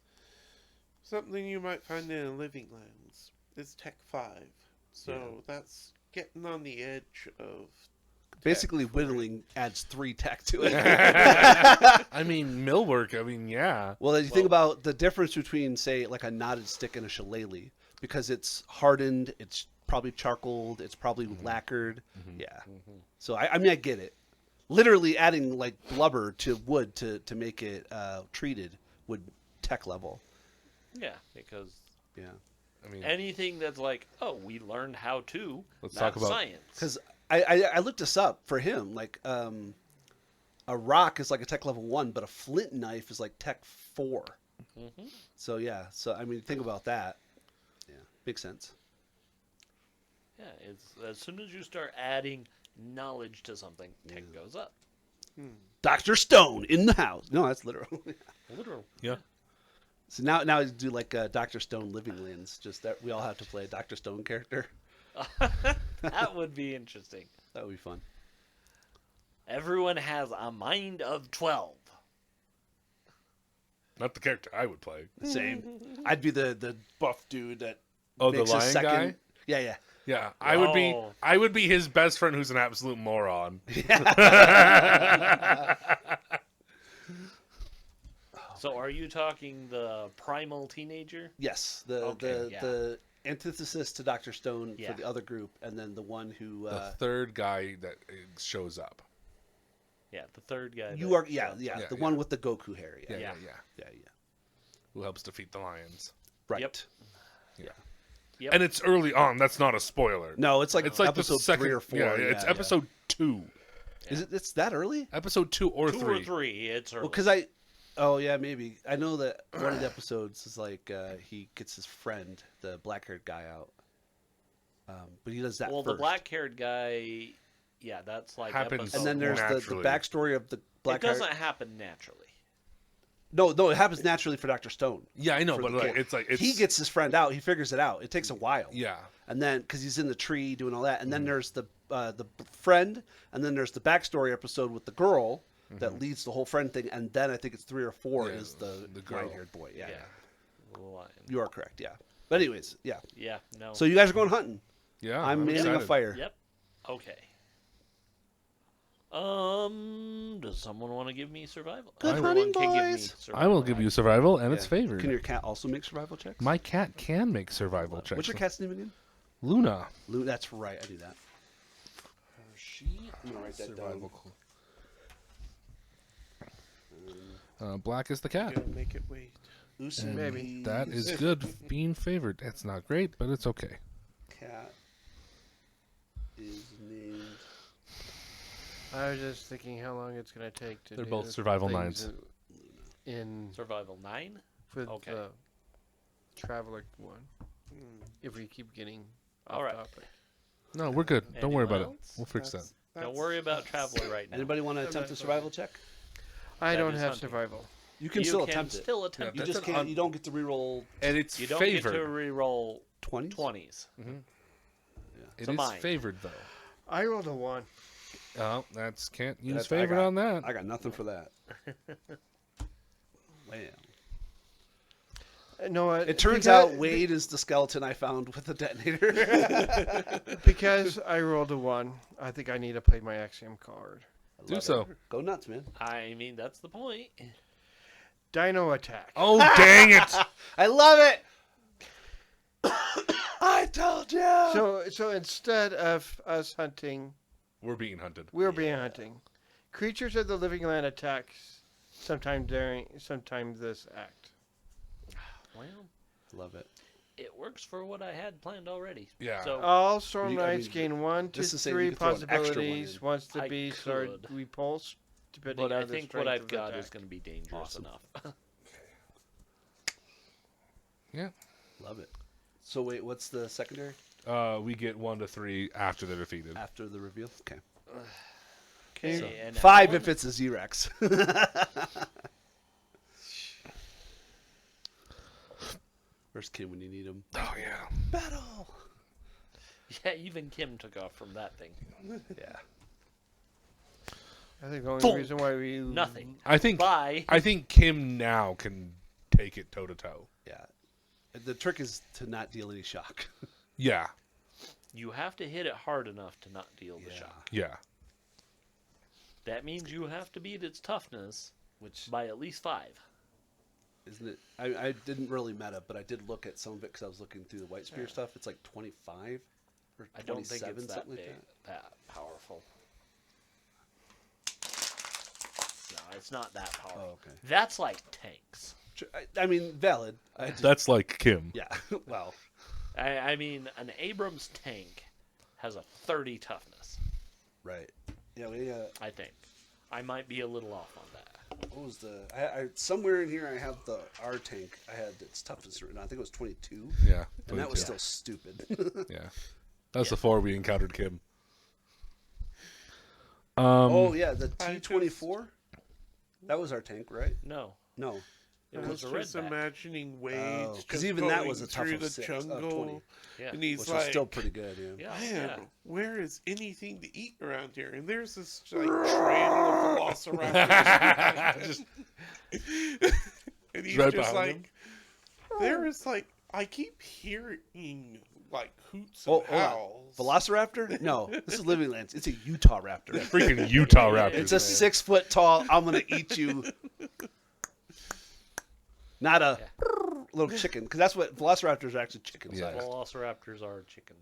E: something you might find in a living lands is Tech 5. So that's getting on the edge of
C: Basically, whittling adds 3 tech to it.
B: I mean, millwork. I mean, yeah.
C: Well, you think about the difference between, say, like a knotted stick and a shillelagh, because it's hardened, it's probably charcoaled, it's probably lacquered. Yeah. So I mean, I get it. Literally adding like blubber to wood to make it treated would tech level.
A: Yeah, because
C: Yeah.
B: I mean,
A: anything that's like, oh, we learned how to.
B: Let's
A: that's
B: talk about-
A: science.
C: Because I looked this up for him. Like a rock is like a tech level 1, but a flint knife is like tech 4. So yeah. So I mean, think about that. Yeah, makes sense.
A: Yeah, it's as soon as you start adding knowledge to something, tech goes up.
C: Dr. Stone in the house. No, that's literal.
A: Literal.
B: yeah.
C: So now you do like Dr. Stone Living Lands. Just that we all have to play a Dr. Stone character.
A: That would be interesting.
C: That would be fun.
A: Everyone has a mind of 12.
B: Not the character I would play.
C: Same. I'd be the buff dude that
B: Oh, the
C: makes a
B: lion
C: second.
B: guy.
C: Yeah, yeah.
B: Yeah,
A: Oh.
B: I would be his best friend who's an absolute moron.
A: So are you talking the primal teenager?
C: Yes. The
A: Okay, yeah.
C: the antithesis to Dr. Stone
A: Yeah.
C: for the other group, and then the one who
B: The third guy that shows up.
A: Yeah, the third guy.
C: you
A: that-
C: are. Yeah, yeah.
B: Yeah,
C: The
B: yeah.
C: one with the Goku hair. Yeah,
B: Yeah,
C: yeah,
B: yeah, yeah.
C: yeah.
B: Who helps defeat the lions?
C: Right.
A: Yep. Yep.
B: And it's early on. That's not a spoiler.
C: No, it's like
B: It's like
C: episode
B: the second,
C: 3 or 4.
B: Yeah, it's episode 2.
C: Is it? It's that early?
B: Episode 2 or
A: 2
B: 3.
A: or 3, it's early.
C: Well, because oh yeah, maybe I know that one of the episodes is like he gets his friend, the black-haired guy, out. But he does that
A: Well,
C: first.
A: the black-haired guy, yeah, that's like
B: Happens
A: episode
C: and then there's the
B: naturally.
C: backstory of the
A: It
C: black.
A: doesn't happen naturally.
C: No, it happens naturally for Dr. Stone.
B: Yeah, I know,
C: For
B: but
C: the
B: like,
C: kid. He gets his friend out. He figures it out. It takes a while.
B: Yeah.
C: And then because he's in the tree doing all that, and then there's the friend, and then there's the backstory episode with the girl that leads the whole friend thing, and then I think it's 3 or 4
B: Yeah,
C: is the
B: girl.
C: white-haired boy. Yeah,
A: Yeah.
C: yeah.
A: The lion.
C: You are correct. Yeah. But anyways, yeah.
A: Yeah, no.
C: So you guys are going hunting.
B: Yeah.
C: I'm manning a
B: excited.
C: fire.
A: Yep. Okay. Does someone want to give me survival?
C: Good
A: Everyone
C: hunting,
A: can give me
C: boys.
B: I will
A: survival,
B: give
A: right?
B: you survival, and it's
C: Yeah.
B: favored.
C: Can your cat also make survival checks?
B: My cat can make survival checks.
C: What's your cat's name again?
B: Luna.
C: Lou. That's right. I knew that. I'm gonna write that down.
B: Black is the cat.
E: gonna make it wait.
C: Usu
D: Maybe.
B: That is good being favored. It's not great, but it's okay.
C: cat is named.
D: I was just thinking how long it's going to take to.
B: They're
D: do
B: both
D: the
B: survival
D: things
B: 9s.
D: In
A: Survival 9?
D: with
A: Okay.
D: the traveler one,
E: Hmm,
D: if we keep getting
A: All
D: off
A: right.
D: topic.
B: No, we're good. Don't worry
A: Anyone
B: about it.
A: else?
B: We'll fix that.
A: Don't worry about Traveler right now.
C: Anybody want to attempt a survival check?
D: I
A: That
D: don't
A: is
D: have
A: hunting.
D: survival.
C: You can
A: you
C: still
A: can
C: attempt it.
A: still attempt
C: You
B: Yeah,
A: it.
C: just
B: that's an
C: can't. You don't get to reroll
B: And it's
A: You don't
B: favored.
A: get to re-roll
C: 20s.
A: 20s.
B: It
A: So
B: is
A: mine.
B: favored though.
D: I rolled a 1.
B: Oh, that's can't use
C: That's-
B: favored on that.
C: I got nothing for that. Wow.
D: No,
C: It turns out Wade is the skeleton I found with the detonator.
D: because I rolled a 1, I think I need to play my Axiom card.
C: I
B: Do
C: love
B: so.
C: it. Go nuts, man.
A: I mean, that's the point.
D: Dino attack.
B: Oh dang it!
C: I love it. I told you.
D: So instead of us hunting,
B: We're being hunted.
D: we're being hunting. Creatures of the living land attacks sometime this act.
A: Well,
C: love it.
A: it works for what I had planned already.
B: Yeah.
A: So
D: All storm
C: I
D: knights
C: mean,
D: gain 1 to
C: this is saying
D: 3
C: you could throw an extra one
D: possibilities
C: in.
D: once the
A: I
D: beasts are
A: could.
D: repulsed, depending
A: but
D: on
A: I
D: the
A: think
D: strength
A: what I've
D: of the
A: got is
D: attack.
A: going to be dangerous
C: Awesome.
A: enough.
B: Yeah.
C: Love it. So wait, what's the secondary
B: We get 1 to 3 after they're defeated.
C: after the reveal? Okay.
A: Okay.
E: So,
A: and
C: 5
A: Alan?
C: if it's a Z-Rex. Where's Kim when you need him?
B: Oh yeah.
C: Battle.
A: Yeah, even Kim took off from that thing.
C: Yeah.
D: I think the only
A: Thunk.
D: reason why we
A: Nothing.
B: I think
A: Bye.
B: Kim now can take it toe to toe.
C: Yeah. The trick is to not deal any shock.
B: Yeah.
A: You have to hit it hard enough to not deal the
C: Yeah.
A: shock.
B: Yeah.
A: That means you have to beat its toughness
C: Which
A: by at least 5.
C: isn't it? I didn't really meta, but I did look at some of it because I was looking through the White Spear stuff. It's like 25 or 27,
A: I don't think it's that
C: something
A: big,
C: like that.
A: that powerful. No, it's not that powerful.
C: Oh, okay.
A: That's like tanks.
C: I mean, valid. I just,
B: That's like Kim.
C: yeah. Well,
A: I mean, an Abrams tank has a 30 toughness,
C: right. Yeah.
A: I think. I might be a little off on that.
C: What was the? I somewhere in here I have the R tank. I had its toughness written. I think it was 22,
B: Yeah.
C: and that was
B: 22.
C: still stupid.
B: Yeah. That's before we encountered Kim.
C: Oh yeah, the
E: I
C: T-24. That was our tank, right?
A: No,
C: No.
A: it
E: I
A: was
E: was
A: a
E: just
A: redback.
E: imagining Wade
C: Oh, 'cause
E: just
C: even that
E: going
C: was a tough
E: through
C: of
E: the
C: 6,
E: jungle,
C: 20.
A: Yeah,
E: and he's
C: Which
E: like,
C: was still pretty good, yeah.
A: yeah,
E: "Man,
A: yeah.
E: where is anything to eat around here?" And there's this like trail of velociraptors, just, and he's
B: Right
E: just
B: behind
E: like,
B: him.
E: "There is like, I keep hearing like hoots
C: Oh,
E: and
C: hold on.
E: howls."
C: Velociraptor? No, this is Living Lands. It's a Utah raptor.
B: Freaking Utah
A: Yeah,
B: Raptors.
C: It's a
B: man.
C: 6 foot tall. I'm gonna eat you. Not a little chicken, because that's what velociraptors are actually chicken
B: Yeah.
C: sized.
A: Velociraptors are chickens.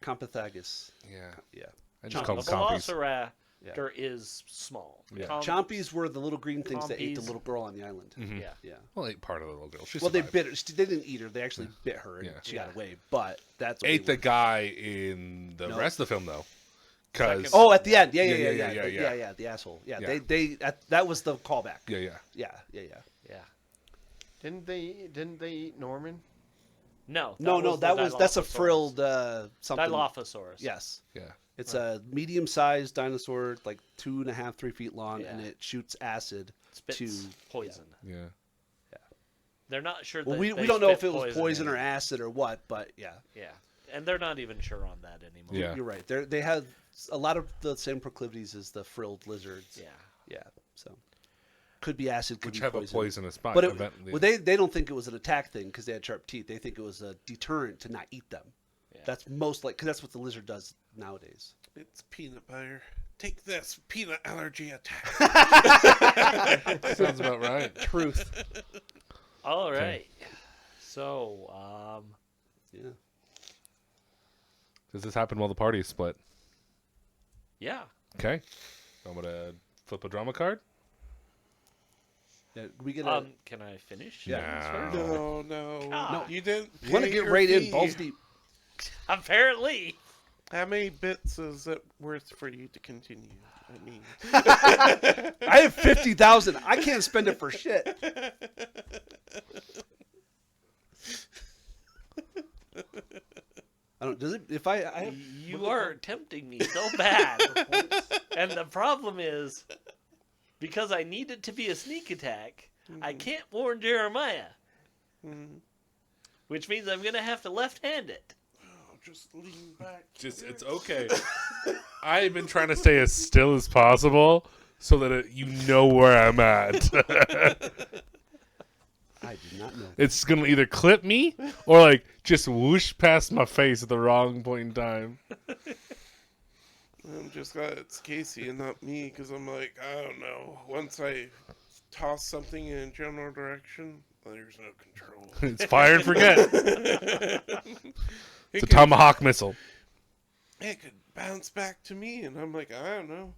C: Compithagis.
B: Yeah.
C: Yeah.
B: I just
A: The
B: call them compies.
A: Velociraptor is small.
B: Yeah.
C: Chompies were the little green things that ate the
A: Compies.
C: little girl on the island.
B: Mhm.
A: Yeah.
C: Yeah.
B: Well, ate part of the little girl. She
C: Well, they
B: survived.
C: bit her. They didn't eat her. They actually bit her, and
B: Yeah.
C: she
A: Yeah.
C: got away. But that's what
B: Ate
C: they
B: the guy in the
C: No.
B: rest of the film, though. Because
A: Second-
C: Oh, at the end, yeah,
B: Yeah.
C: the asshole. Yeah,
B: Yeah.
C: that was the callback.
B: yeah.
C: Yeah.
A: Yeah.
D: didn't they eat Norman?
A: No.
C: That's a frilled something.
A: Dilophosaurus.
C: Yes,
B: Yeah.
C: it's a medium-sized dinosaur, like 2.5, 3 feet long, and
A: Yeah.
C: it shoots acid
A: Spits
C: to.
A: poison.
B: Yeah.
A: They're not sure.
C: Well,
A: that
C: we
A: they
C: don't know if
A: spit
C: it was poison
A: in
C: or
A: it.
C: acid or what, but yeah,
A: Yeah, and they're not even sure on that anymore.
B: Yeah.
C: you're right. They have a lot of the same proclivities as the frilled lizards.
A: Yeah.
C: Yeah, so could be acid, could
B: Which
C: be
B: have
C: poison.
B: a poisonous bite.
C: But
B: eventually.
C: well, they don't think it was an attack thing because they had sharp teeth. They think it was a deterrent to not eat them.
A: Yeah.
C: That's most like because that's what the lizard does nowadays.
E: It's peanut butter. Take this peanut allergy attack.
B: Sounds about right.
C: Truth.
A: All right. So,
C: Yeah.
B: Does this happen while the party is split?
A: yeah.
B: Okay. I'm going to flip a drama card.
C: Yeah, we get a.
A: Can I finish?
C: Yeah.
B: No.
E: No,
A: God.
E: you didn't.
C: you want to
E: pay
C: get
E: your
C: right in,
E: fee.
C: balls deep.
A: Apparently.
E: How many bits is it worth for you to continue? I mean,
C: I have 50,000. I can't spend it for shit. I don't. Does it? If I have.
A: You are tempting me so bad. And the problem is, because I need it to be a sneak attack, I can't warn Jeremiah. Which means I'm going to have to left-hand it.
E: just lean back.
B: It's okay. I've been trying to stay as still as possible so that you know where I'm at.
C: I did not know.
B: It's going to either clip me or like just whoosh past my face at the wrong point in time.
E: I'm just glad it's Casey and not me, because I'm like, I don't know. Once I toss something in a general direction, there's no control.
B: It's fire and forget. It's a tomahawk missile.
E: It could bounce back to me, and I'm like, I don't know.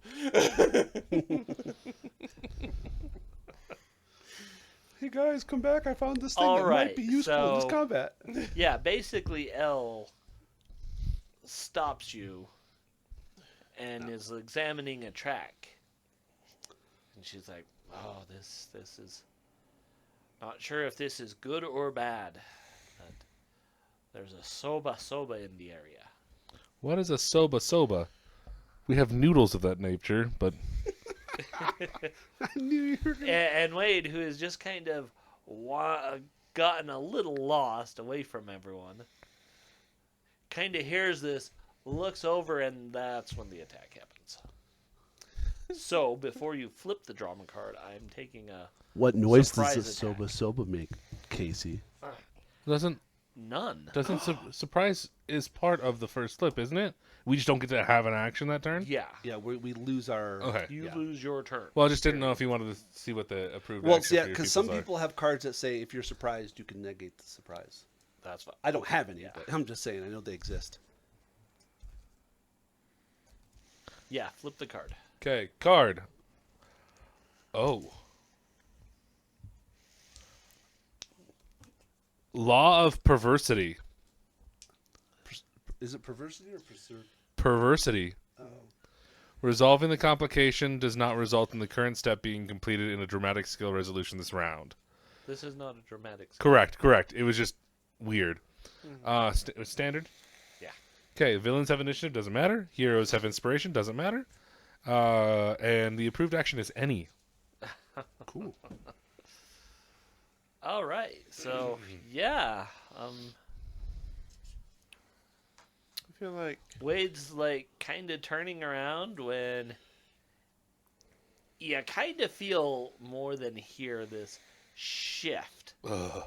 C: Hey guys, come back! I found this thing
A: All
C: that
A: right,
C: might be useful in this
A: so-
C: combat.
A: Yeah, basically L stops you and is examining a track. And she's like, oh, this is... Not sure if this is good or bad. But there's a soba in the area.
B: What is a soba? We have noodles of that nature, but
C: I knew you were gonna...
A: And Wade, who has just kind of gotten a little lost away from everyone, kind of hears this, looks over, and that's when the attack happens. So, before you flip the drama card, I'm taking a
C: What noise
A: Surprise
C: does the
A: attack.
C: soba make, Casey?
B: doesn't
A: none.
B: surprise is part of the first flip, isn't it? We just don't get to have an action that turn.
A: Yeah.
C: Yeah, we lose our...
B: Okay.
A: You
C: Yeah.
A: lose your turn.
B: Well, I just didn't know if you wanted to see what the approved.
C: Well,
B: actions
C: yeah,
B: for your
C: because some
B: peoples are.
C: people have cards that say if you're surprised, you can negate the surprise.
A: That's fine.
C: I don't have any,
A: Yeah.
C: but I'm just saying, I know they exist.
A: Yeah, flip the card.
B: Okay, card. Oh. Law of perversity.
C: Is it perversity or preserve?
B: Perversity.
C: Oh.
B: Resolving the complication does not result in the current step being completed in a dramatic skill resolution this round.
A: This is not a dramatic.
B: Correct. It was just weird. Standard?
A: Yeah.
B: Okay, villains have initiative, doesn't matter. Heroes have inspiration, doesn't matter. And the approved action is any.
C: Cool.
A: All right. So yeah,
E: I feel like
A: Wade's like kind of turning around when you kind of feel more than hear this shift,
B: Ugh.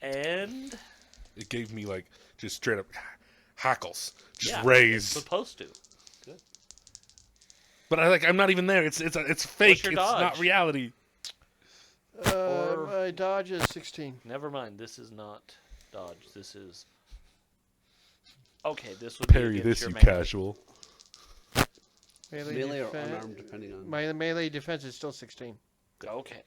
A: and
B: It gave me like just straight up hackles, just
A: yeah,
B: raised.
A: it's supposed to.
B: But I'm not even there. It's fake.
A: your
B: It's not
A: dodge?
B: reality.
A: Or-
D: My dodge is 16.
A: Never mind. This is not dodge. This is okay. This would
B: Parry
A: be against
B: this,
A: your
B: you
A: melee.
B: casual.
C: Melee or
D: defen-
C: unarmed, depending on...
D: My melee defense is still 16.
A: Okay.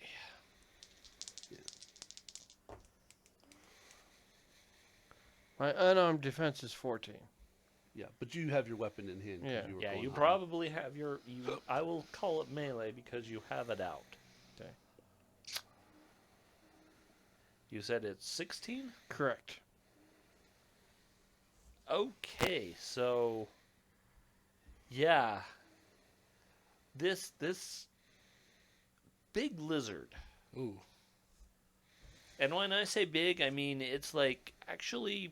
D: My unarmed defense is 14.
C: Yeah, but you have your weapon in hand. 'cause
D: Yeah.
C: were
A: Yeah,
C: going
A: you
C: high.
A: probably have your. I will call it melee because you have it out.
D: Okay.
A: You said it's 16?
D: Correct.
A: Okay, so yeah. This big lizard.
B: Ooh.
A: And when I say big, I mean it's like actually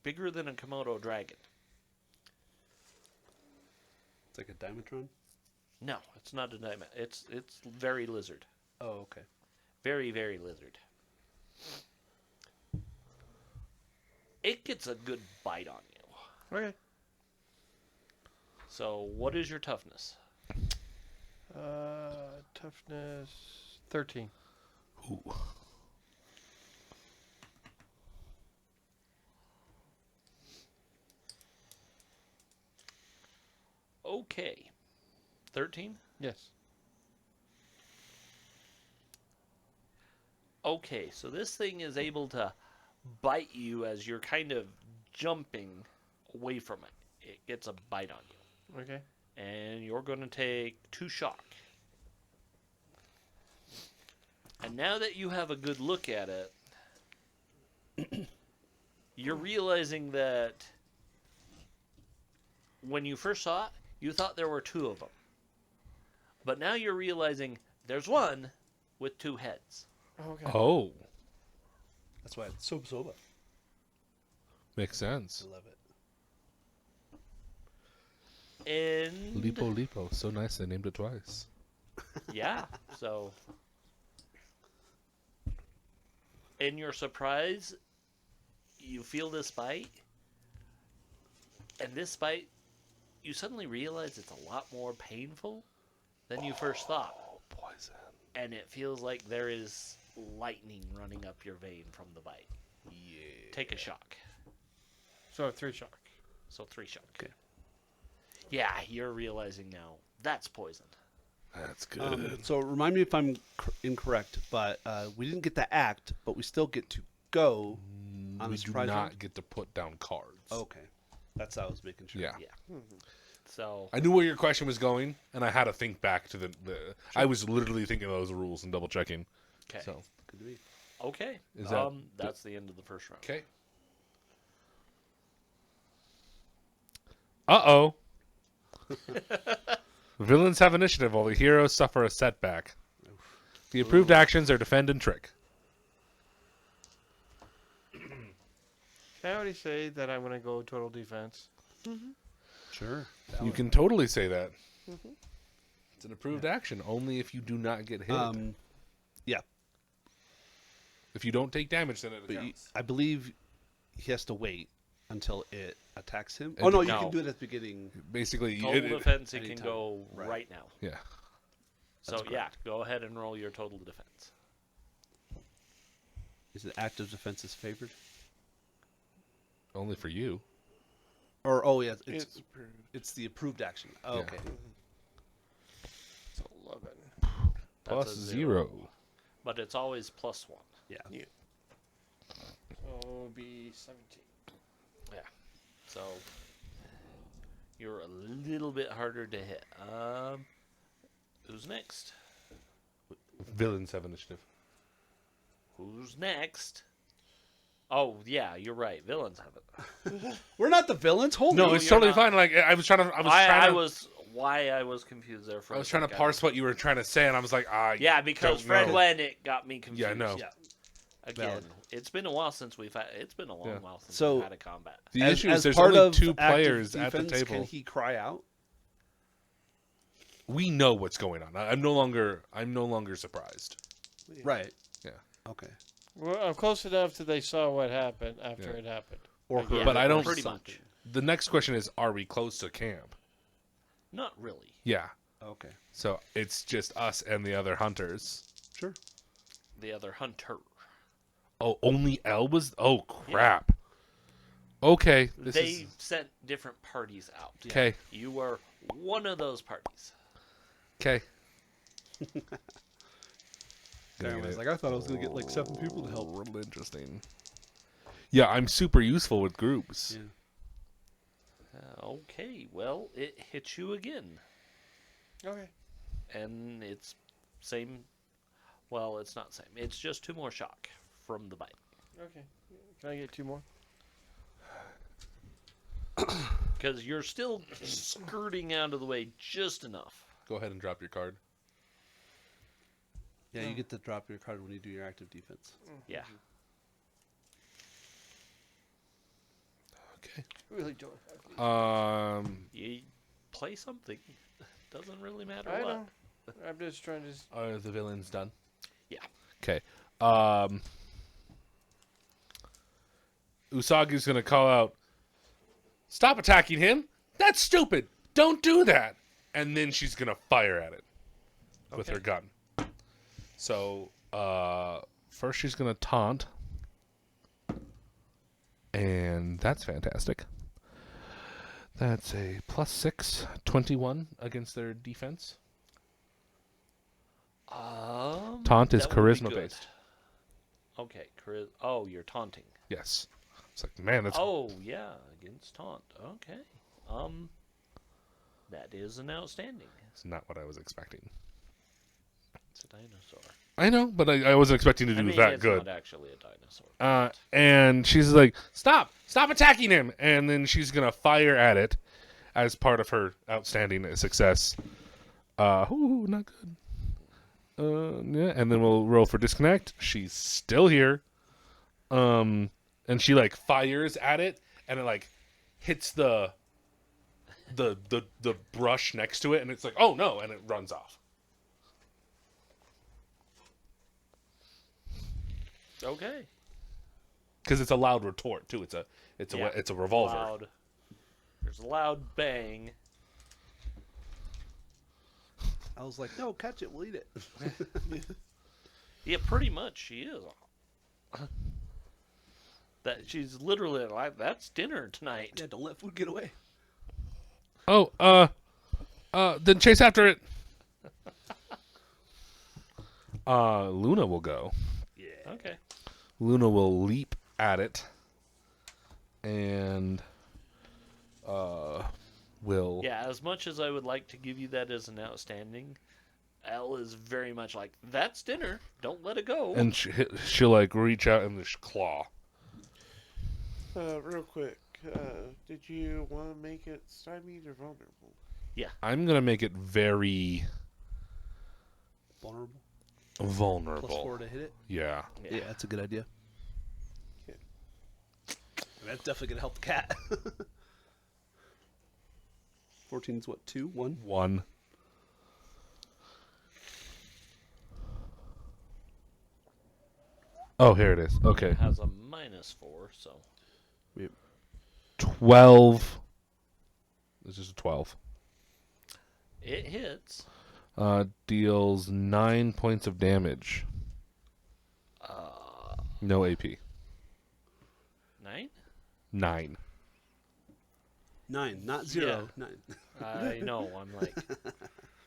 A: bigger than a Komodo dragon.
C: It's like a Dimetron?
A: No, it's not a diamond. It's very lizard.
C: Oh, okay.
A: Very, very lizard. It gets a good bite on you.
D: Okay.
A: So, what is your toughness?
D: Toughness 13.
B: Ooh.
A: Okay. 13?
D: Yes.
A: Okay, so this thing is able to bite you as you're kind of jumping away from it. It gets a bite on you.
D: Okay.
A: And you're going to take 2 shock. And now that you have a good look at it, you're realizing that when you first saw it, you thought there were 2 of them. But now you're realizing there's one with 2 heads.
D: Okay.
B: Oh,
C: That's why it's soba.
B: makes sense.
C: I love it.
A: And
B: Lipo. So nice they named it twice.
A: yeah, so in your surprise, you feel this bite, and this bite, you suddenly realize it's a lot more painful than you first thought,
B: Poison.
A: and it feels like there is lightning running up your vein from the bite.
B: Yeah.
A: Take a shock.
D: So 3 shock.
A: So 3 shock.
C: Okay.
A: Yeah, you're realizing now that's poison.
B: That's good.
C: So remind me if I'm incorrect, but we didn't get to act, but we still get to go on
B: We
C: a
B: do
C: surprise
B: not
C: round?
B: get to put down cards.
C: Okay. That's how I was making sure.
B: Yeah.
A: Yeah. So
B: I knew where your question was going, and I had to think back to the I was literally thinking of those rules and double checking.
A: okay,
B: So
C: Good to me.
A: okay.
B: Is that-
A: That's the end of the first round.
B: okay. Uh-oh. Villains have initiative while the heroes suffer a setback. The approved actions are defend and trick.
D: Can I already say that I'm going to go total defense?
C: Sure.
B: You can totally say that. It's an approved action only if you do not get hit.
C: Yeah,
B: If you don't take damage, then it
C: but
B: counts.
C: I believe he has to wait until it attacks him.
B: And
C: Oh no, you
A: no.
C: can do it at the beginning.
B: Basically,
A: Total defense, it can
C: anytime.
A: go
C: Right.
A: right now.
B: yeah.
A: So yeah, go ahead and roll your total defense.
C: Is it active defense is favored?
B: Only for you.
C: Or yeah,
E: It's approved.
C: it's the approved action. Oh,
B: Yeah.
C: okay.
D: It's 11.
B: Plus
A: That's a
B: 0.
A: But it's always +1.
C: Yeah.
D: So it will be 17.
A: So you're a little bit harder to hit. Who's next?
B: Villains have initiative.
A: Who's next? Oh yeah, you're right. Villains have it.
C: We're not the villains. Hold
B: No,
C: on.
B: it's
A: you're
B: totally
A: not.
B: fine. Like I was trying to
A: Why I was confused there for
B: I
A: a
B: was trying to
A: second.
B: parse what you were trying to say, and I was like,
A: Yeah, because
B: don't
A: Fred
B: know.
A: when it got me confused.
B: Yeah, no.
C: Yeah.
A: Again,
C: Valid.
A: it's been a while since we've had. It's been a long
B: Yeah.
A: while since
C: So-
A: we've had a combat.
B: The
C: As-
B: issue
C: as
B: is there's
C: part
B: only
C: of
B: 2
C: active
B: players at the
C: defense,
B: table.
C: Can he cry out?
B: We know what's going on. I'm no longer surprised.
C: Right.
B: Yeah.
C: Okay.
D: Well, I'm close enough that they saw what happened after
B: Yeah.
D: it happened.
C: Or
A: Yeah,
C: heard
B: But I
C: it or
B: don't-
A: pretty
C: something.
A: much.
B: The next question is, are we close to camp?
A: Not really.
B: Yeah.
C: Okay.
B: So it's just us and the other hunters.
C: Sure.
A: The other hunter.
B: Oh, only L was. Oh crap. Okay. This
A: They
B: is
A: sent different parties out.
B: okay.
A: You were one of those parties.
B: Okay.
C: Darren was like, I thought I was gonna get like 7 people to help.
B: Real interesting. Yeah, I'm super useful with groups.
C: Yeah.
A: Okay, well, it hits you again.
D: Okay.
A: And it's same. Well, it's not same. It's just 2 more shock from the bite.
D: Okay. Can I get 2 more?
A: Because you're still skirting out of the way just enough.
B: Go ahead and drop your card.
C: Yeah, you get to drop your card when you do your active defense.
A: Yeah.
B: Okay.
D: Really don't have to.
A: You play something. Doesn't really matter
D: I
A: what.
D: know. I'm just trying to.
B: Are the villains done?
A: Yeah.
B: Okay. Usagi's gonna call out, "Stop attacking him! That's stupid! Don't do that!" And then she's gonna fire at it with her gun. So, first she's gonna taunt, and that's fantastic. That's a +6, 21 against their defense. Taunt is
A: that would be
B: charisma
A: good.
B: based.
A: Okay, oh, you're taunting.
B: Yes. It's like, man, that's
A: Oh, yeah, against taunt. Okay. That is an outstanding.
B: it's not what I was expecting.
A: It's a dinosaur.
B: I know, but I wasn't expecting to do
A: I mean,
B: that
A: it's
B: good.
A: not actually a dinosaur.
B: And she's like, stop attacking him. And then she's going to fire at it as part of her outstanding success. Ooh, not good. Yeah, and then we'll roll for disconnect. She's still here. And she like fires at it and it like hits the brush next to it and it's like, oh no, and it runs off.
A: Okay.
B: Because it's a loud retort too. It's
A: Yeah,
B: a revolver.
A: Loud. There's a loud bang.
C: I was like, no, catch it, we'll eat it.
A: Yeah, pretty much she is. That she's literally like, that's dinner tonight.
C: Yeah, don't let food get away.
B: Oh, then chase after it. Luna will go.
A: Yeah. Okay.
B: Luna will leap at it. And will
A: Yeah, as much as I would like to give you that as an outstanding, Elle is very much like, that's dinner. Don't let it go.
B: and she'll like reach out and just claw.
E: Real quick, did you want to make it stymied or vulnerable?
B: I'm gonna make it very
C: Vulnerable.
B: vulnerable.
C: +4 to hit it.
B: Yeah.
C: Yeah, that's a good idea.
E: Okay.
C: That's definitely gonna help the cat. 14's what? 2, 1.
B: 1. Oh, here it is. Okay.
A: It has a -4, so
B: 12. This is a 12.
A: it hits.
B: Deals 9 points of damage. No AP.
A: 9?
B: 9.
C: 9, not 0. 9.
A: I know. I'm like,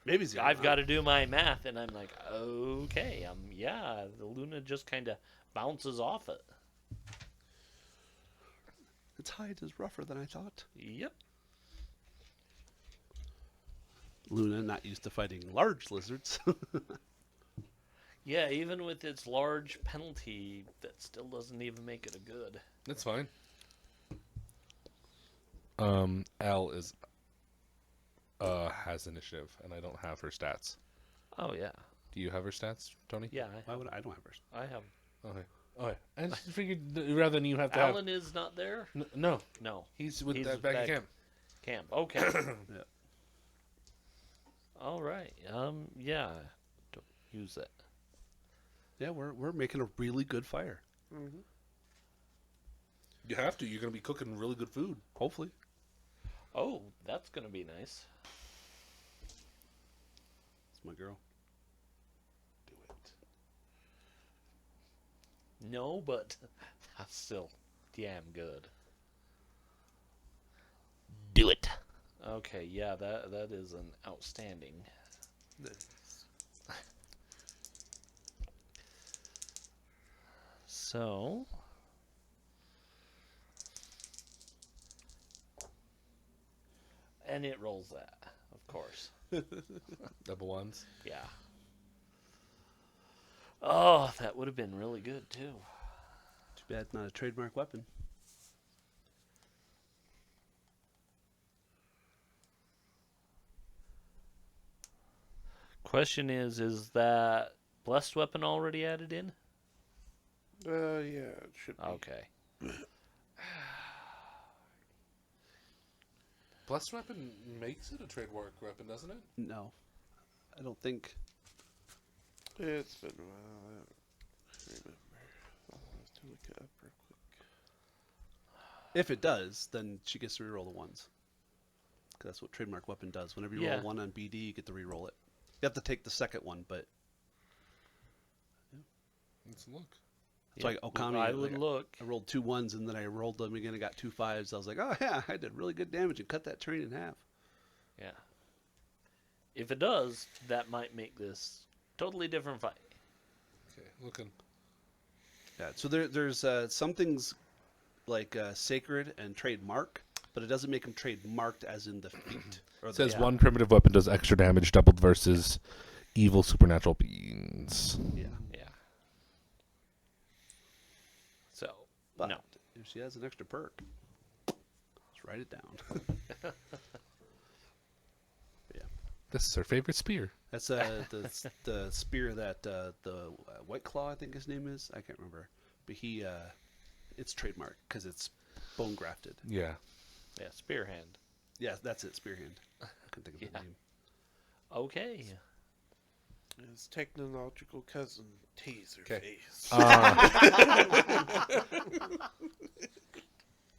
C: Maybe 0.
A: I've got to do my math, and I'm like, okay, yeah. The Luna just kind of bounces off it.
C: Its hide is rougher than I thought.
A: Yep.
C: Luna not used to fighting large lizards.
A: Yeah, even with its large penalty, that still doesn't even make it a good.
B: That's fine. L is has initiative, and I don't have her stats.
A: Oh yeah,
B: Do you have her stats, Tony?
A: yeah.
C: Why would I don't have hers?
A: I have.
B: Okay. Okay. I just figured rather than you have to
A: Alan is not there.
B: have. No,
A: No,
B: he's with
A: He's
B: that back
A: back.
B: at camp.
A: camp. Okay.
C: Yeah.
A: All right. Yeah. Don't use that.
C: Yeah, we're making a really good fire.
D: Mm-hmm.
B: You have to. You're gonna be cooking really good food.
C: Hopefully.
A: Oh, that's gonna be nice.
C: It's my girl.
E: Do it.
A: No, but that's still damn good. Do it. Okay, yeah, that is an outstanding. So, and it rolls that, of course.
B: Double ones.
A: Yeah. Oh, that would have been really good too.
C: Too bad it's not a trademark weapon.
A: Question is that blessed weapon already added in?
E: Yeah, it should be.
A: Okay.
B: Blessed weapon makes it a trademark weapon, doesn't it?
C: No. I don't think.
E: It's been a while. I don't remember. I'll have to look it up real quick.
C: If it does, then she gets to reroll the ones. 'Cause that's what trademark weapon does. Whenever you
A: Yeah.
C: roll one on BD, you get to reroll it. You have to take the second one, but
B: Let's look.
C: it's like Okami.
A: I would look.
C: I rolled 2 1s and then I rolled them again and got 2 5s. I was like, oh yeah, I did really good damage and cut that train in half.
A: Yeah. If it does, that might make this totally different fight.
B: Okay, looking.
C: Yeah. So there's some things like sacred and trademark, but it doesn't make them trademarked as in the feat. Or
B: It says
A: Yeah.
B: one primitive weapon does extra damage doubled versus evil supernatural beings.
C: yeah.
A: Yeah. So,
C: But
A: no.
C: if she has an extra perk, let's write it down.
B: This is her favorite spear.
C: That's the spear that the White Claw, I think his name is. I can't remember, but he it's trademark because it's bone grafted.
B: Yeah.
A: Yeah, spear hand.
C: Yeah, that's it. Spear hand. I couldn't think of the
A: Yeah.
C: name.
A: Okay.
E: His technological cousin,
B: Okay.
E: Taserface.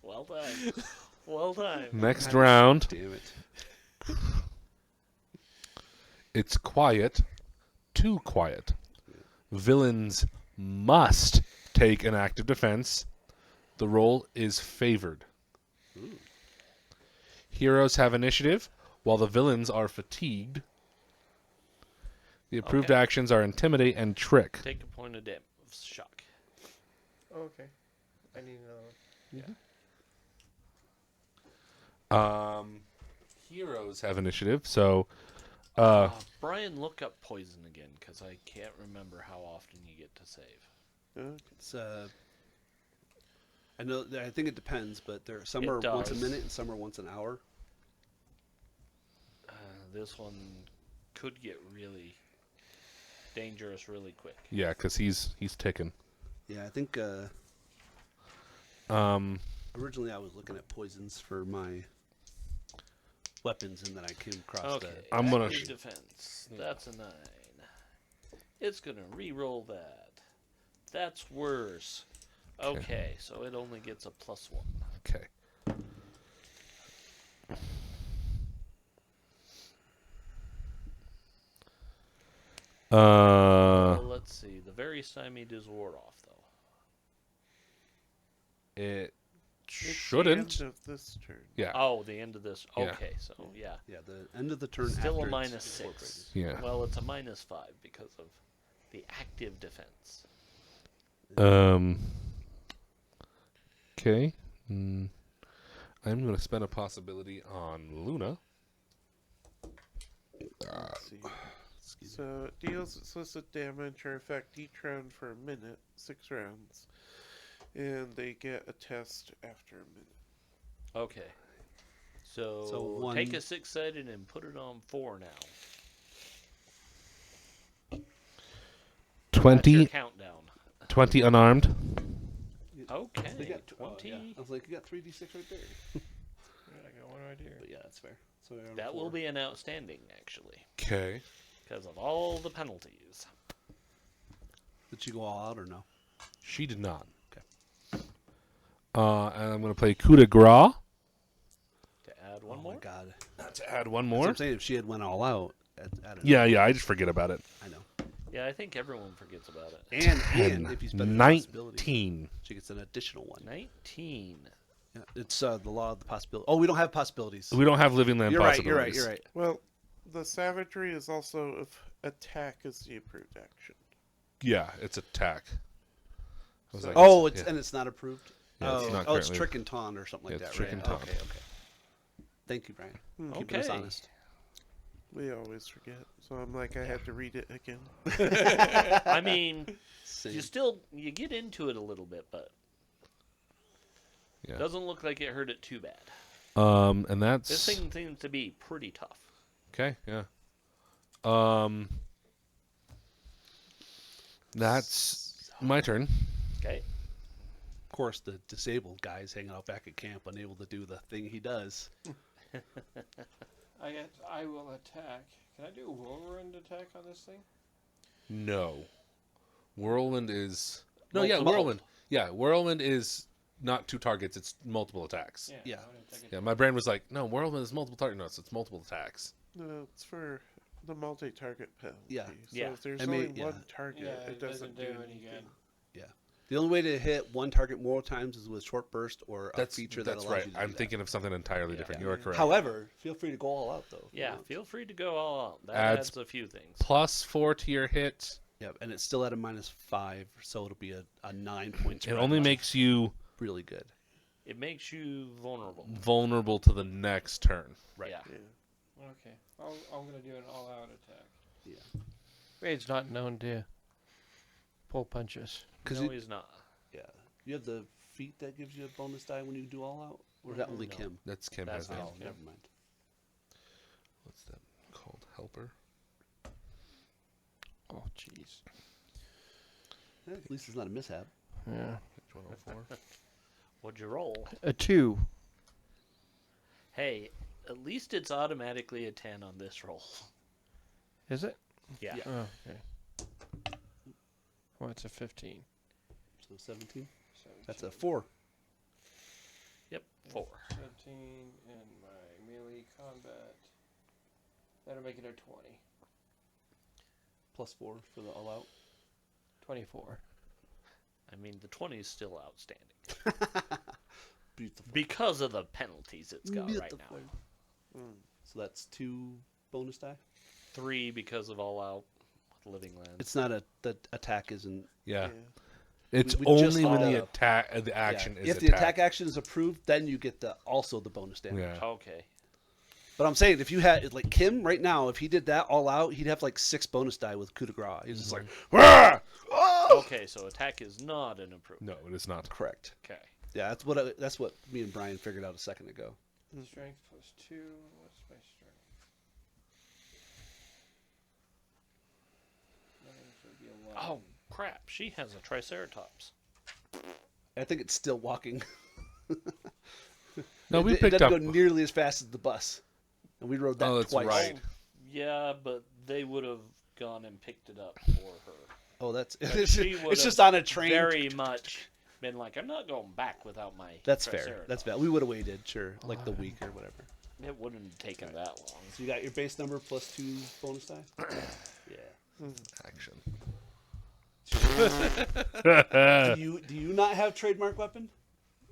A: Well done. Well done.
B: Next round,
C: Damn it.
B: it's quiet. Too quiet. Villains must take an active defense. The roll is favored.
C: Ooh.
B: Heroes have initiative, while the villains are fatigued. The approved
A: Okay.
B: actions are intimidate and trick.
A: Take a point of shock.
D: Okay. I need another one.
B: Heroes have initiative, so
A: Brian, look up poison again, because I can't remember how often you get to save.
E: Okay.
C: It's I know. I think it depends, but some
A: It
C: are once a
A: does.
C: minute and some are once an hour.
A: This one could get really dangerous really quick.
B: Yeah, because he's ticking.
C: Yeah, I think
B: Um,
C: originally I was looking at poisons for my weapons, and then I came across
A: Okay,
B: I'm gonna
A: active defense. That's a 9. It's gonna re-roll that. That's worse. Okay, so it only gets a +1.
B: okay.
A: Well, let's see. The very stymied is ward off, though.
B: It
E: It's
B: shouldn't.
E: the end of this turn.
B: Yeah.
A: Oh, the end of this.
B: Yeah.
A: Okay, so yeah.
C: Yeah, the end of the turn.
A: Still a
C: after it's
A: -6.
C: incorporated.
B: Yeah.
A: Well, it's a -5 because of the active defense.
B: Okay. I'm going to spend a possibility on Luna.
E: Let's see. So it deals explicit damage or effect each round for a minute, 6 rounds, and they get a test after a minute.
A: Okay. So,
C: So
A: take
C: one-
A: a 6-sided and put it on 4 now. That's your
B: 20,
A: countdown.
B: 20 unarmed.
C: They
A: Okay,
C: got
A: 20.
C: yeah. I was like, you got 3d6 right there.
D: Yeah, I got one right here.
C: But yeah, that's fair. So we're on
A: That
C: 4.
A: will be an outstanding, actually,
B: Okay.
A: because of all the penalties.
C: Did she go all out or no?
B: She did not.
C: Okay.
B: And I'm going to play coup de grace
A: To add one
C: Oh
A: more?
C: my god.
B: to add one
C: That's what
B: more.
C: I'm saying, if she had went all out, I don't know.
B: Yeah, I just forget about it.
C: I know.
A: Yeah, I think everyone forgets about it.
C: And if you spend the possibility,
B: 19.
C: she gets an additional one.
A: 19.
C: Yeah, it's the law of the possibility. Oh, we don't have possibilities.
B: We don't have living land
C: You're right.
B: possibilities.
C: You're right.
E: Well, the savagery is also if attack is the approved action.
B: Yeah, it's attack. I was like,
C: Oh, it's
B: yeah.
C: and it's not approved.
B: Yeah, it's
C: oh,
B: not
C: it's
B: currently-
C: trick and taunt or something like
B: Yeah, it's
C: that,
B: trick
C: right?
B: and taunt.
C: Okay. Thank you, Brian. Keeping us
A: Okay.
C: honest.
E: We always forget, so I'm like, I had to read it again.
A: I mean,
C: Same.
A: you get into it a little bit, but
B: Yeah.
A: doesn't look like it hurt it too bad.
B: And that's
A: This thing seems to be pretty tough.
B: okay. Yeah. That's my turn.
A: Okay.
C: Of course, the disabled guy's hanging out back at camp, unable to do the thing he does.
D: I will attack. Can I do a whirlwind attack on this thing?
B: No. Whirlwind is no.
C: Multiple.
B: Whirlwind. Yeah, whirlwind is not 2 targets. It's multiple attacks.
C: Yeah.
D: I'm gonna attack it.
B: Yeah, my brain was like, no, whirlwind is multiple targets. No, it's multiple attacks.
E: No, it's for the multi-target penalty.
C: Yeah.
E: So
A: Yeah.
E: if there's
C: I mean,
E: only
C: yeah.
E: one target,
D: Yeah,
E: it doesn't do anything.
D: good.
C: The only way to hit one target more times is with short burst or a
B: That's
C: feature that
B: that's
C: allows
B: right.
C: you to do
B: I'm
C: that.
B: thinking of something entirely
A: Yeah.
B: different. You are correct.
C: However, feel free to go all out though. if you
A: Yeah,
C: want.
A: feel free to go all out. That
B: Adds-
A: adds a few things.
B: +4 to your hit.
C: Yeah, and it's still at a -5, so it'll be a 9-point.
B: It only makes you
C: really good.
A: It makes you vulnerable.
B: vulnerable to the next turn.
C: Right.
A: Yeah.
E: Yeah.
D: Okay. I'm gonna do an all-out attack.
C: Yeah.
D: Raid's not known to pull punches.
C: Because
A: No, he's not.
C: yeah, you have the feat that gives you a bonus die when you do all out, or is that only
A: No.
C: Kim?
B: That's Kim
A: That's
B: has that.
A: Kim.
C: Oh, never mind.
B: What's that called? Helper.
D: Oh, jeez.
C: At least it's not a mishap.
D: Yeah.
B: Page 104.
A: What'd you roll?
D: A 2.
A: Hey, at least it's automatically a 10 on this roll.
D: Is it?
A: Yeah.
C: Yeah.
D: Oh, okay. Oh, it's a 15.
C: So 17.
D: 17.
C: That's a 4.
A: Yep, 4.
D: 17 and my melee combat. That'll make it a 20.
C: +4 for the all out.
D: 24.
A: I mean, the 20 is still outstanding.
C: Beautiful.
A: Because of the penalties it's got right
C: Beautiful.
A: now.
C: So that's 2 bonus die.
A: 3 because of all out living land.
C: It's not the attack isn't.
B: Yeah.
E: Yeah.
B: It's
C: We just
B: only when
C: saw
B: the
C: that.
B: attack, the action
C: Yeah.
B: is
C: If the attack action is approved, then you get also the bonus damage.
B: Yeah.
A: Okay.
C: But I'm saying if you had like Kim right now, if he did that all out, he'd have like 6 bonus die with coup de grace. He's just like, "Rah! Oh!"
A: Okay, so attack is not an improvement.
B: No, it is not.
C: Correct.
A: Okay.
C: Yeah, that's what me and Brian figured out a second ago.
D: Strength plus 2. What's my strength? 9, so it'd be 11.
A: Oh crap! She has a Triceratops.
C: I think it's still walking.
B: No, we
C: it
B: picked
C: doesn't
B: up.
C: go nearly as fast as the bus, and we rode that
B: Oh, that's
C: twice.
B: right.
A: Yeah, but they would have gone and picked it up for her.
C: Oh, that's
A: But
C: it's,
A: she
C: it's
A: would've
C: just on a train.
A: Very much been like, I'm not going back without my.
C: That's fair.
A: Triceratops.
C: That's fair. We would have waited, sure, like the week or whatever.
A: It wouldn't have taken that long.
C: So you got your base number plus 2 bonus die. Yeah.
B: Action.
C: Do you not have trademark weapon?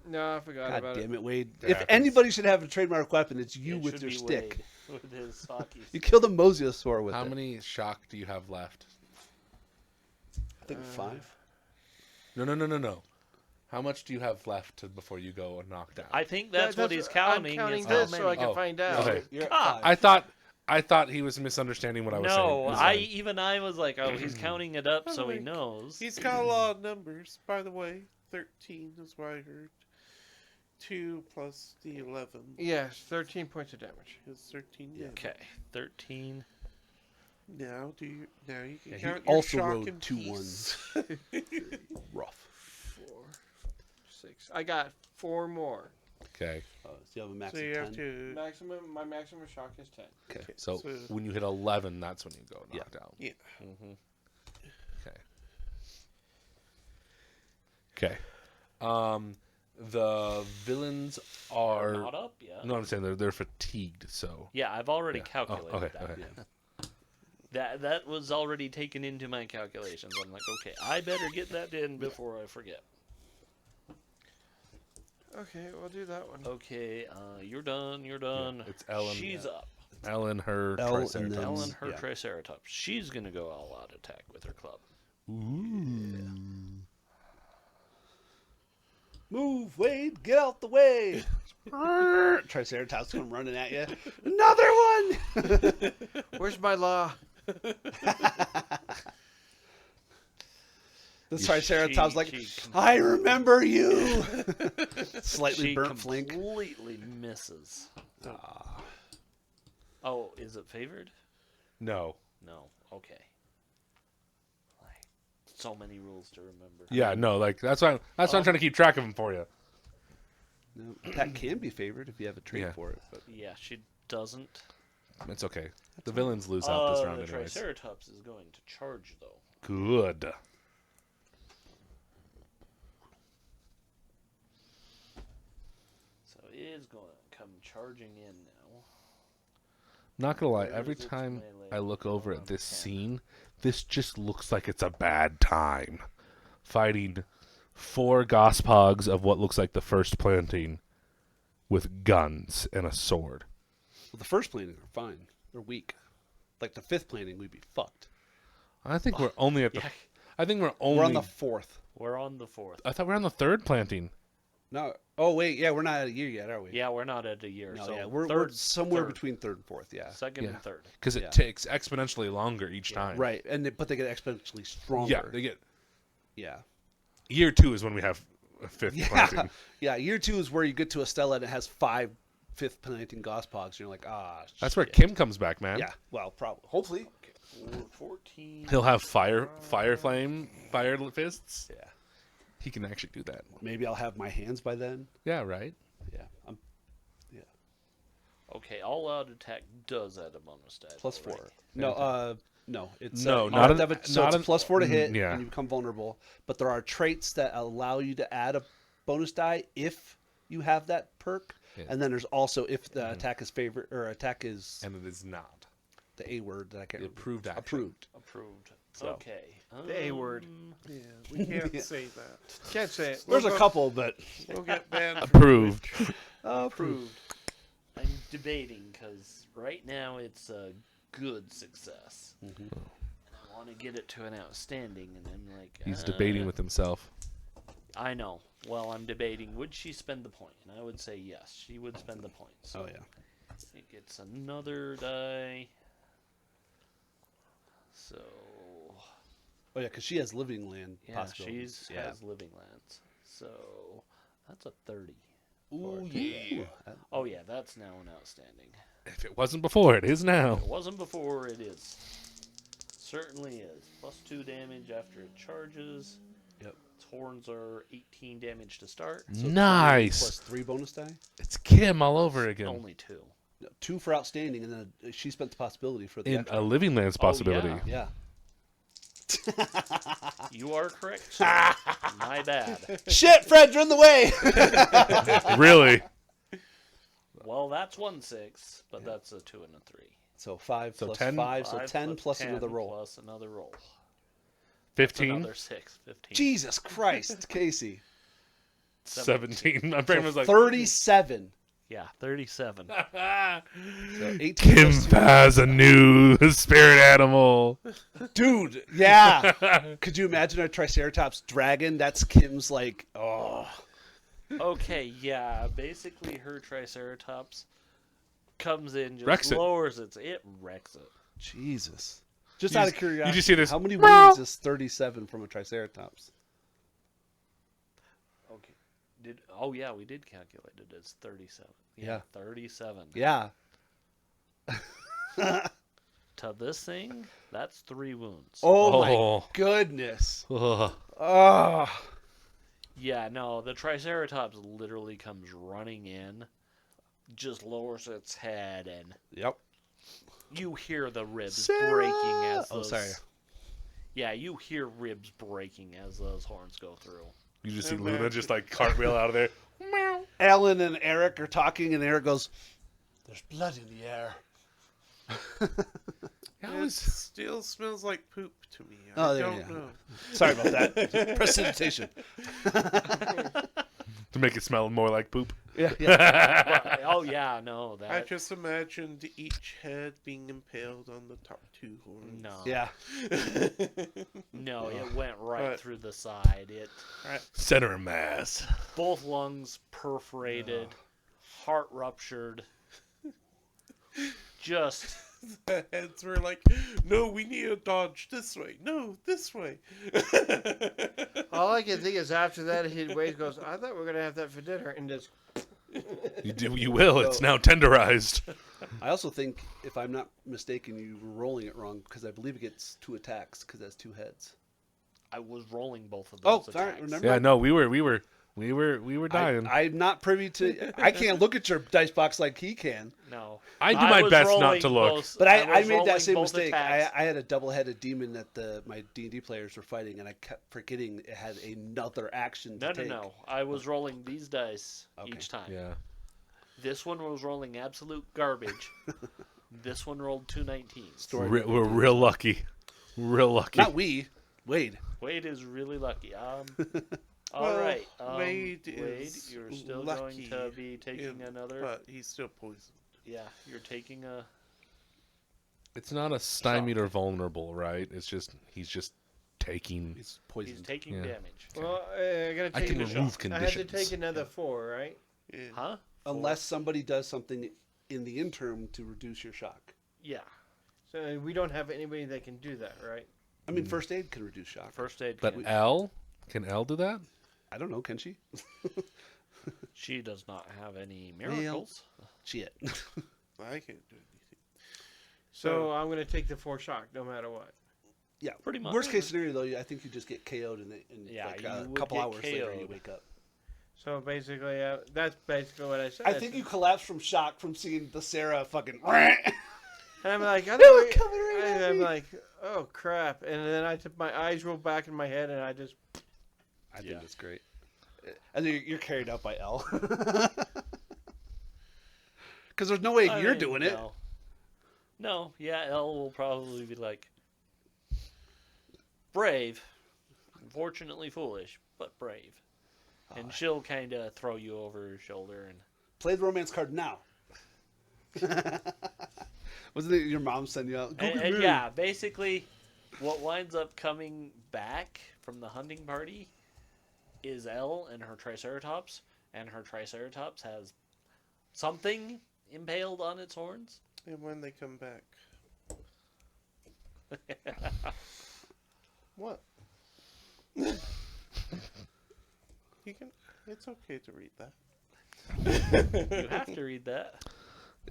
D: No, I forgot
C: God
D: about
C: damn
D: it.
C: it, Wade!
B: It
C: If
B: happens.
C: anybody should have a trademark weapon, it's you
A: It
C: with
A: should
C: your
A: be
C: stick.
A: Wade with his hockey
C: You
A: stick.
C: killed a mosasaur with
B: How
C: it.
B: many shock do you have left?
C: I think 5.
B: No. How much do you have left before you go knocked out?
A: I think that's what he's counting.
D: I'm counting
A: is
D: this
A: how
D: so I
A: many.
D: can
B: Oh,
D: find out.
B: okay.
C: You're at
A: Ah,
C: 5.
B: I thought he was misunderstanding what I was
A: No,
B: saying.
A: I was like, oh, he's counting it up so he
E: Like,
A: knows.
E: He's got a lot of numbers, by the way. 13 is what I heard. 2 plus the 11
D: Yes, 13 points of damage.
E: is 13.
C: Yeah.
A: Okay, 13.
E: Now you can
C: Yeah, he
E: count your
C: also
E: shock
C: rode
E: and
C: 2
E: peace.
C: Rough.
D: 4, 6. I got 4 more.
B: Okay.
C: So you have a max
E: So you
C: of
E: have
C: 10.
E: to.
D: My maximum shock is 10.
C: Okay.
B: So
E: So-
B: when you hit 11, that's when you go
C: Yeah.
B: knocked out.
E: Yeah.
A: Mm-hmm.
B: Okay. The villains are.
A: Not up yet.
B: No, I'm saying they're fatigued. So.
A: Yeah, I've already
B: Yeah.
A: calculated
B: okay.
A: that.
B: Okay.
A: That was already taken into my calculations. I'm like, okay, I better get that in before I forget.
D: Okay, we'll do that one.
A: Okay, you're done. You're done.
B: it's Ellen.
A: She's up.
B: Ellen, her
C: Elle, and
B: Triceratops.
C: then-
A: Ellen, her
C: yeah.
A: Triceratops. She's gonna go all out attack with her club.
C: Move, Wade, get out the way. Triceratops come running at you. Another one.
D: Where's my law?
C: The Triceratops like,
A: she
C: I remember you. Slightly
A: she
C: burnt flank.
A: completely misses. Oh, is it favored?
B: No.
A: No. Okay. Like, so many rules to remember.
B: Yeah, no. Like that's why I'm trying to keep track of them for you.
C: No, that can be favored if you have a trait
B: Yeah.
C: for it. But
A: Yeah, she doesn't.
B: It's okay. The villains lose out this round
A: the
B: anyways.
A: Triceratops is going to charge though.
B: Good.
A: So it is going to come charging in now.
B: Not gonna lie,
A: Where
B: every
A: is its
B: time
A: melee?
B: I look over
A: Hold
B: at
A: on,
B: this
A: camera.
B: scene, this just looks like it's a bad time. Fighting 4 Gospogs of what looks like the first planting with guns and a sword.
C: well, the first planting are fine. They're weak. Like the 5th planting, we'd be fucked.
B: I think we're only at the.
A: Yeah.
B: I think we're only.
C: We're on the 4th.
A: We're on the 4th.
B: I thought we were on the 3rd planting.
C: No. Oh wait, yeah, we're not at a year yet, are we?
A: Yeah, we're not at a year.
C: No,
A: so
C: yeah, we're
A: third,
C: somewhere
A: third,
C: between 3rd and 4th. Yeah.
A: second
B: Yeah.
A: and third.
B: Because it
C: Yeah.
B: takes exponentially longer each time.
C: Right, but they get exponentially stronger.
B: Yeah, they get.
C: Yeah.
B: Year 2 is when we have a 5th
C: Yeah.
B: planting.
C: Yeah. Year 2 is where you get to a Stella and it has 5 5th planting Gospogs. And you're like,
B: That's where
C: shit.
B: Kim comes back, man.
C: Yeah. Well, probably. Hopefully.
A: 14.
B: He'll have fire flame, fire fists.
C: Yeah.
B: He can actually do that.
C: Maybe I'll have my hands by then.
B: Yeah, right.
C: Yeah. I'm
A: Okay, all out attack does add a bonus die.
C: plus
A: though,
C: 4.
A: right?
C: No. It's
B: No,
C: you
B: not
C: have to
B: an-
C: have it- so
B: not
C: it's
B: an-
C: plus 4 to hit,
B: yeah.
C: and you become vulnerable. But there are traits that allow you to add a bonus die if you have that perk.
B: Yeah.
C: And then there's also if the attack is favorite or attack is
B: And it is not.
C: the A word that I can't
B: The
C: remember.
B: approved action.
C: Approved.
A: Approved.
C: So.
A: Okay.
D: The A word.
E: Yeah, we can't
C: Yeah.
E: say that.
D: Can't say it.
C: There's
D: We'll
C: a
D: go-
C: couple, but
E: We'll get banned. from
B: Approved.
A: Approved. I'm debating because right now it's a good success.
C: Mhm.
A: And I want to get it to an outstanding, and I'm like,
B: He's debating with himself.
A: I know. Well, I'm debating. Would she spend the point? And I would say yes. She would spend the point. So
C: oh yeah.
A: it gets another die. So
C: Oh yeah, because she has living land
A: yeah,
C: possibilities.
A: she's has living lands. So That's a 30.
C: Ooh, yeah.
A: Oh, yeah, that's now an outstanding.
B: If it wasn't before, it is now.
A: It wasn't before, it is. Certainly is. Plus 2 damage after it charges.
C: Yep.
A: Its horns are 18 damage to start.
C: So
B: Nice.
C: Plus 3 bonus die.
B: It's Kim all over again.
A: Only 2.
C: No, 2 for outstanding, and then she spent the possibility for the
B: In
C: extra.
B: a Living Lands possibility.
A: yeah.
C: Yeah.
A: You are correct, sir. My bad.
C: Shit, Fred, you're in the way.
B: Really?
A: Well, that's 1/6, but that's a 2 and a 3.
C: So 5
B: So
C: plus
B: 10?
C: 5, so
A: 5
C: 10 plus
A: 10
C: another roll.
A: Plus another roll.
B: 15?
A: Another 6. 15.
C: Jesus Christ, Casey.
B: 17. My brain
C: So
B: was like...
C: 37.
A: Yeah, 37.
C: So 18
B: Kim
C: plus 2.
B: has a new spirit animal.
C: Dude, yeah. Could you imagine our Triceratops dragon? That's Kim's like, oh.
A: Okay, yeah. Basically, her Triceratops comes in, just
B: Wrecks it.
A: lowers it wrecks it.
C: Jesus. Just
B: You
C: out
B: just-
C: of curiosity,
B: you just see this,
C: how many
B: meow.
C: wounds is 37 from a Triceratops?
A: Okay. Oh yeah, we did calculate it as 37.
C: Yeah.
A: 37.
C: Yeah.
A: To this thing, that's 3 wounds.
C: Oh,
B: Oh.
C: my goodness.
B: Ugh.
C: Oh.
A: Yeah, no, the Triceratops literally comes running in, just lowers its head, and
C: Yep.
A: you hear the ribs
C: Sarah!
A: breaking as
C: Oh,
A: those...
C: sorry.
A: Yeah, you hear ribs breaking as those horns go through.
B: You just see Luna just like cartwheel out of there.
C: Alan and Eric are talking, and Eric goes, "There's blood in the air."
E: It still smells like poop to me.
C: Oh,
E: I
C: there
E: don't
C: you go.
E: know.
C: Sorry about that. Precipitation.
B: To make it smell more like poop.
C: Yeah, yeah.
A: But, oh yeah, no,
E: I
A: that...
E: just imagined each head being impaled on the top 2 horns.
A: No.
C: Yeah.
A: No, it went right
E: But-
A: through the side. It...
B: Center mass.
A: Both lungs perforated, heart ruptured. Just
E: The heads were like, no, we need to dodge this way. No, this way.
D: All I can think is after that, Wade goes, I thought we were going to have that for dinner. And just,
B: You will. It's now tenderized.
C: I also think, if I'm not mistaken, you were rolling it wrong because I believe it gets 2 attacks because it has 2 heads.
A: I was rolling both of
C: Oh,
A: those
C: sorry.
A: attacks.
C: Remember?
B: Yeah, no, we were dying.
C: I'm not privy to. I can't look at your dice box like he can.
A: No.
B: I do my
A: was
B: best not
A: rolling
B: to look.
A: both-
C: But I
A: was
C: made
A: rolling
C: that same
A: both
C: mistake.
A: attacks.
C: I had a double-headed demon that my D&D players were fighting, and I kept forgetting it had another action to
A: No,
C: take.
A: no. I was rolling these dice
C: Okay.
A: each time.
B: Yeah.
A: This one was rolling absolute garbage. This one rolled 2 19s.
C: Story.
B: We're real lucky. Real lucky.
C: Not we. Wade.
A: Wade is really lucky. All
E: Well,
A: right.
E: Wade is
A: you're still
E: lucky
A: going to be taking another.
E: But he's still poisoned.
A: Yeah, you're taking a.
B: It's not a stymied or vulnerable, right? It's just he's just taking.
C: He's
A: He's
C: poisoned.
A: taking
B: Yeah.
A: damage.
D: well, I got to
B: I
D: take
B: can
D: a
B: remove
D: I had to
B: conditions.
D: take another 4, right?
E: Yeah.
A: Huh?
C: Unless somebody does something in the interim to reduce your shock.
A: Yeah.
D: So we don't have anybody that can do that, right?
C: I mean, first aid can reduce shock.
A: First aid.
B: But
A: can-
B: L, can L do that?
C: I don't know. Can she?
A: She does not have any miracles.
C: Shit.
E: I can't do anything.
D: So I'm going to take the 4 shock no matter what.
C: Yeah.
A: Pretty much.
C: Worst case scenario, though, I think you just get KO'd in
A: Yeah,
C: like
A: you
C: a
A: would
C: couple
A: get
C: hours later you
A: KO'd.
C: wake up.
D: So basically, that's basically what I said.
C: I think you collapse from shock from seeing the Sarah fucking.
D: And I'm like, I
C: They were
D: don't-
C: coming right at
D: I'm
C: me.
D: like, oh crap! And then I took my eyes rolled back in my head, and I just
C: I think
A: Yeah.
C: that's great. And then you're carried out by L. Because there's no way
A: I
C: you're
A: mean,
C: doing it.
A: no. No, yeah, Elle will probably be like, brave, unfortunately foolish, but brave. And she'll kind of throw you over her shoulder and
C: Play the romance card now. Wasn't it your mom sending you out? Go get
A: and
C: married.
A: yeah, basically, what winds up coming back from the hunting party is Elle and her Triceratops, and her Triceratops has something impaled on its horns.
E: And when they come back. What? You can. It's okay to read that.
A: You have to read that.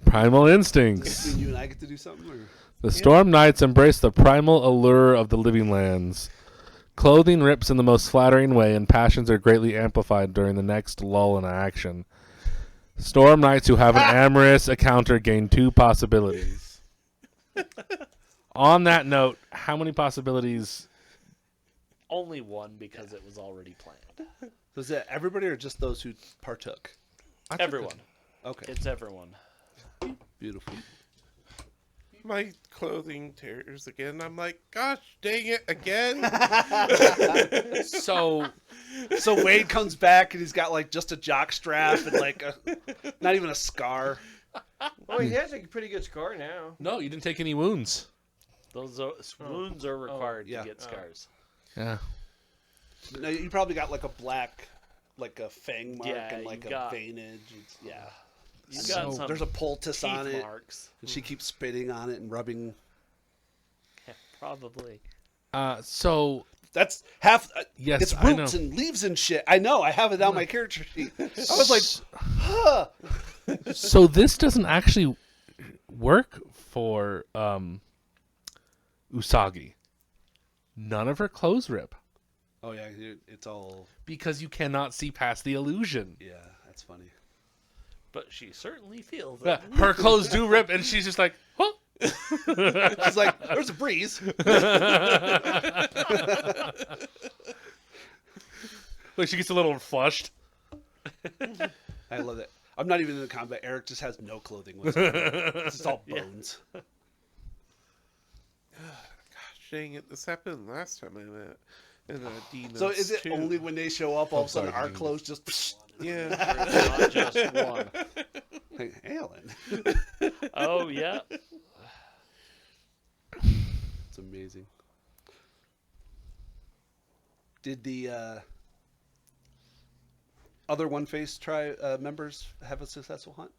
B: Primal
C: Does this
B: instincts.
C: mean you and I get to do something? Or?
B: The Storm Knights embrace the primal allure of the living lands. Clothing rips in the most flattering way, and passions are greatly amplified during the next lull in action. Storm Knights who have an amorous encounter gain 2 possibilities. On that note, how many possibilities?
A: Only one because it was already planned.
C: Was that everybody or just those who partook?
A: Everyone.
C: Okay,
A: It's everyone.
C: beautiful.
E: My clothing tears again. I'm like, gosh dang it, again?
B: So,
C: So Wade comes back and he's got like just a jock strap and like not even a scar.
D: Well, he has a pretty good score now.
B: no, you didn't take any wounds.
A: Those wounds are required
C: yeah.
A: to get scars.
B: Yeah.
C: No, you probably got like a black, like a fang mark
A: Yeah,
C: and like
A: you
C: a
A: got-
C: veinage. It's, yeah.
A: You
C: And
A: got
B: So-
A: some
C: there's a poultice on
A: teeth
C: it,
A: marks.
C: and she keeps spitting on it and rubbing.
A: Yeah, probably.
B: So
C: That's half.
B: yes,
C: It's
B: I know.
C: roots and leaves and shit. I know. I have it on my character sheet. I was like, huh.
B: So this doesn't actually work for Usagi. None of her clothes rip
C: Oh yeah, it's all.
B: because you cannot see past the illusion.
C: Yeah, that's funny.
A: But she certainly feels
B: Yeah,
A: it.
B: her clothes do rip, and she's just like, huh?
C: She's like, there's a breeze.
B: Like she gets a little flushed.
C: I love it. I'm not even in the combat. Eric just has no clothing whatsoever. It's just all bones.
E: Gosh dang it, this happened last time I met in Demons
C: So is it
E: 2.
C: only when they show up, all of a sudden
B: sorry,
C: our
B: Dean.
C: clothes just
E: Yeah.
A: There's not just one.
C: Hey, Alan?
A: Oh, yeah.
C: It's amazing. Did the other One Face members have a successful hunt?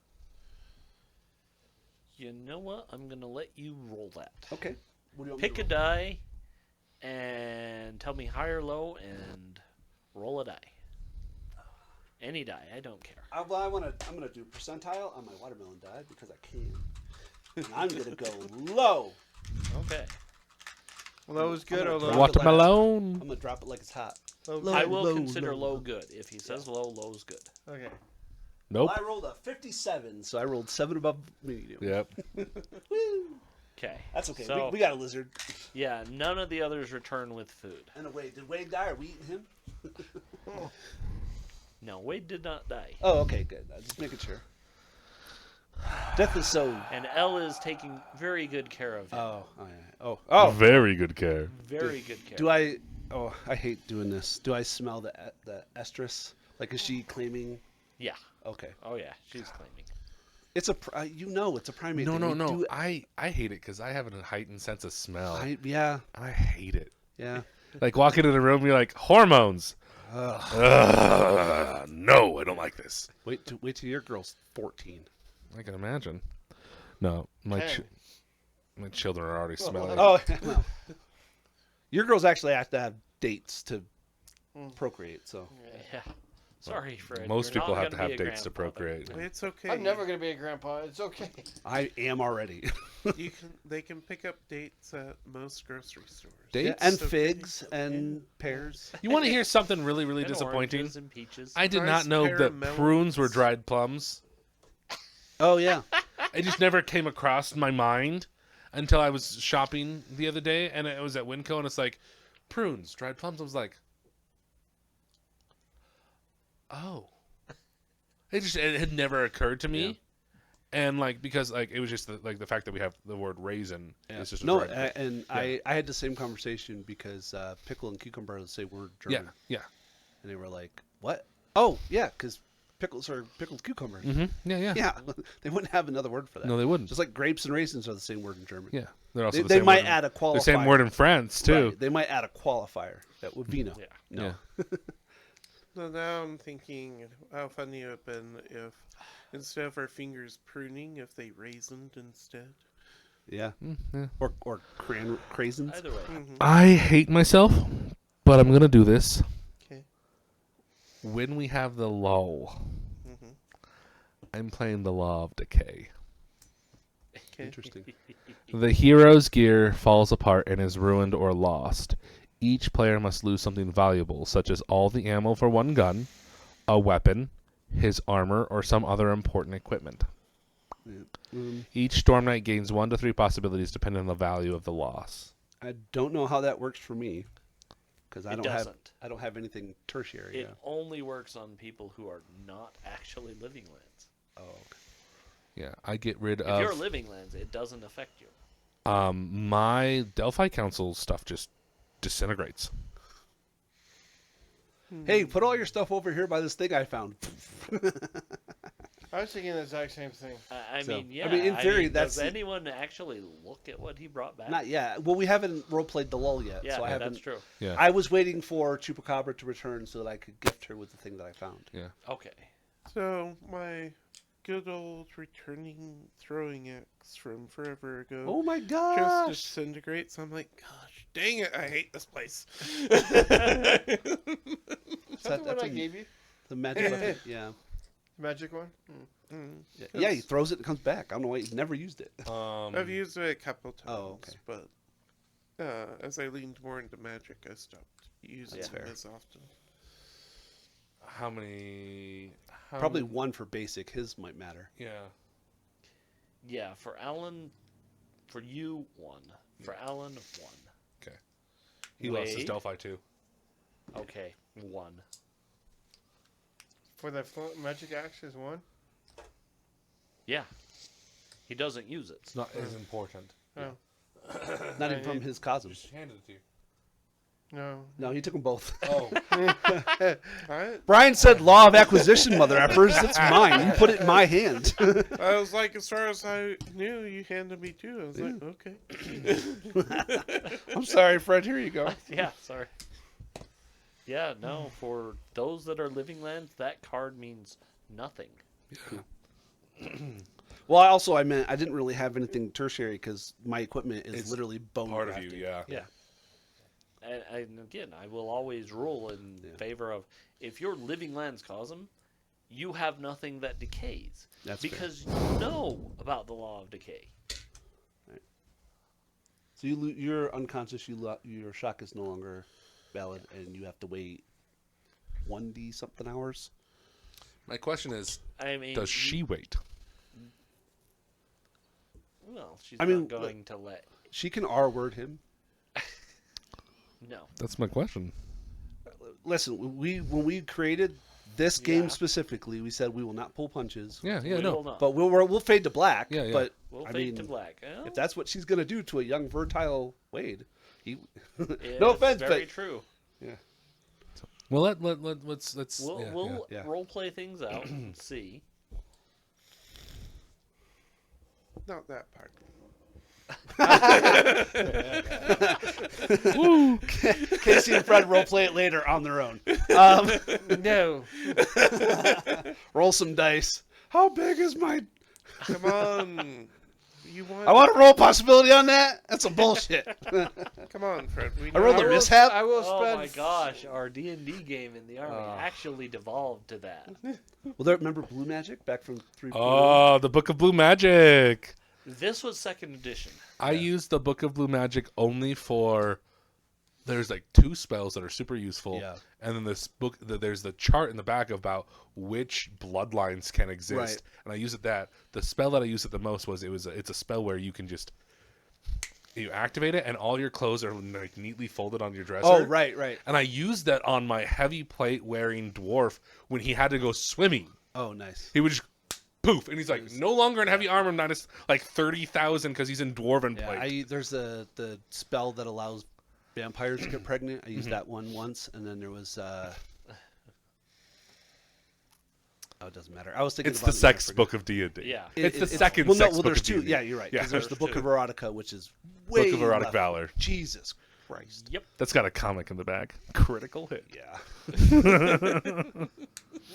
A: You know what? I'm going to let you roll that.
C: Okay. What do you want me
A: Pick
C: to
A: a die and tell me high or low and roll a die. Any die. I don't care.
C: I'm gonna do percentile on my watermelon die because I can. And I'm gonna go low.
A: Okay.
D: Low is good or
C: I'm
D: low?
C: gonna
B: Watermelon.
C: I'm gonna drop it like it's hot.
A: I will consider low good. If he says low, low's good.
D: Okay.
B: Nope.
C: Well, I rolled a 57, so I rolled 7 above medium.
B: Yep.
C: Woo!
A: Okay.
C: That's okay.
A: So,
C: We got a lizard.
A: yeah, none of the others return with food.
C: And Wade, did Wade die? Are we eating him?
A: No, Wade did not die.
C: Oh, okay, good. I'm just making sure. Death is so.
A: And Elle is taking very good care of him.
C: Oh.
B: Very good care.
A: Very good care.
C: Do I? Oh, I hate doing this. Do I smell the estrus? Like, is she claiming?
A: Yeah.
C: Okay.
A: Oh, yeah. She's claiming.
C: It's a. It's a primate.
B: No,
C: thing.
B: no,
C: We
B: no.
C: do-
B: I hate it because I have a heightened sense of smell.
C: Yeah.
B: I hate it.
C: Yeah.
B: Like walking in a room, you're like hormones. Ugh, no, I don't like this.
C: Wait till your girl's 14.
B: I can imagine. No, my children are already smelling.
C: Oh, well. Your girls actually have to have dates to procreate. So
A: Yeah. Sorry, Fred.
B: Most
A: you're
B: people
A: not
B: have to
A: gonna
B: have
A: be a
B: dates to
A: grandfather.
B: procreate.
E: It's okay.
D: I'm never gonna be a grandpa. It's okay.
C: I am already.
E: They can pick up dates at most grocery stores.
B: Dates?
C: and
E: So
C: figs and pears.
B: You want to hear something really, really
A: And
B: disappointing?
A: oranges and peaches.
B: I did
E: Nice
B: not know
E: pair
B: that
E: of melons.
B: prunes were dried plums.
C: Oh yeah.
B: It just never came across my mind until I was shopping the other day, and it was at Winco, and it's like, prunes, dried plums. I was like, oh. It had never occurred to me.
C: Yeah.
B: And like because like it was just the fact that we have the word raisin. It's just a
C: No,
B: dried-
C: and I had the same conversation because pickle and cucumber are the same word
B: yeah,
C: German.
B: yeah,
C: And they were like, "What? Oh, yeah, because pickles are pickled cucumbers."
B: yeah.
C: Yeah, they wouldn't have another word for that.
B: No, they wouldn't.
C: Just like grapes and raisins are the same word in German.
B: Yeah, they're also
C: They,
B: the
C: they
B: same
C: might
B: word
C: add a
B: the
C: qualifier.
B: same word in France too.
C: Right, they might add a qualifier. That would be no.
A: Yeah.
C: No.
B: Yeah.
E: So now I'm thinking how funny it would have been if instead of our fingers pruning, if they raisined instead.
C: Yeah.
B: Yeah.
C: Or craisins.
A: Either way.
B: I hate myself, but I'm gonna do this.
E: Okay.
B: when we have the lull,
E: Mm-hmm.
B: I'm playing the Law of Decay.
C: Interesting.
B: The hero's gear falls apart and is ruined or lost. Each player must lose something valuable, such as all the ammo for one gun, a weapon, his armor, or some other important equipment. Each Storm Knight gains 1 to 3 possibilities depending on the value of the loss.
C: I don't know how that works for me because
A: It doesn't.
C: I don't have anything tertiary.
A: It only works on people who are not actually living lands.
C: Oh, okay.
B: Yeah, I get rid
A: If
B: of
A: you're living lands, it doesn't affect you.
B: my Delphi Council stuff just disintegrates.
C: Hey, put all your stuff over here by this thing I found.
D: I was thinking the exact same thing.
A: I
C: So,
A: mean, yeah.
C: I mean, in theory, that's
A: does
C: the-
A: anyone actually look at what he brought back?
C: Not yet. Well, we haven't role played the lull yet,
A: Yeah,
C: so I haven't.
A: that's true.
B: Yeah.
C: I was waiting for Chupacabra to return so that I could gift her with the thing that I found.
B: Yeah.
A: Okay.
E: So my good old returning throwing axe from forever ago
C: Oh my
E: just
C: gosh!
E: disintegrates. I'm like, gosh, dang it! I hate this place.
D: Is that the one
C: that's
D: I
C: a-
D: gave you?
C: The magic weapon. Yeah.
D: The magic one?
E: Mm.
C: Yeah, he throws it and comes back. I don't know why he's never used it.
E: I've used it a couple times,
C: Oh, okay.
E: but as I leaned more into magic, I stopped using
C: That's
E: them
C: fair.
E: as often.
B: How many?
C: Probably one for basic. His might matter.
B: Yeah.
A: Yeah, for Alan, for you, 1. For Alan, 1.
B: Okay. He lost his
A: Wade?
B: Delphi too.
A: Okay, 1.
D: For the magic axe is one?
A: Yeah. He doesn't use it.
B: It's not as important.
D: Oh.
C: Not even from his Cosm.
B: Just handed it to you.
D: No.
C: No, he took them both.
B: Oh.
C: Brian said law of acquisition, mother effers. It's mine. You put it in my hand.
E: I was like, as far as I knew, you handed me 2. I was like, okay.
C: I'm sorry, Fred. Here you go.
A: Yeah, sorry. Yeah, no, for those that are living lands, that card means nothing.
C: Well, I meant I didn't really have anything tertiary because my equipment is
B: It's
C: literally bone
B: Part of
C: grafted.
B: you, yeah.
A: Yeah. And again, I will always rule in favor of if your living lands cause them, you have nothing that decays.
C: That's fair.
A: because you know about the law of decay.
C: So you're unconscious. Your shock is no longer valid, and you have to wait 1D something hours.
B: My question is,
A: I mean,
B: does she wait?
A: Well, she's
C: I mean,
A: not going to let.
C: She can R-word him.
A: No.
B: That's my question.
C: Listen, when we created this game
A: Yeah.
C: specifically, we said we will not pull punches.
B: Yeah, yeah,
A: we
B: no.
A: will not.
C: But we'll fade to black.
B: Yeah, yeah.
C: But
A: We'll
C: I
A: fade
C: mean,
A: to black. Well,
C: if that's what she's gonna do to a young fertile Wade, he.
A: it's
C: no offense,
A: very
C: but
A: true.
B: Well, let's.
A: We'll,
B: yeah,
A: we'll
C: yeah.
A: role play things out and see.
E: Not that part.
C: Casey and Fred will play it later on their own.
D: No.
C: Roll some dice. How big is my?
E: Come on. You want?
C: I want a roll possibility on that. That's some bullshit.
E: Come on, Fred. We
C: I rolled
E: know-
C: a mishap.
D: I will
A: Oh
D: spend.
A: my gosh, our D&D game in the army actually devolved to that.
C: Well, there, remember Blue Magic back from 3.0?
B: Oh, the Book of Blue Magic.
A: This was second edition.
B: I used the Book of Blue Magic only for. There's like 2 spells that are super useful,
C: Yeah.
B: and then this book. There's the chart in the back about which bloodlines can exist,
C: Right.
B: and I use it that. The spell that I used it the most was it's a spell where you can just you activate it, and all your clothes are like neatly folded on your dresser.
C: Oh, right.
B: And I used that on my heavy plate wearing dwarf when he had to go swimming.
C: Oh, nice.
B: He would just poof, and he's like no longer in heavy armor, minus like 30,000 because he's in dwarven
C: Yeah,
B: plate.
C: there's the spell that allows vampires to get pregnant. I used that one once, and then there was. Oh, it doesn't matter. I was thinking
B: It's
C: about
B: the
C: it,
B: sex
C: I forgot.
B: book of D&D.
A: Yeah.
B: It's the second
C: Well, no,
B: sex
C: well,
B: book
C: there's
B: of
C: 'Cause
B: D&D.
C: Yeah, you're right.
B: Yeah.
C: Because there's the
A: There's
C: Book of
A: 2.
C: Erotica, which is way
B: Book of Erotic
C: left.
B: Valor.
C: Jesus Christ.
A: Yep.
B: That's got a comic in the back. Critical hit.
C: Yeah.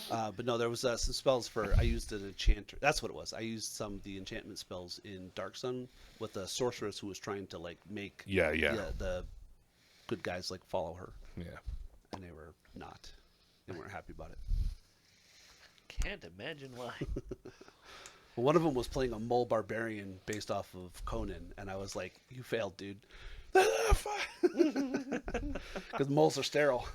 C: But no, there was some spells for. I used an enchanter. That's what it was. I used some of the enchantment spells in Dark Sun with a sorceress who was trying to like make
B: Yeah.
C: the good guys like follow her,
B: Yeah.
C: and they were not. They weren't happy about it.
A: Can't imagine why.
C: Well, one of them was playing a mole barbarian based off of Conan, and I was like, "You failed, dude." Because moles are sterile.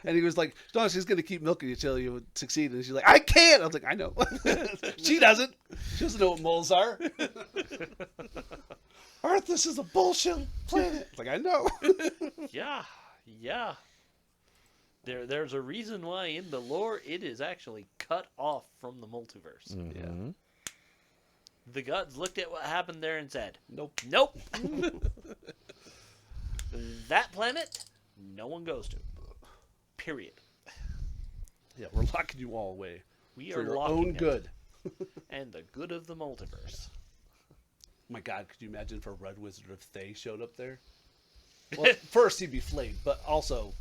C: And he was like, "No, she's gonna keep milking you till you succeed." And she's like, "I can't." I was like, "I know." She doesn't. She doesn't know what moles are. Earth, this is a bullshit planet. It's like, I know.
A: Yeah, yeah. There's a reason why in the lore it is actually cut off from the multiverse.
B: Mhm.
A: The gods looked at what happened there and said,
C: Nope.
A: "Nope." That planet, no one goes to. Period.
C: Yeah, we're locking you all away
A: We
C: for
A: are
C: your
A: locking
C: own
A: it.
C: good.
A: And the good of the multiverse.
C: My God, could you imagine if a Red Wizard of Thay showed up there? Well, first he'd be flayed, but also,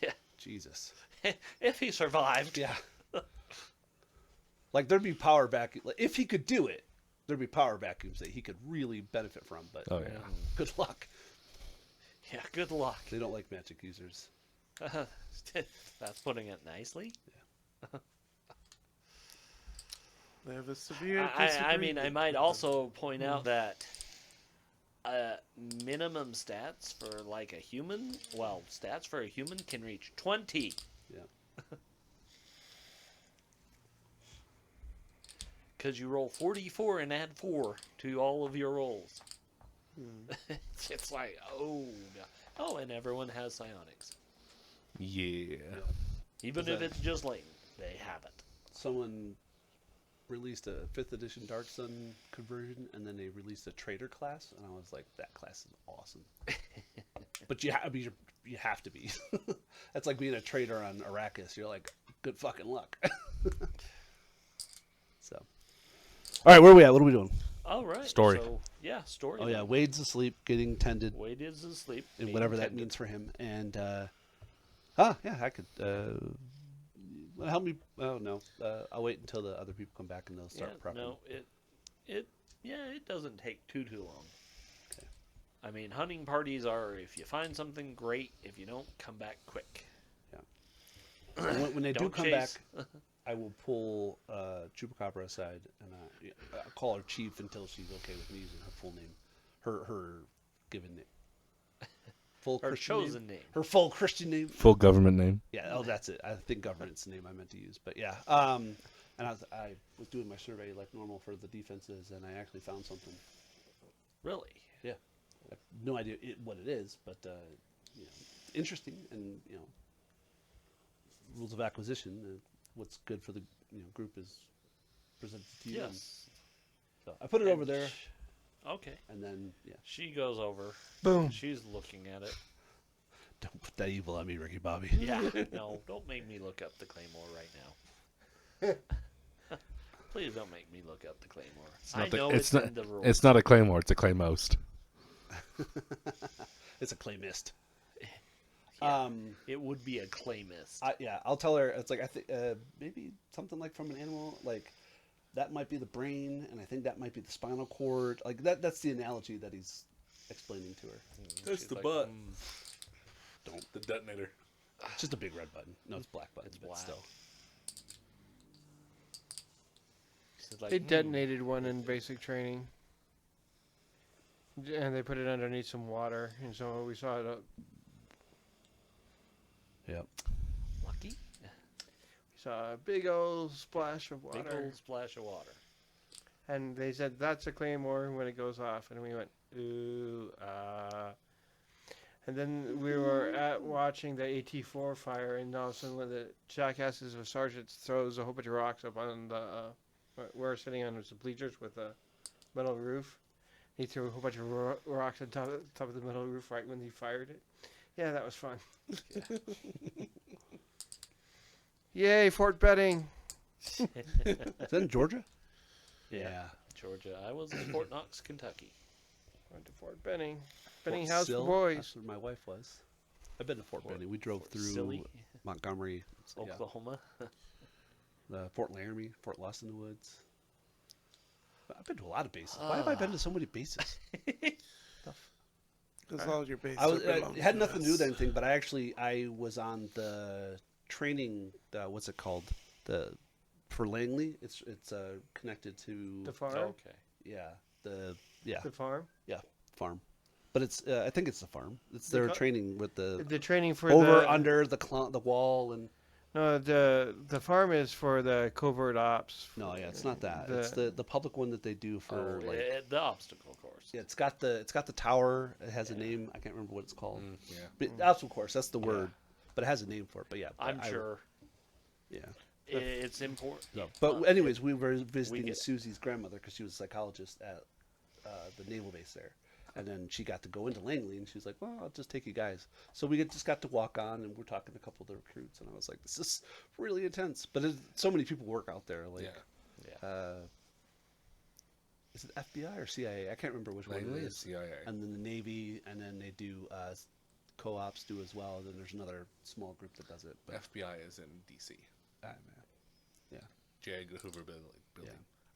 A: Yeah.
C: Jesus.
A: If he survived.
C: Yeah. Like, there'd be power vacuum. Like, if he could do it, there'd be power vacuums that he could really benefit from. But
B: Oh, yeah.
C: good luck.
A: Yeah, good luck.
C: They don't like magic users.
A: That's putting it nicely.
E: They have a severe
A: I mean, I
E: disagreement
A: might
E: with
A: also point out that minimum stats for like a human, well, stats for a human can reach 20.
C: Yeah.
A: Because you roll 44 and add 4 to all of your rolls. It's like, oh, no. Oh, and everyone has psionics.
B: Yeah.
A: Even
C: Is
A: if
C: that-
A: it's just latent, they have it.
C: Someone released a 5th edition Dark Sun conversion, and then they released a trader class, and I was like, that class is awesome. But you have to be. That's like being a trader on Arrakis. You're like, good fucking luck. So, all right, where are we at? What are we doing?
A: All right.
B: Story.
A: So, yeah, story.
C: Oh yeah, Wade's asleep, getting tended,
A: Wade is asleep.
C: and
A: being
C: whatever that
A: tended.
C: means for him. And yeah, I could help me. Oh no, I'll wait until the other people come back and they'll start prepping.
A: No, it doesn't take too long.
C: Okay.
A: I mean, hunting parties are if you find something great, if you don't, come back quick.
C: When they do
A: Don't
C: come
A: chase.
C: back, I will pull Chupacabra aside and I'll call her Chief until she's okay with me using her full name, her given name, full
A: Her
C: Christian
A: chosen name.
C: her full Christian name.
B: Full government name.
C: Yeah, oh, that's it. I think government's the name I meant to use, but yeah. And I was doing my survey like normal for the defenses, and I actually found something.
A: Really?
C: Yeah, I have no idea what it is, but you know, interesting, and you know, rules of acquisition. What's good for the group is presented to you. and
A: Yes.
C: So I put it over there,
A: Okay.
C: and then yeah,
A: She goes over.
D: Boom.
A: She's looking at it.
C: don't put that evil on me, Ricky Bobby.
A: Yeah. No, don't make me look up the Claymore right now. Please don't make me look up the Claymore. I know it's in the rules.
B: It's not a claymore. It's a claymost.
C: It's a clay mist.
A: Yeah. It would be a claymist.
C: Yeah, I'll tell her. It's like I think maybe something like from an animal, like that might be the brain, and I think that might be the spinal cord. Like that's the analogy that he's explaining to her.
B: That's
A: She's
B: the
A: like,
B: butt.
C: Don't.
B: The detonator.
C: It's just a big red button. No, it's black button.
A: It's
C: but
A: black.
C: still.
A: She's like,
D: They detonated one in basic training. And they put it underneath some water. And so we saw it.
C: Yep.
A: Lucky.
D: We saw a big old splash of water.
A: Big old splash of water.
D: And they said, that's a claymore when it goes off. And we went, ooh, And then we were watching the AT-4 fire, and all of a sudden, one of the jackasses of sergeant throws a whole bunch of rocks up on the we're sitting on some bleachers with a metal roof. He threw a whole bunch of rocks on top of the metal roof right when he fired it. Yeah, that was fun. Yay, Fort Benning!
C: Is that in Georgia?
A: Yeah. Georgia. I was in Fort Knox, Kentucky.
D: Went to Fort Benning.
C: Fort
D: Benning House for
C: Sill?
D: boys.
C: That's where my wife was. I've been to Fort Benning. We drove through
A: Silly,
C: Montgomery, yeah,
A: Oklahoma.
C: Fort Laramie, Fort Lost in the Woods. I've been to a lot of bases. Why have I been to so many bases?
E: Because all your bases
C: I was
E: belong
C: it had
E: to
C: nothing to do with
E: us.
C: anything, but I was on the training. What's it called? For Langley. It's connected to
D: The farm.
A: Okay.
D: The farm.
C: farm. But it's I think it's the farm. It's
D: They
C: their
D: call-
C: training with the
D: The training for
C: over under the wall and
D: No, the farm is for the covert ops.
C: no, yeah, it's not that. It's the public one that they do for
A: Oh,
C: like
A: the obstacle course.
C: yeah, it's got the tower. It has a name. I can't remember what it's called.
B: Yeah.
C: But obstacle course, that's the word. But it has a name for it. But yeah,
A: I'm sure
C: Yeah.
A: it's important.
C: No. But anyways, we were visiting
A: get-
C: Susie's grandmother because she was a psychologist at the naval base there, and then she got to go into Langley, and she was like, "Well, I'll just take you guys." So we just got to walk on, and we're talking to a couple of the recruits, and I was like, "This is really intense." But so many people work out there, like,
B: Yeah.
C: is it FBI or CIA? I can't remember which one
B: Langley
C: it
B: is
C: is.
B: CIA.
C: And then the Navy, and then they do co-ops do as well. And then there's another small group that does it. But
B: FBI is in DC.
C: man. Yeah.
B: J. Edgar Hoover building.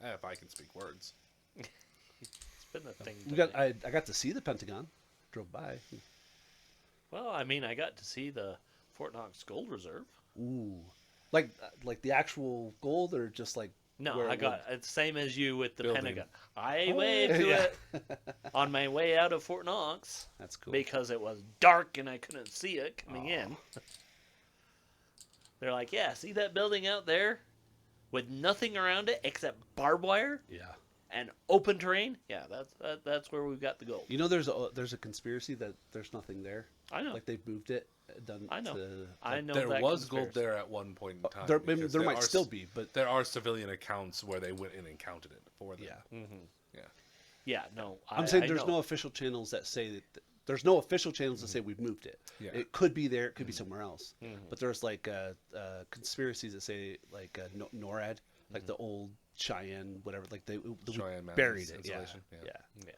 B: If I can speak words.
A: It's been a thing.
C: We
A: to
C: got
A: me.
C: I got to see the Pentagon. Drove by.
A: Well, I mean, I got to see the Fort Knox Gold Reserve.
C: Ooh, like the actual gold, or just like
A: No,
C: where
A: I
C: it
A: got it's same as you with the
B: Building.
A: Pentagon. I
C: Oh,
A: waved to
C: yeah.
A: it on my way out of Fort Knox
C: That's cool.
A: because it was dark and I couldn't see it coming in. They're like, "Yeah, see that building out there with nothing around it except barbed wire
C: Yeah.
A: and open terrain? Yeah, that's where we've got the gold."
C: You know, there's a conspiracy that there's nothing there.
A: I know.
C: Like they've moved it. Done.
A: I know.
C: To,
A: I know
B: There
A: that
B: was gold
A: conspiracy.
B: there at one point in time.
C: there
B: because
C: there might
B: are
C: still be, but
B: There are civilian accounts where they went in and counted it for them.
C: yeah.
A: Yeah, no.
C: I'm saying
A: I
C: there's
A: know.
C: no official channels that say that. There's no official channels that say we've moved it.
B: Yeah.
C: It could be there. It could be somewhere else.
A: Mhm.
C: But there's like conspiracies that say like NORAD, like the old Cheyenne, whatever. Like they
B: Cheyenne Mountains
C: buried it. Yeah.
B: installation, yeah.
C: Yeah.
A: Yeah.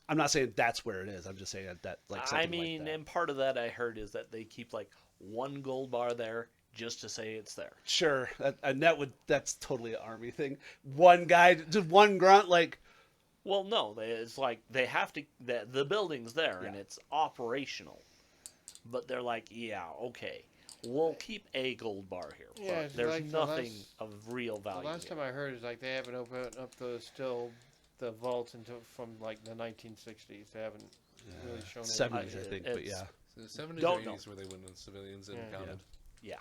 C: I'm not saying that's where it is. I'm just saying that like
A: I
C: something
A: mean,
C: like that.
A: and part of that I heard is that they keep like one gold bar there just to say it's there.
C: Sure, and that's totally an army thing. One guy, just one grunt, like
A: Well, no, it's like they have to. The building's there and
C: Yeah.
A: it's operational, but they're like, yeah, okay, we'll keep a gold bar here.
D: Yeah,
A: but
D: it's
A: there's
D: like the
A: nothing
D: last-
A: of real
D: The
A: value.
D: last
A: here.
D: time I heard is like they haven't opened up the vaults until from like the 1960s. They haven't really shown it.
C: 70s, I
A: I-
C: think. But
A: it's-
C: yeah,
B: So the 70s
A: Don't
B: or
A: know.
B: 80s where they went in civilians and
D: Yeah.
B: counted.
A: Yeah,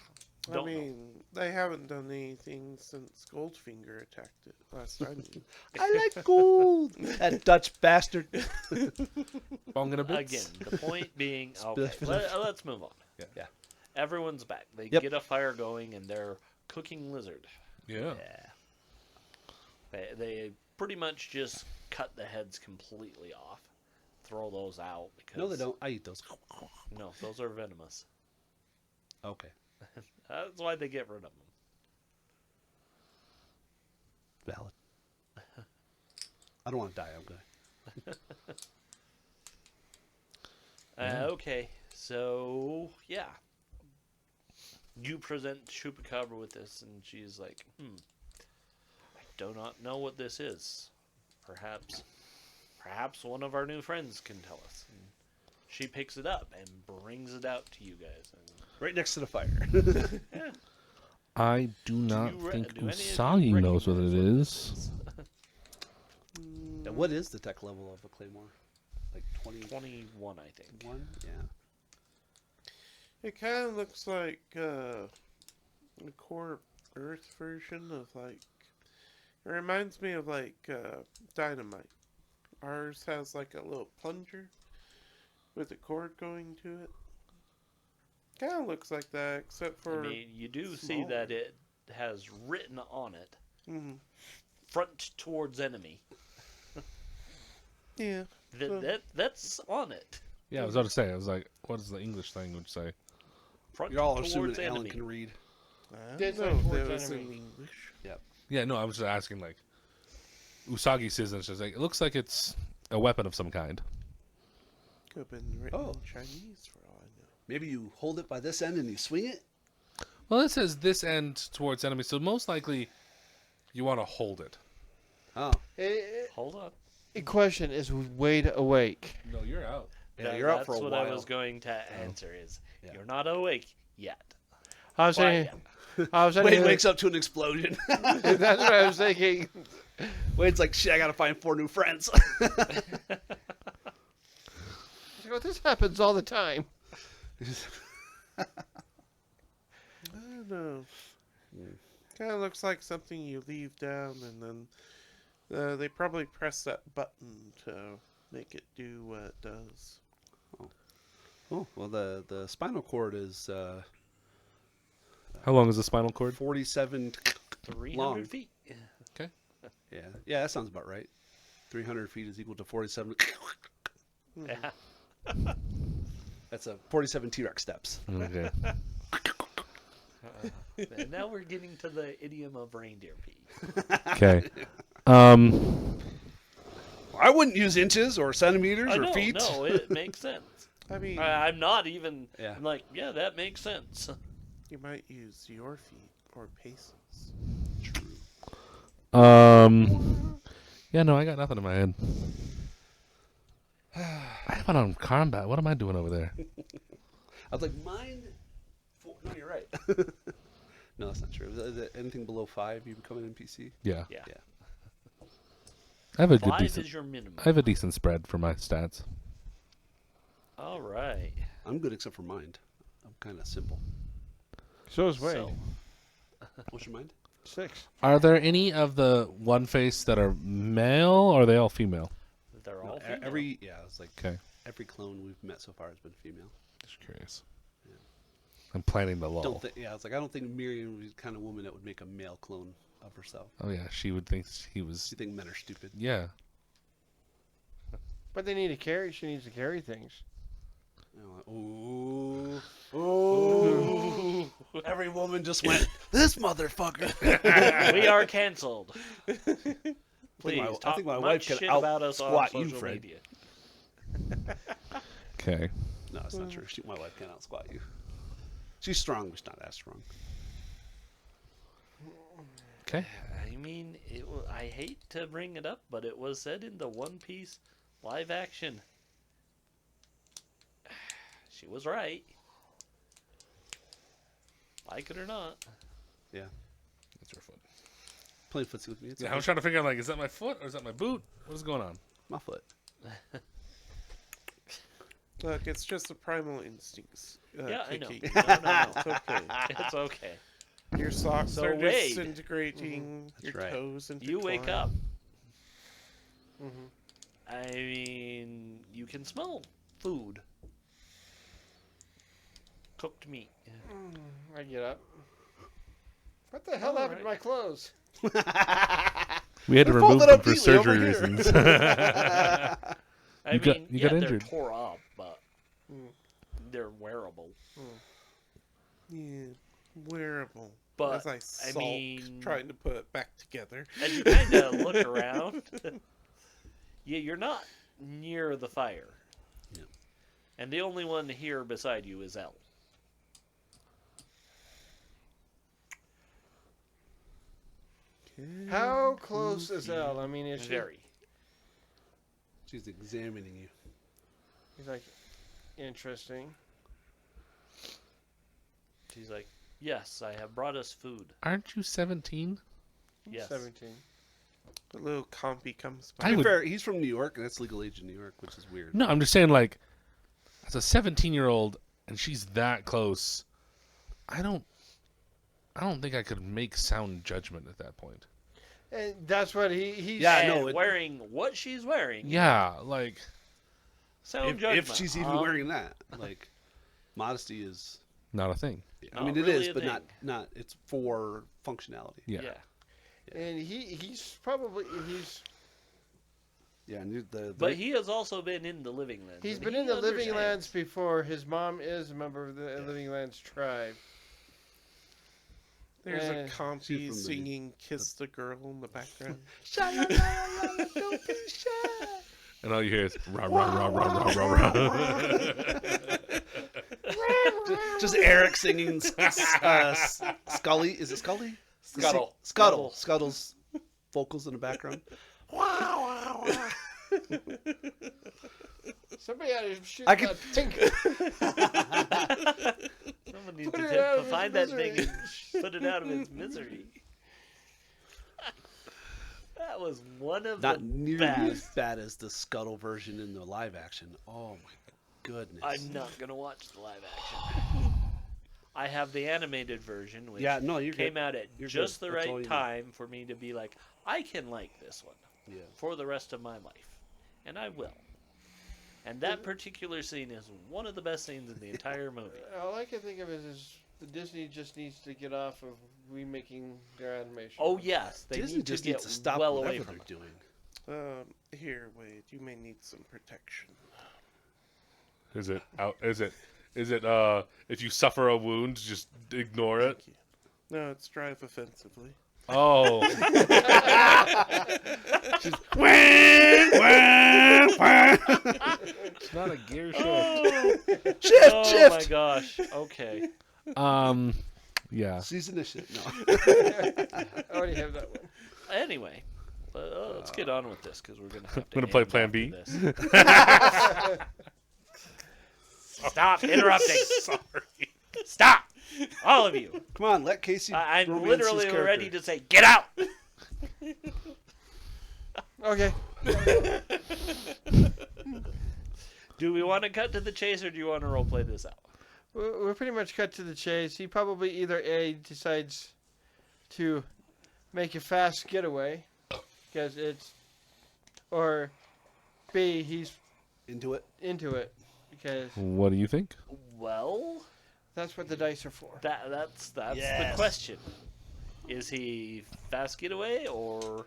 E: I
A: don't know.
E: mean, they haven't done anything since Goldfinger attacked it last I knew.
C: I like gold. That Dutch bastard.
B: Bong and a bit.
A: Again, the point being, okay,
C: Spill-
A: let's move on.
B: Yeah.
C: Yeah.
A: Everyone's back. They
C: Yep.
A: get a fire going and they're cooking lizard.
B: Yeah.
A: They pretty much just cut the heads completely off. Throw those out because
C: No, they don't. I eat those.
A: No, those are venomous.
C: Okay,
A: That's why they get rid of them.
C: valid. I don't want to die. I'm good.
A: Okay, so yeah, you present Chupacabra with this, and she's like, I do not know what this is. Perhaps one of our new friends can tell us." And she picks it up and brings it out to you guys. And
C: Right next to the fire.
B: I do not
A: you re-
B: think
A: do any of you
B: Usagi knows what it
A: recognize
B: is.
C: And what is the tech level of a claymore? Like 21?
A: 21, I think.
C: Yeah.
E: It kind of looks like a core Earth version of like. It reminds me of like dynamite. Ours has like a little plunger with a cord going to it. Kind of looks like that, except for.
A: I mean, you do see that it has written on it,
E: Mhm.
A: front towards enemy.
E: Yeah. So-
A: That's on it.
B: Yeah, I was about to say. I was like, what does the English language say?
A: Front
C: You're all assuming
A: towards
C: that Alan
A: enemy.
C: can read.
E: I
D: It's
E: don't
D: like
E: know if that
D: towards
E: was in
D: enemy.
E: English.
B: Yeah, no, I was just asking, like, Usagi says, and it's just like, it looks like it's a weapon of some kind.
E: Could have been written
C: Oh.
E: in Chinese for all I know.
C: Maybe you hold it by this end and you swing it.
B: Well, it says this end towards enemy, so most likely you want to hold it.
C: Oh,
A: Hold on.
D: The question is Wade awake?
B: No, you're out.
C: Yeah, you're up for a
A: That's what
C: while.
A: I was going to answer is
C: Yeah.
A: you're not awake yet.
D: I was saying,
C: Wade
D: thinking,
C: wakes up to an explosion.
D: that's what I was thinking.
C: Wade's like, shit, I gotta find 4 new friends.
D: This happens all the time.
E: I don't know. Kind of looks like something you leave down, and then they probably press that button to make it do what it does.
C: Oh, well, the spinal cord is
B: How long is the spinal cord?
C: 47
A: 300
C: long.
A: feet.
C: Yeah, that sounds about right. 300 feet is equal to 47.
A: Yeah.
C: That's a 47 T-Rex steps.
B: Okay.
A: And now we're getting to the idiom of reindeer pee.
B: Okay.
C: I wouldn't use inches or centimeters
A: I
C: or
A: know,
C: feet.
A: no, it makes sense.
E: I mean,
A: I'm not even.
C: Yeah.
A: I'm like, yeah, that makes sense.
E: you might use your feet or paces.
B: Yeah, no, I got nothing in my head. I have it on combat. What am I doing over there?
C: I was like, mine? No, you're right. No, that's not true. Is it anything below 5, you become an NPC?
B: Yeah.
A: Yeah.
B: I have a good
A: 5
B: decent.
A: is your minimum.
B: I have a decent spread for my stats.
A: All right.
C: I'm good except for mind. I'm kind of simple.
D: So is Wade.
A: So,
C: What's your mind?
D: 6.
B: Are there any of the one face that are male, or are they all female?
A: they're
C: No,
A: all female.
C: it's like
B: Okay.
C: every clone we've met so far has been female.
B: Just curious. I'm planning the lull.
C: I was like, I don't think Miriam was the kind of woman that would make a male clone of herself.
B: Oh yeah, she would think he was.
C: You think men are stupid?
B: Yeah.
D: But they need to carry. She needs to carry things.
C: Ooh. Ooh. Every woman just went, this motherfucker.
A: We are canceled. Please
C: I
A: talk
C: think my
A: much
C: wife can
A: shit about us on
C: out-squat you,
A: social
C: Fred.
A: media.
B: Okay.
C: No, it's not true. My wife can't out squat you. She's strong, but she's not as strong.
B: Okay.
A: I mean, I hate to bring it up, but it was said in the One Piece live action. She was right. Like it or not.
C: Yeah.
B: That's your foot.
C: Playing footsie with me. It's
B: Yeah,
C: okay.
B: I was trying to figure out like, is that my foot or is that my boot? What is going on?
C: My foot.
E: Look, it's just the primal instincts.
A: Yeah, I know.
E: kicking.
A: No, no,
E: It's okay.
A: It's okay.
E: Your socks
A: So
E: are
A: Wade.
E: disintegrating.
C: That's
E: Your
C: right.
E: toes
A: You wake
E: intertwine.
A: up.
D: Mm-hmm.
A: I mean, you can smell food. Cooked meat.
D: I get up. What the hell happened to my clothes?
B: We had to
C: They're
B: remove
C: folded
B: them
C: up
B: for
C: neatly over
B: surgery
C: here.
B: reasons.
A: I
B: You got-
A: mean,
B: you
A: yeah,
B: got
A: they're
B: injured.
A: tore up, but they're wearable.
E: Yeah, wearable.
A: But,
E: As I
A: I
E: sulk,
A: mean-
E: trying to put it back together.
A: As you kind of look around, yeah, you're not near the fire.
C: Yeah.
A: And the only one here beside you is Elle.
D: How close is Elle? I mean, is she?
A: Very.
C: She's examining you.
D: He's like, interesting.
A: She's like, yes, I have brought us food.
B: Aren't you 17?
A: Yes.
D: 17.
E: A little compy comes
C: To
E: by.
B: I
C: be
B: would-
C: fair, he's from New York, and that's legal age in New York, which is weird.
B: No, I'm just saying like, as a 17-year-old and she's that close, I don't think I could make sound judgment at that point.
D: And that's what he's.
C: Yeah, I
A: And
C: know.
A: wearing what she's wearing.
B: Yeah, like
A: Sound
C: If
A: judgment.
C: she's even wearing that, like, modesty is.
B: not a thing.
C: I mean,
A: Not
C: it
A: really
C: is,
A: a
C: but
A: thing.
C: not. It's for functionality.
B: Yeah.
A: Yeah.
D: And he's probably
C: Yeah, and the
A: But he has also been in the Living Lands.
D: he's
A: and
D: been
A: he
D: in the Living Lands
A: understands.
D: before. His mom is a member of the Living Lands tribe.
E: There's a
C: She's
E: compy
C: from the-
E: singing "Kiss the Girl" in the background.
C: Don't be shy.
B: And all you hear is rah rah rah rah rah rah rah.
C: Just Eric singing Scully. Is it Scully?
A: Scuttle.
C: Scuttle. Scuttle's vocals in the background.
D: Somebody had to shoot
C: I could-
D: that pink.
A: Someone needs
D: Put
A: to
D: it out of
A: find
D: its
A: that thing
D: misery.
A: and put it out of its misery. That was one of
C: Not
A: the
C: nearly as
A: best.
C: bad as the Scuttle version in the live action. Oh my goodness.
A: I'm not gonna watch the live action. I have the animated version, which
C: Yeah, no, you're
A: came
C: good.
A: out at
C: You're
A: just
C: good.
A: the
C: That's all
A: right
C: you need.
A: time for me to be like, I can like this one
C: Yeah.
A: for the rest of my life, and I will. And that particular scene is one of the best scenes in the entire movie.
D: All I can think of is the Disney just needs to get off of remaking their animation.
A: Oh yes, they
C: Disney
A: need
C: just
A: to get
C: needs to stop
A: well
C: whatever
A: away from
C: they're
A: it.
C: doing.
E: Here, Wade. You may need some protection.
B: Is it out? Is it? If you suffer a wound, just ignore it.
E: Thank you. No, it's drive offensively.
B: Oh, it's not a gear shift.
C: Shift,
A: Oh
C: shift.
A: my gosh. Okay.
B: Yeah.
C: Seize initiative. No.
D: I already have that one.
A: Anyway, let's get on with this because we're gonna have to.
B: Gonna play
A: end
B: Plan
A: after
B: B?
A: this. Stop interrupting.
B: Sorry.
A: Stop, all of you.
C: Come on, let Casey.
A: I'm
C: romance
A: literally
C: his
A: ready
C: character.
A: to say, get out.
D: Okay.
A: Do we want to cut to the chase or do you want to role play this out?
D: We're pretty much cut to the chase. He probably either A, decides to make a fast getaway, because it's, or B, he's
C: into it.
D: into it, because
B: What do you think?
A: Well,
D: that's what the dice are for.
A: that's
C: Yes.
A: the question. Is he fast getaway or?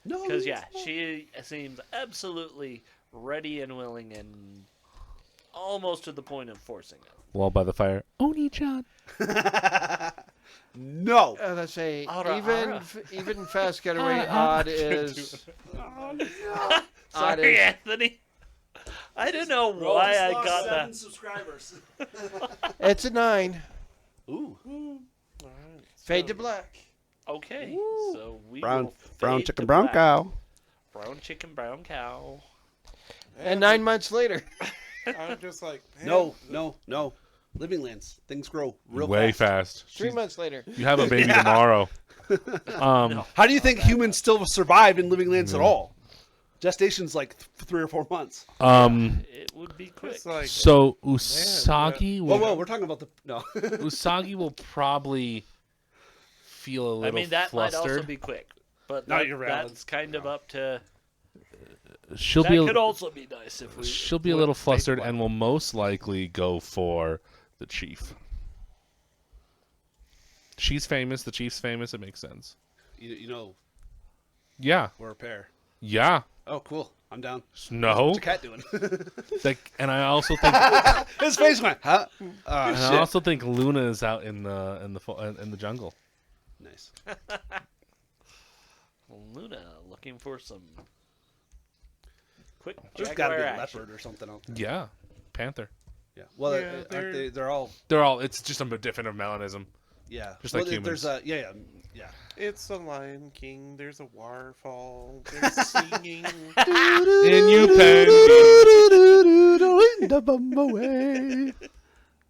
C: No.
A: Because yeah, she seems absolutely ready and willing and almost to the point of forcing it.
B: Wall by the fire. Oni-chan.
C: No.
D: Let's say
A: Ara,
D: even
A: ara.
D: Even fast getaway odd is odd
A: Sorry,
D: is
A: Anthony. I don't know why I got that.
C: subscribers.
D: it's a 9.
C: Ooh.
E: All right.
D: Fade to black.
A: Okay, so we
C: Brown,
A: will
C: brown
A: fade
C: chicken,
A: to
C: brown
A: black.
C: cow.
A: Brown chicken, brown cow.
D: And 9 months later.
E: I'm just like, man,
C: No. Living lands. Things grow real
B: Way
C: fast.
B: fast.
D: 3 months later.
B: You have a baby
C: Yeah.
B: tomorrow.
A: No.
C: How do you think humans still survive in living lands at all? Gestation's like 3 or 4 months.
A: It would be quick.
E: It's like,
B: So Usagi
C: Whoa,
B: will
C: we're talking about the no.
B: Usagi will probably feel a
A: I
B: little
A: mean, that might
B: flustered.
A: also be quick, but
C: No,
A: that-
C: you're valid.
A: that's kind of up to.
B: She'll
A: That
B: be
A: could also be nice if we.
B: she'll be a little flustered and will most likely go for the chief. She's famous. The chief's famous. It makes sense.
C: you know,
B: Yeah.
C: we're a pair.
B: Yeah.
C: Oh, cool. I'm down.
B: No.
C: What's the cat doing?
B: And I also think
C: His face went, huh?
B: and
C: Oh,
B: I
C: shit.
B: also think Luna is out in the jungle.
C: Nice.
A: Luna looking for some quick
C: There's got to be
A: jaguar
C: a
A: action.
C: leopard or something out there.
B: Yeah. Panther.
C: Yeah. Well,
E: Yeah,
C: aren't
E: they're-
C: they? They're all.
B: They're all. It's just a different melanism.
C: Yeah.
B: Just like
C: Well, There's
B: humans.
C: a yeah.
E: it's the Lion King. There's a waterfall. There's singing.
B: In you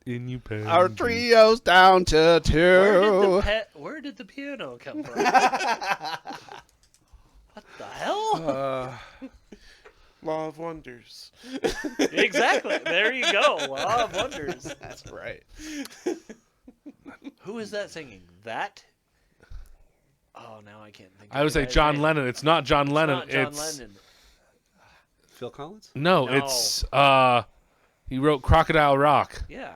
B: In you pen.
C: Our trio's down to
A: Where did the
C: 2.
A: piano come from? What the hell?
E: Law of Wonders.
A: Exactly. There you go. Law of Wonders.
C: That's right.
A: Who is that singing? That? Oh, now I can't think.
B: I would
A: of
B: say
A: the guy's
B: John
A: name.
B: Lennon. It's not John
A: It's
B: Lennon.
A: not John
B: it's
A: Lennon.
C: Phil Collins.
B: no,
A: No.
B: It's he wrote Crocodile Rock.
A: Yeah.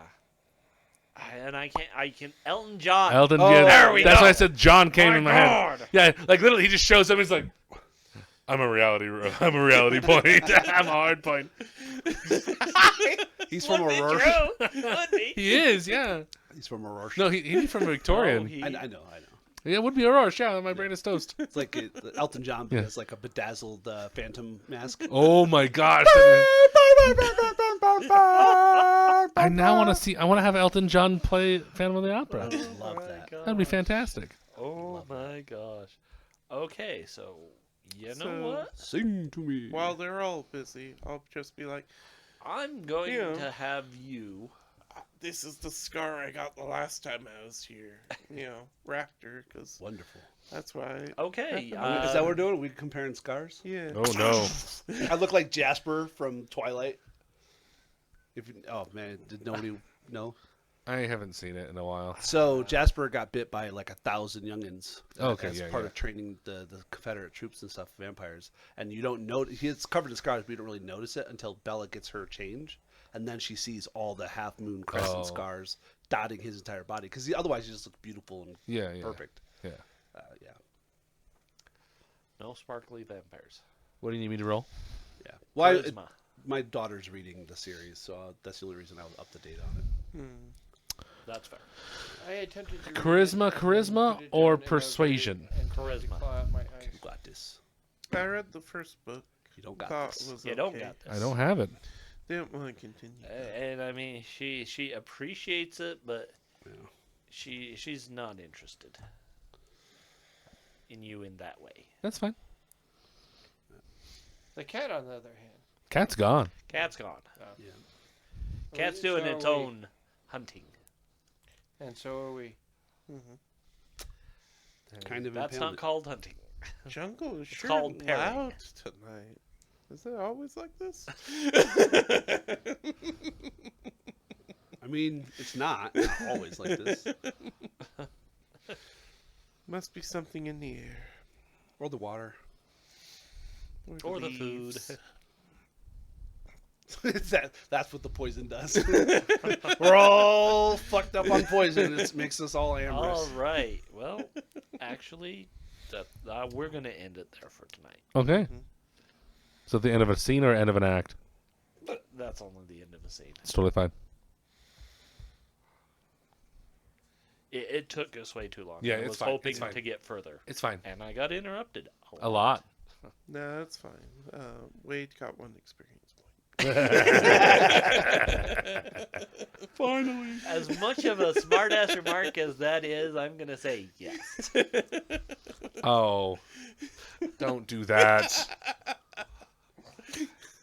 A: I can. Elton John.
B: Elton.
C: Oh,
B: yeah,
A: there we
B: that's
A: go.
B: why I said John came
A: My
B: in my head.
A: God.
B: Yeah, like literally, he just shows up. He's like, I'm a reality point. I'm a hard point.
C: He's from
A: Would be
C: Aurora.
A: true. Would be.
B: He is, yeah.
C: He's from Aurora.
B: No, he's from Victorian.
A: Oh, he-
C: I know.
B: Yeah, it would be Aurora. Yeah, my brain is toast.
C: It's like Elton John, but
B: Yeah.
C: he has like a bedazzled phantom mask.
B: Oh my gosh. I now want to see. I want to have Elton John play Phantom of the Opera.
C: Love
A: my
C: that.
A: God.
B: That'd be fantastic.
A: Oh my gosh. Okay, so You know
E: So-
A: what?
C: Sing to me.
E: While they're all busy, I'll just be like,
A: I'm going
E: Yeah.
A: to have you.
E: this is the scar I got the last time I was here. Raptor, because
C: Wonderful.
E: that's why.
A: Okay.
C: Is that what we're doing? Are we comparing scars?
E: Yeah.
B: Oh no.
C: I look like Jasper from Twilight. Oh man, did nobody know?
B: I haven't seen it in a while.
C: So Jasper got bit by like 1,000 youngins.
B: Okay,
C: as
B: yeah,
C: part
B: yeah.
C: of training the Confederate troops and stuff, vampires. And you don't know he's covered in scars, but you don't really notice it until Bella gets her change, and then she sees all the half moon crescent
B: Oh.
C: scars dotting his entire body. Because otherwise, he just looks beautiful and
B: Yeah, yeah.
C: perfect.
B: Yeah.
C: Yeah,
A: No sparkly vampires.
B: What do you need me to roll?
C: yeah. Well,
A: Charisma.
C: my daughter's reading the series, so that's the only reason I was up to date on it.
A: That's fair.
D: I attempted to read
B: Charisma,
D: it and
B: charisma,
D: put it
B: or
D: down, and I was ready
B: persuasion?
D: and
A: Charisma.
D: claw out my eyes.
C: You got this.
E: I read the first book.
C: You don't got
E: Thought
C: this.
E: was
A: You
E: okay.
A: don't got this.
B: I don't have it.
E: Didn't want to continue.
A: And I mean, she appreciates it, but
C: Yeah.
A: she's not interested in you in that way.
B: That's fine.
D: The cat, on the other hand.
B: Cat's gone.
A: Cat's gone.
C: Yeah.
A: Cat's
D: So
A: doing
D: are
A: its
D: we.
A: own hunting.
D: And so are we.
C: Kind of
A: That's
C: impaled
A: not called hunting.
E: Jungle is sure
A: called pairing.
E: loud tonight. Is it always like this?
C: I mean, it's not always like this.
E: Must be something in the air.
C: Or the water.
A: Or the food.
E: leaves.
C: That's what the poison does. We're all fucked up on poison. It makes us all amorous.
A: All right. Well, actually, we're going to end it there for tonight.
B: Okay. So at the end of a scene or end of an act?
A: That's only the end of a scene.
B: It's totally fine.
A: It took us way too long.
B: Yeah,
A: I
B: it's
A: was
B: fine.
A: hoping
B: It's fine.
A: to get further,
B: It's fine.
A: and I got interrupted
B: A lot.
E: No, that's fine. Wade got one experience point.
C: Finally.
A: As much of a smartass remark as that is, I'm going to say yes.
B: Oh. Don't do that.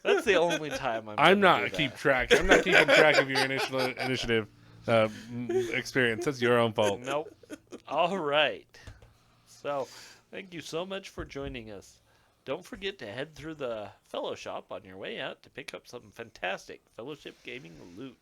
A: That's the only time I'm
B: I'm
A: gonna
B: not
A: do
B: keep
A: that.
B: track. I'm not keeping track of your initiative experience. That's your own fault.
A: Nope. All right. So, thank you so much for joining us. Don't forget to head through the Fellow Shop on your way out to pick up some fantastic Fellowship Gaming loot.